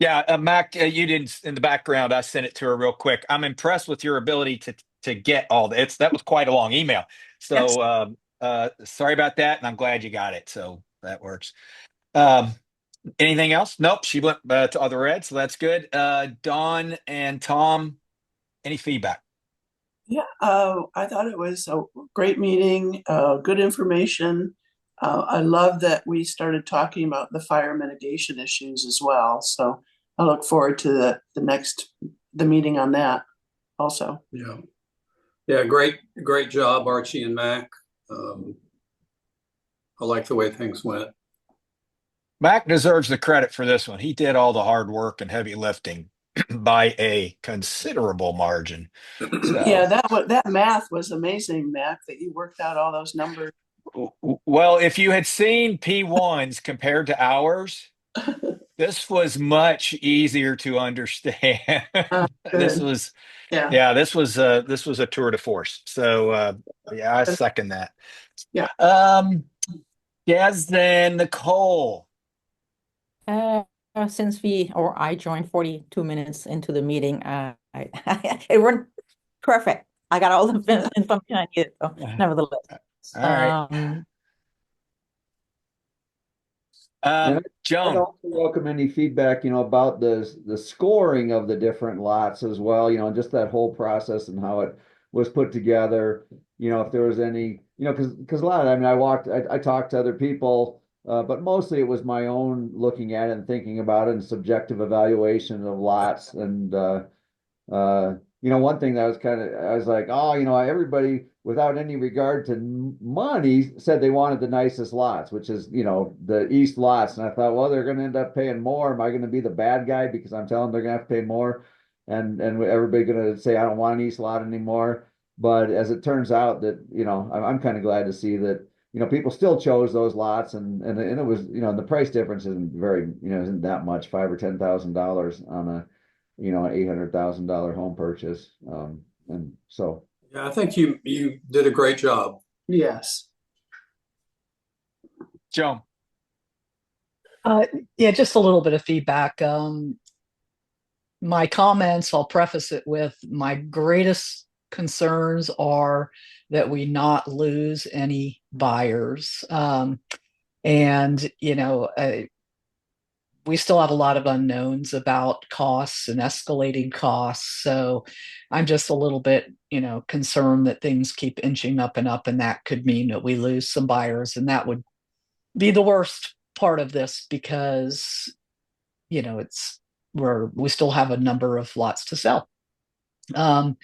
Speaker 1: Yeah, Mac, you didn't in the background. I sent it to her real quick. I'm impressed with your ability to get all that. That was quite a long email. So sorry about that, and I'm glad you got it. So that works. Anything else? Nope. She went to other ed, so that's good. Dawn and Tom, any feedback?
Speaker 7: Yeah, I thought it was a great meeting, good information. I love that we started talking about the fire mitigation issues as well. So I look forward to the meeting on that also.
Speaker 8: Yeah. Yeah, great job, Archie and Mac. I like the way things went.
Speaker 1: Mac deserves the credit for this one. He did all the hard work and heavy lifting by a considerable margin. So.
Speaker 7: Yeah, that math was amazing, Mac, that you worked out all those numbers.
Speaker 1: Well, if you had seen P1s compared to ours, this was much easier to understand. This was this was a tour de force. So yeah, I second that.
Speaker 7: Yeah.
Speaker 1: Yes, then Nicole.
Speaker 15: Since I joined 42 minutes into the meeting, it weren't perfect. I got all the information I needed, so nevertheless.
Speaker 1: All right. Joan.
Speaker 2: I'd also welcome any feedback, about the scoring of the different lots as well, just that whole process and how it was put together. If there was any, because a lot of, I talked to other people, but mostly it was my own looking at it and thinking about it and subjective evaluation of lots. And one thing that I was like, oh, everybody without any regard to money said they wanted the nicest lots, which is, the east lots. And I thought, well, they're going to end up paying more. Am I going to be the bad guy because I'm telling them they're going to have to pay more? And everybody going to say, I don't want an east lot anymore. But as it turns out that, I'm kind of glad to see that, people still chose those lots and it was, the price difference isn't isn't that much, $5,000 or $10,000 on an $800,000 home purchase. And so.
Speaker 8: Yeah, I think you did a great job.
Speaker 7: Yes.
Speaker 1: Joan.
Speaker 5: Yeah, just a little bit of feedback. My comments, I'll preface it with my greatest concerns are that we not lose any buyers. And, we still have a lot of unknowns about costs and escalating costs. So I'm just a little bit, concerned that things keep inching up and up, and that could mean that we lose some buyers. And that would be the worst part of this because, we still have a number of lots to sell. I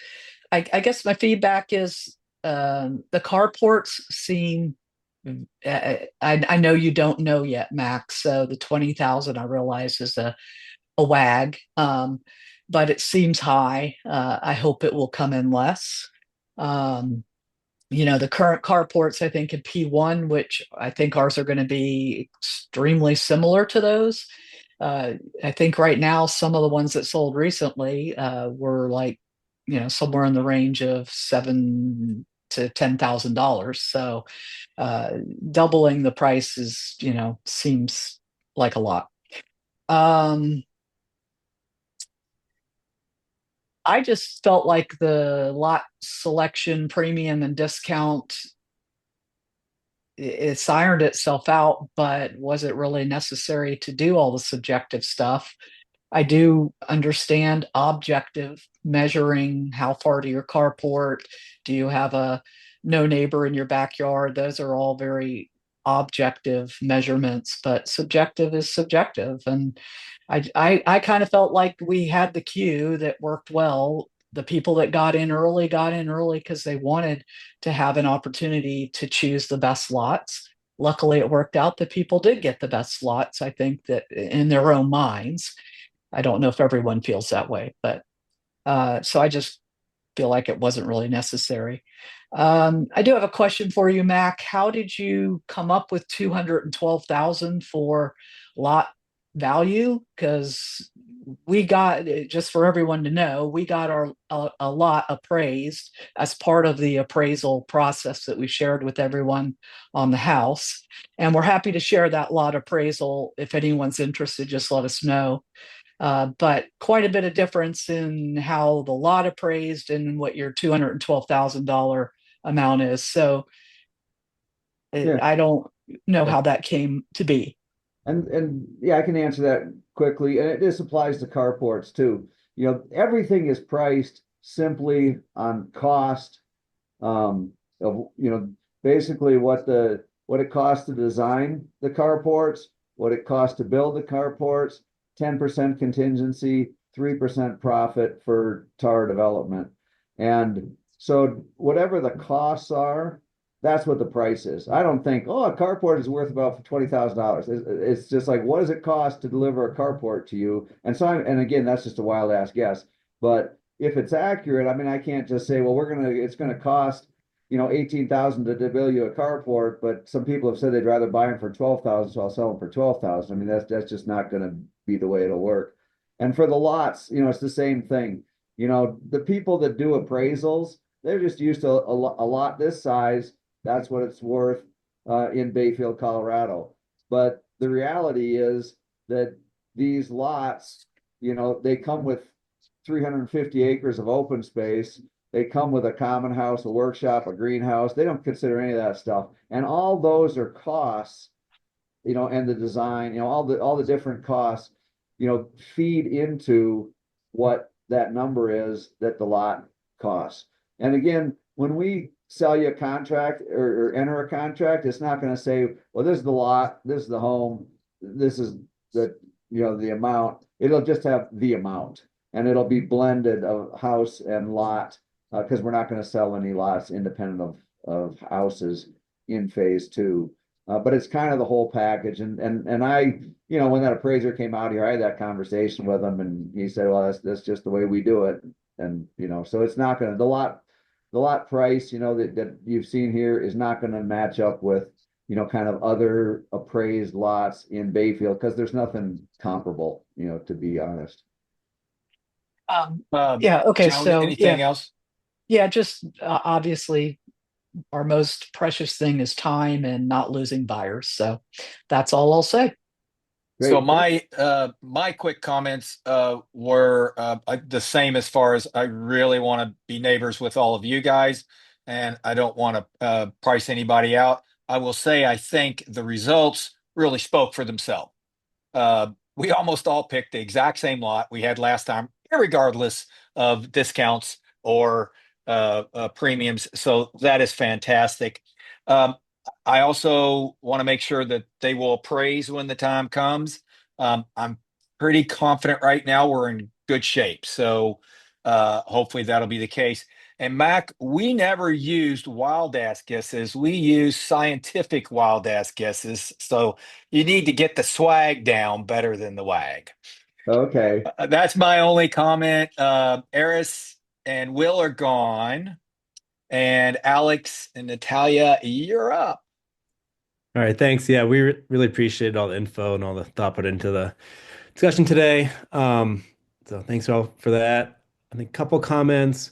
Speaker 5: guess my feedback is the carports seem. I know you don't know yet, Max. So the 20,000 I realize is a wag, but it seems high. I hope it will come in less. The current carports, I think in P1, which I think ours are going to be extremely similar to those. I think right now some of the ones that sold recently were like, somewhere in the range of $7,000 to $10,000. So doubling the price is, seems like a lot. I just felt like the lot selection premium and discount, it's ironed itself out, but was it really necessary to do all the subjective stuff? I do understand objective measuring, how far to your carport, do you have a no neighbor in your backyard? Those are all very objective measurements, but subjective is subjective. And I kind of felt like we had the queue that worked well. The people that got in early because they wanted to have an opportunity to choose the best lots. Luckily, it worked out that people did get the best slots, I think, that in their own minds. I don't know if everyone feels that way, but so I just feel like it wasn't really necessary. I do have a question for you, Mac. How did you come up with 212,000 for lot value? Because we got, just for everyone to know, we got our a lot appraised as part of the appraisal process that we shared with everyone on the house. And we're happy to share that lot appraisal. If anyone's interested, just let us know. But quite a bit of difference in how the lot appraised and what your $212,000 amount is. So
Speaker 2: Yeah.
Speaker 5: I don't know how that came to be.
Speaker 2: And yeah, I can answer that quickly. And this applies to carports too. You know, everything is priced simply on cost, of, you know, basically what it costs to design the carports, what it costs to build the carports, 10% contingency, 3% profit for tar development. And so whatever the costs are, that's what the price is. I don't think, oh, a carport is worth about $20,000. It's just like, what does it cost to deliver a carport to you? And so, and again, that's just a wild ass guess. But if it's accurate, I mean, I can't just say, well, it's gonna cost, you know, 18,000 to build you a carport, but some people have said they'd rather buy them for 12,000, so I'll sell them for 12,000. I mean, that's just not going to be the way it'll work. And for the lots, you know, it's the same thing. You know, the people that do appraisals, they're just used to a lot this size. That's what it's worth in Bayfield, Colorado. But the reality is that these lots, you know, they come with 350 acres of open space. They come with a common house, a workshop, a greenhouse. They don't consider any of that stuff. And all those are costs, you know, and the design, you know, all the different costs, you know, feed into what that number is that the lot costs. And again, when we sell you a contract or enter a contract, it's not going to say, well, this is the lot, this is the home, this is the, you know, the amount. It'll just have the amount, and it'll be blended of house and lot, because we're not going to sell any lots independent of houses in phase two. But it's kind of the whole package. And I, you know, when that appraiser came out here, I had that conversation with him, and he said, well, that's just the way we do it. And, you know, so it's not going to, the lot price, you know, that you've seen here is not going to match up with, you know, kind of other appraised lots in Bayfield, because there's nothing comparable, you know, to be honest.
Speaker 5: Yeah. Okay.
Speaker 1: Joan,
Speaker 5: So
Speaker 1: anything
Speaker 5: yeah,
Speaker 1: else?
Speaker 5: yeah. Just obviously, our most precious thing is time and not losing buyers. So that's all I'll say.
Speaker 2: Great.
Speaker 1: So my quick comments were the same, as far as I really want to be neighbors with all of you guys, and I don't want to price anybody out. I will say I think the results really spoke for themselves. We almost all picked the exact same lot we had last time, regardless of discounts or premiums. So that is fantastic. Um, I also want to make sure that they will appraise when the time comes. I'm pretty confident right now we're in good shape. So hopefully that'll be the case. And Mac, we never used wild ass guesses. We used scientific wild ass guesses. So you need to get the swag down better than the wag.
Speaker 2: Okay.
Speaker 1: That's my only comment. Eris and Will are gone. And Alex and Natalia, you're up.
Speaker 6: All right, thanks. Yeah, we really appreciated all the info and all the thought put into the discussion today. So thanks all for that. I think a couple comments.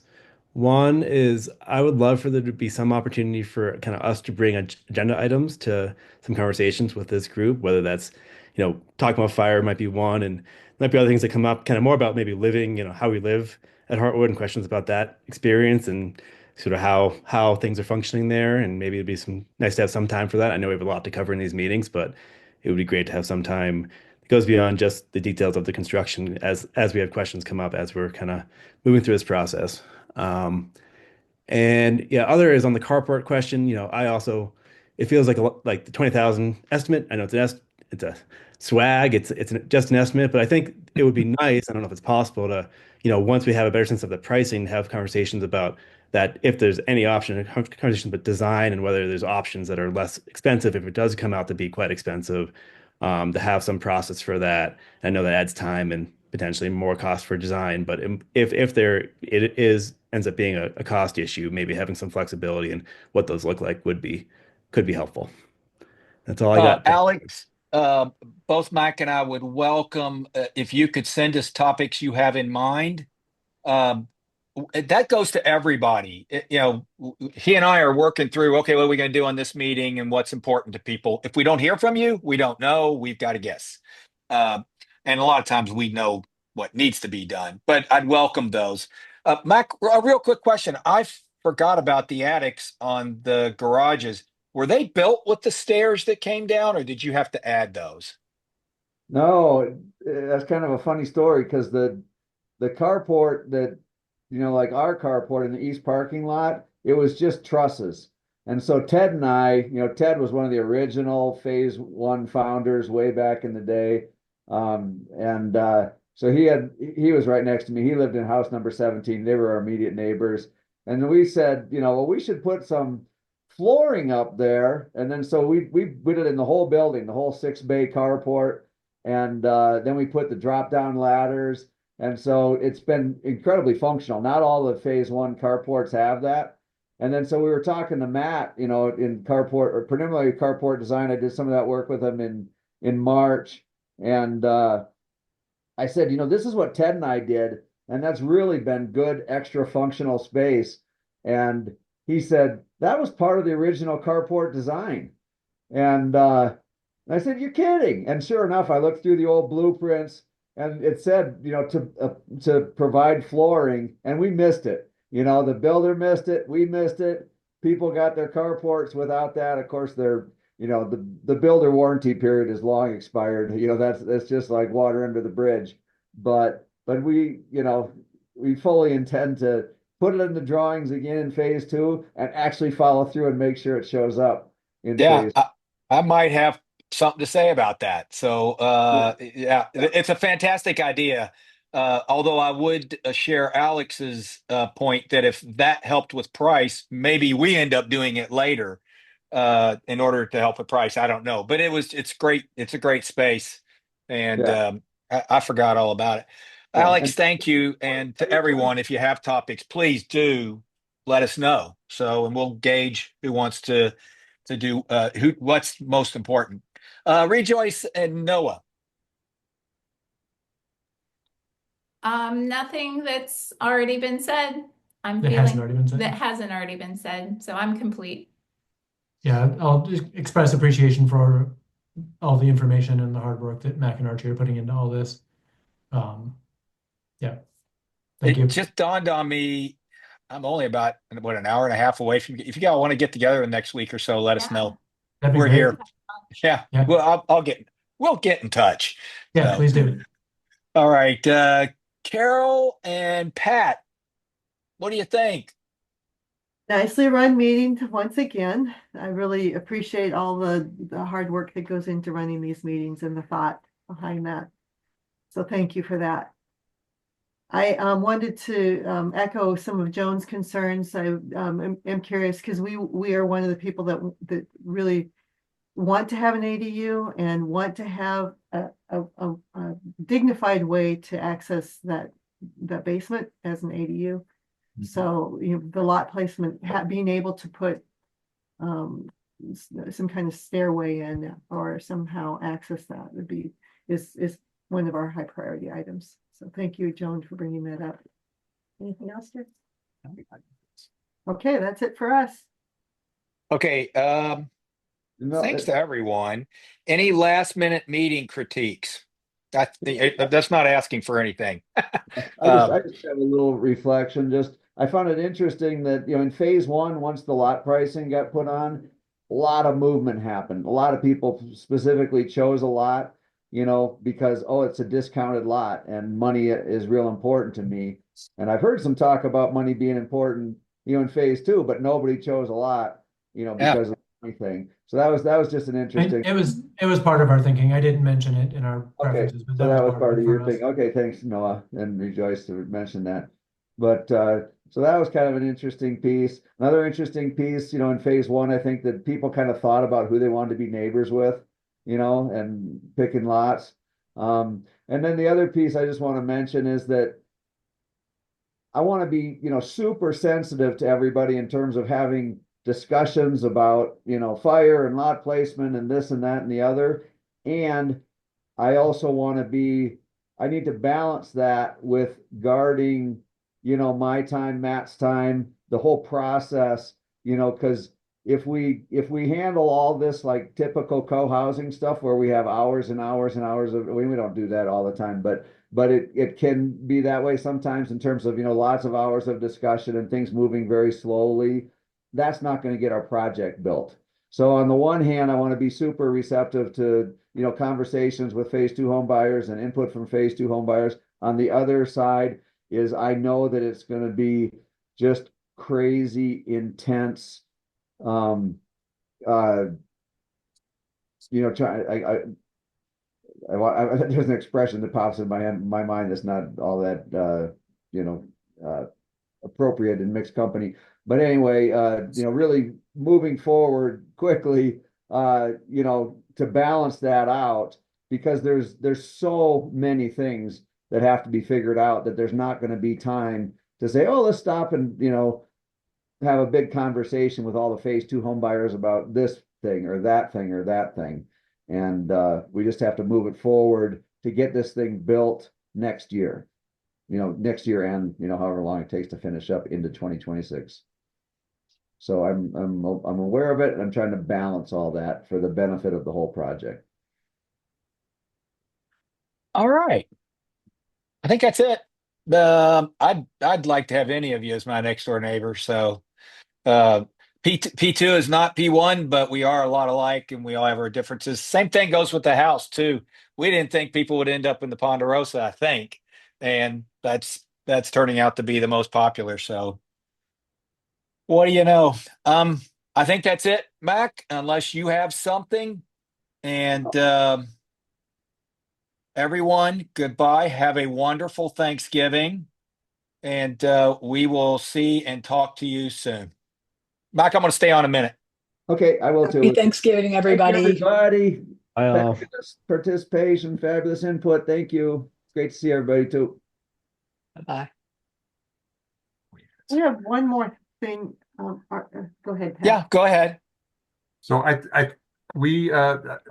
Speaker 6: One is I would love for there to be some opportunity for kind of us to bring agenda items to some conversations with this group, whether that's, you know, talking about fire might be one, and might be other things that come up kind of more about maybe living, you know, how we live at Heartwood and questions about that experience and sort of how things are functioning there. And maybe it'd be nice to have some time for that. I know we have a lot to cover in these meetings, but it would be great to have some time that goes beyond just the details of the construction as we have questions come up as we're kind of moving through this process. And yeah, other is on the carport question. I also it feels like the 20,000 estimate. I know it's a swag. Just an estimate, but I think it would be nice. I don't know if it's possible to once we have a better sense of the pricing, have conversations about that if there's any option, conversations about design and whether there's options that are less expensive if it does come out to be quite expensive, to have some process for that. I know that adds time and potentially more cost for design, but if there it is ends up being a cost issue, maybe having some flexibility in what those look like could be helpful. That's all I got.
Speaker 1: Alex, both Mike and I would welcome if you could send us topics you have in mind. Um, that goes to everybody. He and I are working through, okay, what are we going to do on this meeting and what's important to people? If we don't hear from you, we don't know. We've got to guess. And a lot of times we know what needs to be done, but I'd welcome those. Mac, a real quick question. I forgot about the attics on the garages. Were they built with the stairs that came down, or did you have to add those?
Speaker 2: No, that's kind of a funny story because the carport that, like our carport in the east parking lot, it was just trusses. And so Ted and I, Ted was one of the original phase one founders way back in the day. And so he was right next to me. He lived in house number 17. They were our immediate neighbors. And we said, well, we should put some flooring up there. And then so we put it in the whole building, the whole 6-bay carport. And then we put the drop down ladders. And so it's been incredibly functional. Not all the phase one carports have that. And then so we were talking to Matt, in carport or preliminary carport design. I did some of that work with him in March. And I said, this is what Ted and I did. And that's really been good extra functional space. And he said, that was part of the original carport design. And I said, you're kidding. And sure enough, I looked through the old blueprints and it said, to provide flooring, and we missed it. The builder missed it. We missed it. People got their carports without that. Of course, the builder warranty period is long expired. That's just like water under the bridge. But we fully intend to put it in the drawings again in phase two and actually follow through and make sure it shows up in
Speaker 1: Yeah,
Speaker 2: phase.
Speaker 1: I might have something to say about that. So, yeah, it's a fantastic idea. Although I would share Alex's point that if that helped with price, maybe we end up doing it later in order to help with price. I don't know, but it's great. It's a great space, and
Speaker 2: Yeah.
Speaker 1: I forgot all about it.
Speaker 2: Yeah.
Speaker 1: Alex, thank you, and to everyone, if you have topics, please do let us know. So, and we'll gauge who wants to do what's most important. Rejoice and Noah.
Speaker 12: Nothing that's already been said. I'm
Speaker 4: That
Speaker 12: feeling
Speaker 4: hasn't already been said.
Speaker 12: that hasn't already been said, so I'm complete.
Speaker 4: Yeah, I'll just express appreciation for all the information and the hard work that Mac and Archie are putting into all this. Yeah, thank you.
Speaker 1: It just dawned on me, I'm only about an hour and a half away from. If you guys want to get together the next week or so, let us know.
Speaker 4: That'd be
Speaker 1: We're
Speaker 4: great.
Speaker 1: here. Yeah.
Speaker 4: Yeah.
Speaker 1: Well, we'll get in touch.
Speaker 4: Yeah,
Speaker 1: So,
Speaker 4: please do.
Speaker 1: all right. Carol and Pat, what do you think?
Speaker 3: Nicely run meeting once again. I really appreciate all the hard work that goes into running these meetings and the thought behind that. So thank you for that. I wanted to echo some of Joan's concerns. I am curious because we are one of the people that really want to have an ADU and want to have a dignified way to access that basement as an ADU. So the lot placement, being able to put some kind of stairway in or somehow access that is one of our high priority items. So thank you, Joan, for bringing that up. Anything else, Jeff? Okay, that's it for us.
Speaker 1: Okay. Thanks to everyone. Any last minute meeting critiques? That's not asking for anything.
Speaker 2: I just have a little reflection. Just I found it interesting that in phase one, once the lot pricing got put on, a lot of movement happened. A lot of people specifically chose a lot, because it's a discounted lot and money is real important to me. And I've heard some talk about money being important, in phase two, but nobody chose a lot,
Speaker 1: Yeah.
Speaker 2: because of anything. So that was just an interesting.
Speaker 4: It was part of our thinking. I didn't mention it in our
Speaker 2: Okay,
Speaker 4: preferences, but
Speaker 2: so that was
Speaker 4: part
Speaker 2: part
Speaker 4: of
Speaker 2: of
Speaker 4: it
Speaker 2: your
Speaker 4: for us.
Speaker 2: thing. Okay, thanks, Noah, and rejoice to mention that. But so that was kind of an interesting piece. Another interesting piece, in phase one, I think that people kind of thought about who they wanted to be neighbors with, and picking lots. And then the other piece I just want to mention is that I want to be, super sensitive to everybody in terms of having discussions about, fire and lot placement and this and that and the other. And I also want to I need to balance that with guarding, my time, Matt's time, the whole process, because if we handle all this like typical co-housing stuff where we have hours and hours and hours of, we don't do that all the time, but it can be that way sometimes in terms of, lots of hours of discussion and things moving very slowly. That's not going to get our project built. So on the one hand, I want to be super receptive to, conversations with phase two home buyers and input from phase two home buyers. On the other side is I know that it's going to be just crazy intense. There's an expression that pops in my mind that's not all that, appropriate in mixed company. But anyway, really moving forward quickly, to balance that out, because there's so many things that have to be figured out that there's not going to be time to say, oh, let's stop and, have a big conversation with all the phase two home buyers about this thing or that thing or that thing. And we just have to move it forward to get this thing built next year. Next year and, however long it takes to finish up into 2026. So I'm aware of it. And I'm trying to balance all that for the benefit of the whole project.
Speaker 1: All right. I think that's it. I'd like to have any of you as my next door neighbor. So P2 is not P1, but we are a lot alike and we all have our differences. Same thing goes with the house too. We didn't think people would end up in the Ponderosa, I think. And that's turning out to be the most popular. So what do you know? I think that's it, Mac, unless you have something. And everyone, goodbye. Have a wonderful Thanksgiving. And we will see and talk to you soon. Mac, I'm going to stay on a minute.
Speaker 2: Okay, I will too.
Speaker 5: Happy Thanksgiving, everybody.
Speaker 2: Thank you, everybody.
Speaker 6: Bye all.
Speaker 2: Fabulous participation, fabulous input. Thank you. It's great to see everybody too.
Speaker 5: Bye.
Speaker 3: We have one more thing. Go ahead, Pat.
Speaker 1: Yeah, go ahead.
Speaker 9: So we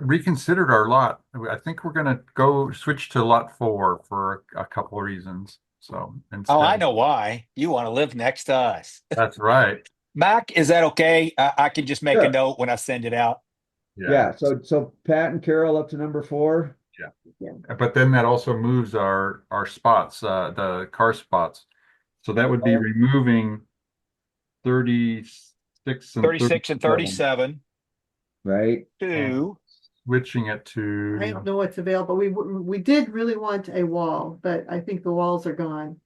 Speaker 9: reconsidered our lot. I think we're going to go switch to lot 4 for a couple of reasons. So instead,
Speaker 1: Oh, I know why. You want to live next to us.
Speaker 9: That's right.
Speaker 1: Mac, is that okay? I can just make
Speaker 2: Sure.
Speaker 1: a note when I send it out.
Speaker 2: Yeah. So Pat and Carol up to number 4.
Speaker 9: Yeah. But then that also moves our spots, the car spots. So that would be removing 36 and
Speaker 1: 36 and 37.
Speaker 2: Right.
Speaker 1: Two.
Speaker 9: Switching it to.
Speaker 3: I don't know what's available. We did really want a wall, but I think the walls are gone.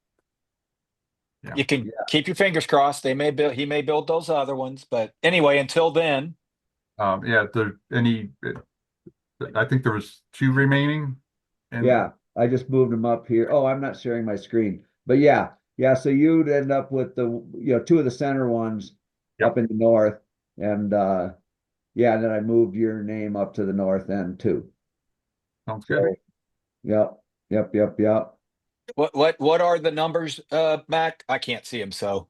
Speaker 9: Yeah.
Speaker 1: You can keep your fingers crossed. He may build those other ones, but anyway, until then.
Speaker 9: I think there was 2 remaining.
Speaker 2: Yeah, I just moved them up here. Oh, I'm not sharing my screen, but yeah. So you'd end up with the 2 of the center ones up in the north, and and then I moved your name up to the north end too.
Speaker 9: Sounds good.
Speaker 2: Yep.
Speaker 1: What are the numbers, Mac? I can't see them. So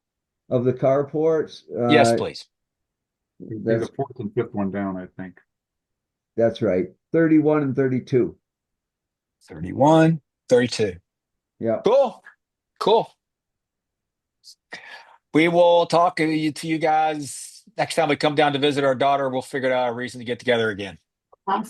Speaker 2: of the carports.
Speaker 1: Yes, please.
Speaker 9: That's the 4th and 5th one down, I think.
Speaker 2: That's right. 31 and 32.
Speaker 1: 31, 32.
Speaker 2: Yeah.
Speaker 1: Cool. We will talk to you guys next time we come down to visit our daughter. We'll figure out a reason to get together again.